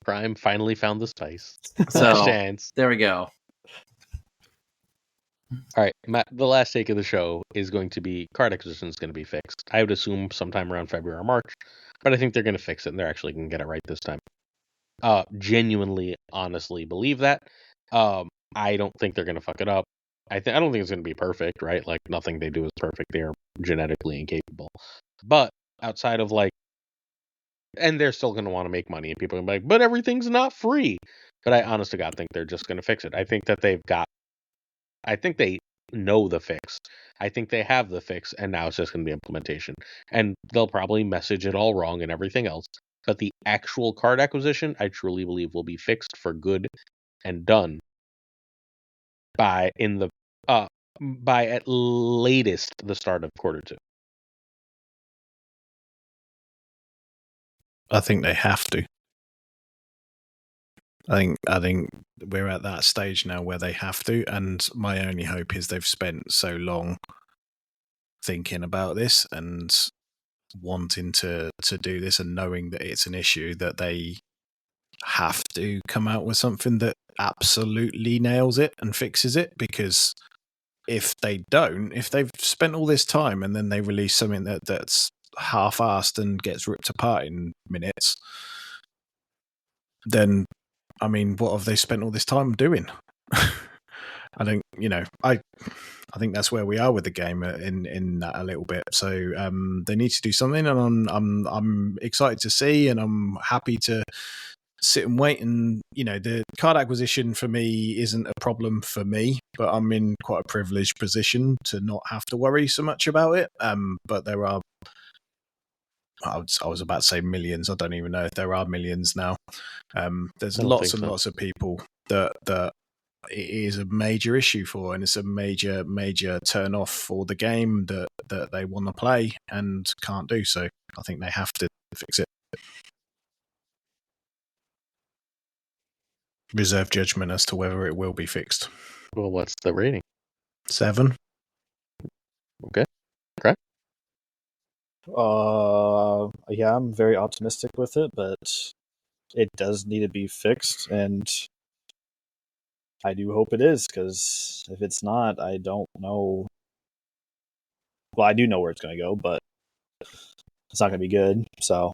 Prime finally found the spice. So chance. There we go. All right, Matt, the last take of the show is going to be card acquisition is going to be fixed. I would assume sometime around February or March, but I think they're going to fix it, and they're actually going to get it right this time. Genuinely, honestly believe that. I don't think they're going to fuck it up. I don't think it's going to be perfect, right? Like, nothing they do is perfect. They are genetically incapable. But outside of like, and they're still going to want to make money, and people are going to be like, but everything's not free. But I honest to God think they're just going to fix it. I think that I think they know the fix. I think they have the fix, and now it's just going to be implementation. And they'll probably message it all wrong and everything else. But the actual card acquisition, I truly believe, will be fixed for good and done by at latest the start of Q2. I think they have to. I think we're at that stage now where they have to, and my only hope is they've spent so long thinking about this and wanting to do this and knowing that it's an issue that they have to come out with something that absolutely nails it and fixes it, because if they don't, if they've spent all this time and then they release something that's half-assed and gets ripped apart in minutes, then I mean, what have they spent all this time doing? I don't, I think that's where we are with the game in that a little bit. So they need to do something, and I'm excited to see, and I'm happy to sit and wait. And the card acquisition for me isn't a problem for me, but I'm in quite a privileged position to not have to worry so much about it. But there are, I was about to say millions. I don't even know if there are millions now. There's lots and lots of people that it is a major issue for, and it's a major turn off for the game that they want to play and can't do. So I think they have to fix it. Reserve judgment as to whether it will be fixed. Well, what's the rating? 7. Okay. Correct. Yeah, I'm very optimistic with it, but it does need to be fixed, and I do hope it is, because if it's not, I don't know. Well, I do know where it's going to go, but it's not going to be good. So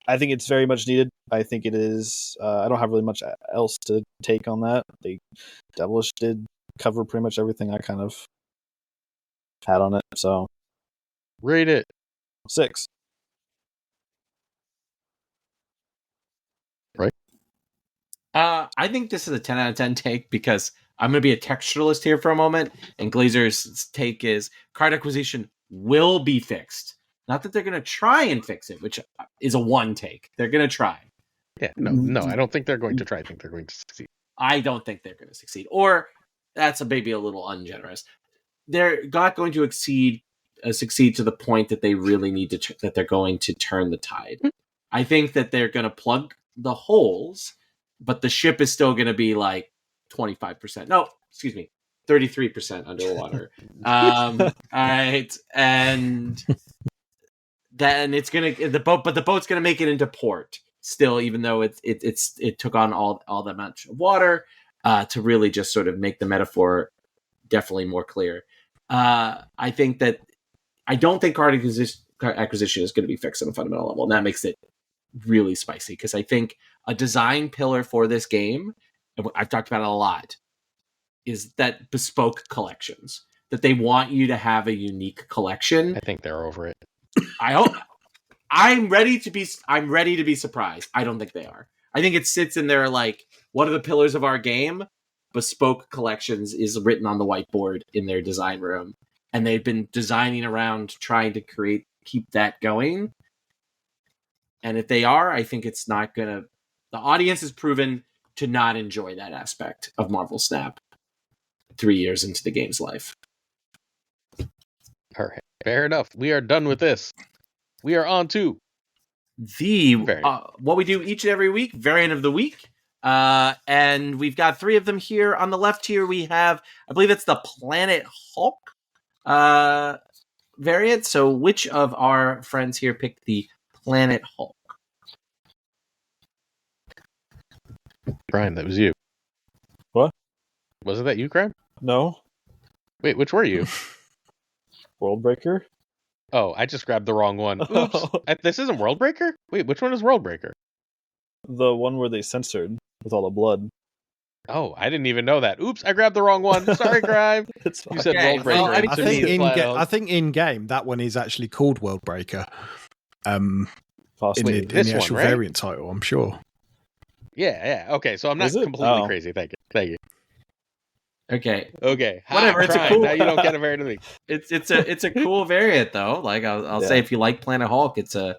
I think it's very much needed. I think it is. I don't have really much else to take on that. Devilish did cover pretty much everything I kind of had on it. So rate it 6. I I think this is a 10 out of 10 take because I'm going to be a textualist here for a moment. And Glazer's take is card acquisition will be fixed. Not that they're going to try and fix it, which is a one take. They're going to try. Yeah, no, I don't think they're going to try. I think they're going to succeed. I don't think they're going to succeed. Or that's maybe a little ungenerous. They're not going to succeed to the point that they really need to, that they're going to turn the tide. I think that they're going to plug the holes, but the ship is still going to be like 25%. No, excuse me, 33% underwater. All right. And then it's going to, but the boat's going to make it into port still, even though it took on all that much water to really just sort of make the metaphor definitely more clear. I think that I don't think card acquisition is going to be fixed on a fundamental level, and that makes it really spicy because I think a design pillar for this game, and I've talked about it a lot, is that bespoke collections, that they want you to have a unique collection. I think they're over it. I hope. I'm ready to be surprised. I don't think they are. I think it sits in there like, what are the pillars of our game? Bespoke collections is written on the whiteboard in their design room. And they've been designing around trying to keep that going. And if they are, I think it's not going to... The audience has proven to not enjoy that aspect of Marvel Snap 3 years into the game's life. All right, fair enough. We are done with this. We are on to what we do each and every week, variant of the week. And we've got 3 of them here. On the left here, we have, I believe it's the Planet Hulk variant. So which of our friends here picked the Planet Hulk? Brian, that was you. What? Wasn't that you, Graham? No. Wait, which were you? Worldbreaker? Oh, I just grabbed the wrong one. Oops. This isn't Worldbreaker? Wait, which one is Worldbreaker? The one where they censored with all the blood. Oh, I didn't even know that. Oops, I grabbed the wrong one. Sorry, Grime. You said Okay, Worldbreaker. well, I think in game that one is actually called Worldbreaker. Possibly. In the actual one, right? variant title, I'm sure. Yeah. Okay, so I'm not completely crazy. Thank you. Okay. Whatever. It's a cool. Now you don't get a variant of the week. It's a cool variant though. Like I'll say, if you like Planet Hulk, it's a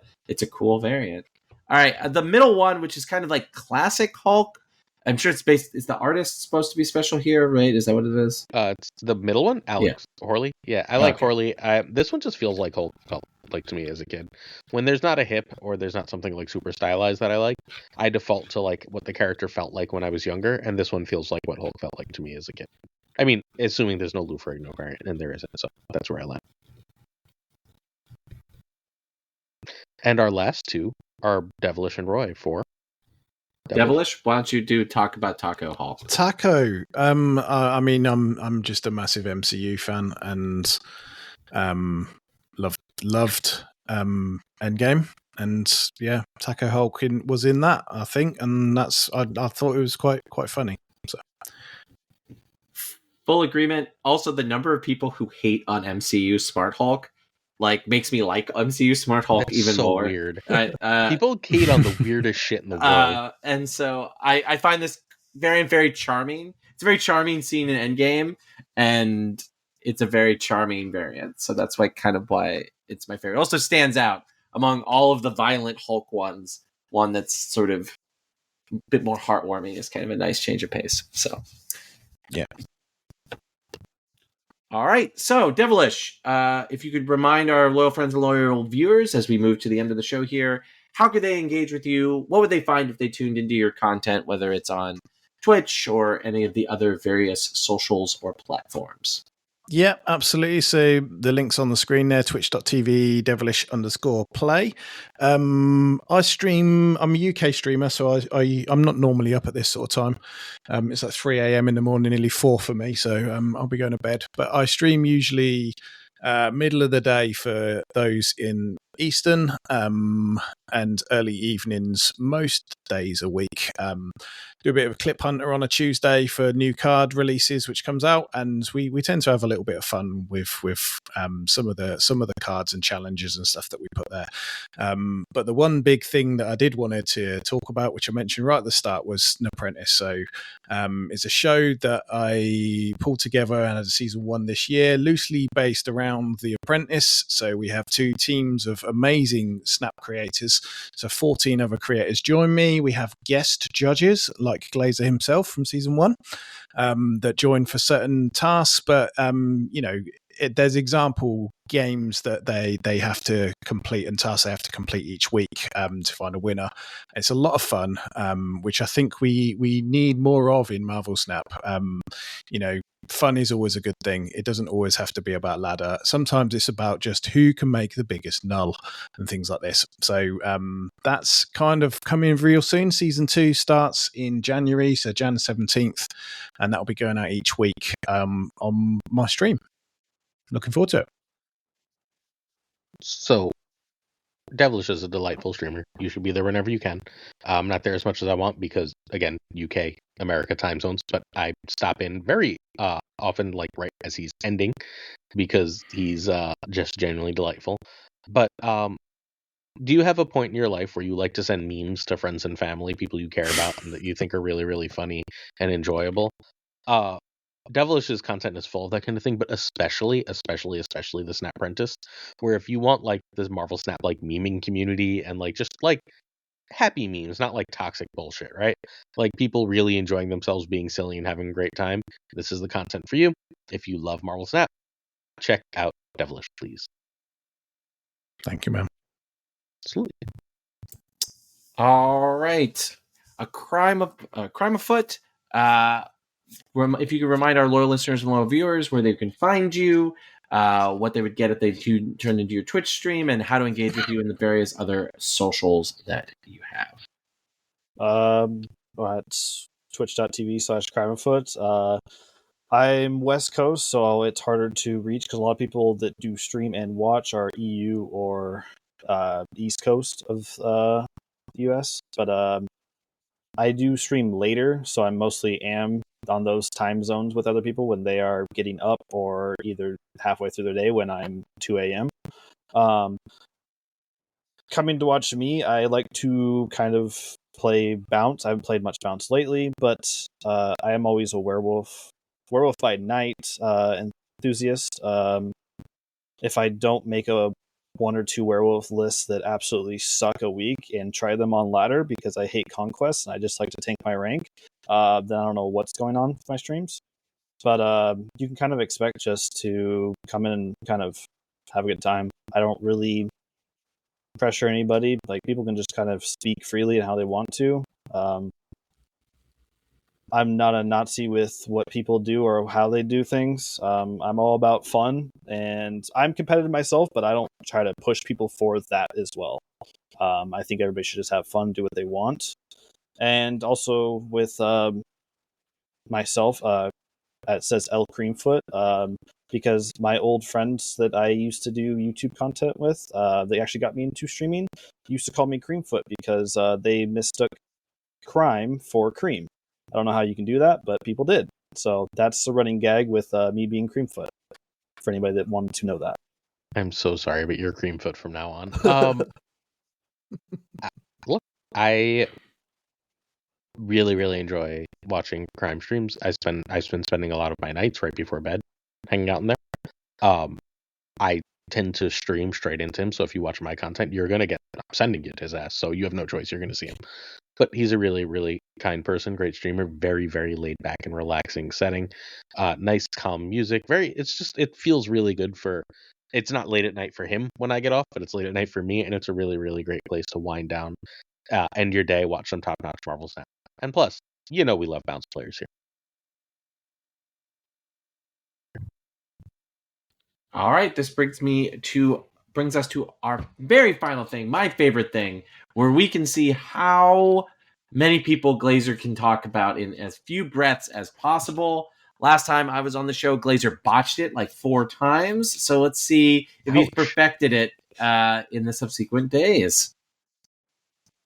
cool variant. All right, the middle one, which is kind of like classic Hulk. I'm sure it's based. Is the artist supposed to be special here? Right? Is that what it is? It's the middle one, Alex Horley. Yeah, I like Horley. This one just feels like Hulk felt like to me as a kid. When there's not a hip or there's not something like super stylized that I like, I default to like what the character felt like when I was younger, and this one feels like what Hulk felt like to me as a kid. I mean, assuming there's no Lou Ferrigno variant, and there isn't, so that's where I land. And our last 2 are Devilish and Roy for Devilish. Why don't you talk about Taco Hulk? Taco. I mean, I'm just a massive MCU fan, and loved Endgame, and yeah, Taco Hulk was in that, I think, and I thought it was quite funny. So. Full agreement. Also, the number of people who hate on MCU Smart Hulk makes me like MCU Smart Hulk even so more. Weird. People hate on the weirdest shit in the world, and so I find this variant very charming. It's a very charming scene in Endgame, and it's a very charming variant. So that's why it's my favorite. It also stands out among all of the violent Hulk ones. One that's sort of a bit more heartwarming. Is kind of a nice change of pace. So yeah. All right, so Devilish, if you could remind our loyal friends and loyal viewers as we move to the end of the show here, how could they engage with you? What would they find if they tuned into your content, whether it's on Twitch or any of the other various socials or platforms? Yeah, absolutely. So the link's on the screen there, twitch.tv devilish_play. I stream, I'm a UK streamer, so I'm not normally up at this sort of time. It's like 3 a.m. in the morning, nearly 4 for me, so I'll be going to bed. But I stream usually middle of the day for those in Eastern, and early evenings most days a week. Do a bit of a clip hunter on a Tuesday for new card releases, which comes out, and we tend to have a little bit of fun with some of the cards and challenges and stuff that we put there. But the one big thing that I did wanted to talk about, which I mentioned right at the start, was An Apprentice. So it's a show that I pulled together and had season 1 this year, loosely based around The Apprentice. So we have 2 teams of amazing Snap creators. So 14 other creators join me. We have guest judges like Glazer himself from season 1 that join for certain tasks, but there's example games that they have to complete and tasks they have to complete each week to find a winner. It's a lot of fun, which I think we need more of in Marvel Snap. Fun is always a good thing. It doesn't always have to be about ladder. Sometimes it's about just who can make the biggest null and things like this. So that's kind of coming real soon. Season 2 starts in January, so Jan 17th, and that'll be going out each week on my stream. Looking forward to it. So, Devilish is a delightful streamer. You should be there whenever you can. I'm not there as much as I want because, again, UK, America time zones, but I stop in very often, like right as he's ending, because he's just genuinely delightful. But do you have a point in your life where you like to send memes to friends and family, people you care about, and that you think are really, really funny and enjoyable? Devilish's content is full of that kind of thing, but especially the Snap Prentice, where if you want like this Marvel Snap like meming community and like just like happy memes, not like toxic bullshit, right? Like people really enjoying themselves, being silly and having a great time. This is the content for you. If you love Marvel Snap, check out Devilish, please. Thank you, man. Absolutely. All right, Crimeafoot. If you could remind our loyal listeners and loyal viewers where they can find you, what they would get if they turned into your Twitch stream, and how to engage with you in the various other socials that you have. At twitch.tv/Crimeafoot. I'm West Coast, so it's harder to reach because a lot of people that do stream and watch are EU or East Coast of the US. But I do stream later, so I mostly am on those time zones with other people when they are getting up or either halfway through their day when I'm 2 a.m. Coming to watch me, I like to kind of play Bounce. I haven't played much Bounce lately, but I am always a werewolf by night enthusiast. If I don't make a 1 or 2 werewolf lists that absolutely suck a week and try them on ladder because I hate conquest and I just like to tank my rank, then I don't know what's going on with my streams. But you can kind of expect just to come in and kind of have a good time. I don't really pressure anybody. Like people can just kind of speak freely and how they want to. I'm not a Nazi with what people do or how they do things. I'm all about fun, and I'm competitive myself, but I don't try to push people for that as well. I think everybody should just have fun, do what they want. And also with myself, it says L Crimeafoot, because my old friends that I used to do YouTube content with, they actually got me into streaming, used to call me Crimeafoot because they mistook crime for cream. I don't know how you can do that, but people did. So that's a running gag with me being Crimeafoot, for anybody that wanted to know that. I'm so sorry, but you're Crimeafoot from now on. Look, I really, really enjoy watching crime streams. I've been spending a lot of my nights right before bed hanging out in there. I tend to stream straight into him, so if you watch my content, you're gonna get I'm sending you to his ass, so you have no choice. You're gonna see him. But he's a really, really kind person, great streamer, very, very laid back and relaxing setting. Nice, calm music. It feels really good it's not late at night for him when I get off, but it's late at night for me, and it's a really, really great place to wind down, end your day, watch some top-notch Marvel Snap. And plus, we love bounce players here. All right, this brings us to our very final thing, my favorite thing, where we can see how many people Glazer can talk about in as few breaths as possible. Last time I was on the show, Glazer botched it like 4 times. So let's see if he's perfected it in the subsequent days.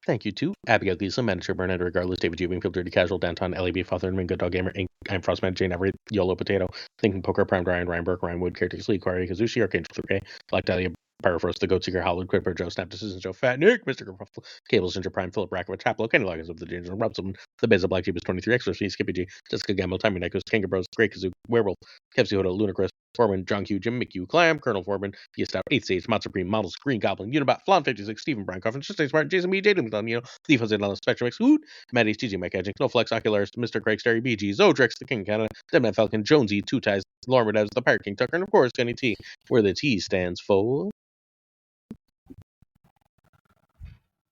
Thank you to Abigail Gleason, Manager Bernard, regardless, David Ewing, Field Dirty Casual, Downtown, LAB, FaThorNewman, Good Dog Gamer, Inc., I'm Frostman, Jane Everett, YOLO Potato, Thinking Poker, Prime Ryan, Ryan Burke, Ryan Wood, Caretaker Lee, Quarry, Kazushi, Archangel 3K, Black Dahlia, Pyrofrost, The Goat Seeker, Howlard, Quipper, Joe Snap, Decision Joe, Fat Nick, Mr. Gruffle, Cable Ginger Prime, Philip Rakovich, Chaplow, Kenny Loggins of the Ginger, Robson, The Beza, Black Jeebus 23, Extra C, Skippy G, Jessica Gamble, Timey Nikos, Kanga Bros, Grey Kazoo, Werewolf, Kevsy Hoda, Ludacris, Foreman, John Q, Jim McHugh, Clam, Colonel Foreman, The Stout, 8th Stage, Mod Supreme, Models, Green Goblin, Unibot, Flan 56, Stephen Brian Coffin, Just Smart, Jason B, Jaden Daniel, Thief Jose Dallas, Spectrum X, Hoot, Maddie, TJ Mike Edging, No Flex, Oculars, Mr. Craig Sterry, BG, Zodrex, The King of Canada, Demnet Falcon, Jonesy, Two Ties, Lauren Redevs, The Pirate King Tucker, and of course, Kenny T, where the T stands for.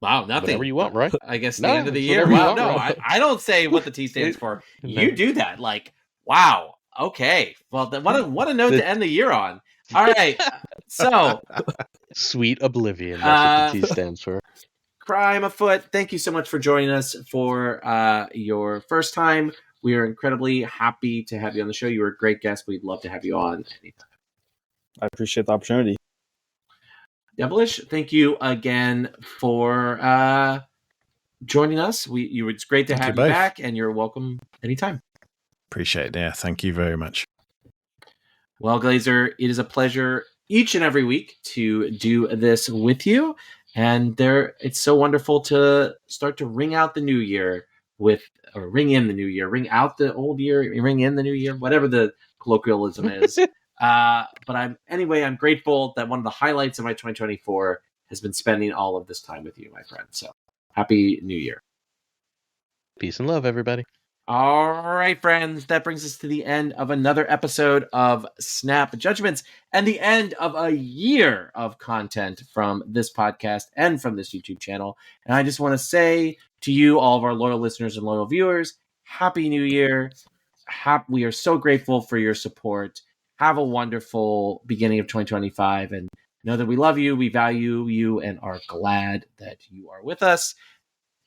Wow, nothing. Whatever you want, right? I guess No, the end of the it's year. whatever you Wow, want, no, right? I don't say what the T stands for. No. You do that. Like, wow. Okay. Well, then what a note to end the year on. All right. So, Sweet Oblivion. That's what the T stands for. Crimeafoot, thank you so much for joining us for your first time. We are incredibly happy to have you on the show. You were a great guest. We'd love to have you on anytime. I appreciate the opportunity. Devilish, thank you again for joining us. It's great to have you back, and you're welcome anytime. Appreciate it. Yeah, thank you very much. Well, Glazer, it is a pleasure each and every week to do this with you. And it's so wonderful to start to ring out the new year ring in the new year, ring out the old year, ring in the new year, whatever the colloquialism is. But I'm grateful that one of the highlights of my 2024 has been spending all of this time with you, my friend. So happy new year. Peace and love, everybody. All right, friends, that brings us to the end of another episode of Snap Judgments and the end of a year of content from this podcast and from this YouTube channel. And I just want to say to you, all of our loyal listeners and loyal viewers, Happy New Year. We are so grateful for your support. Have a wonderful beginning of 2025 and know that we love you, we value you, and are glad that you are with us.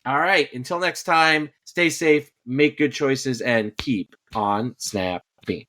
All right, until next time, stay safe, make good choices, and keep on snapping.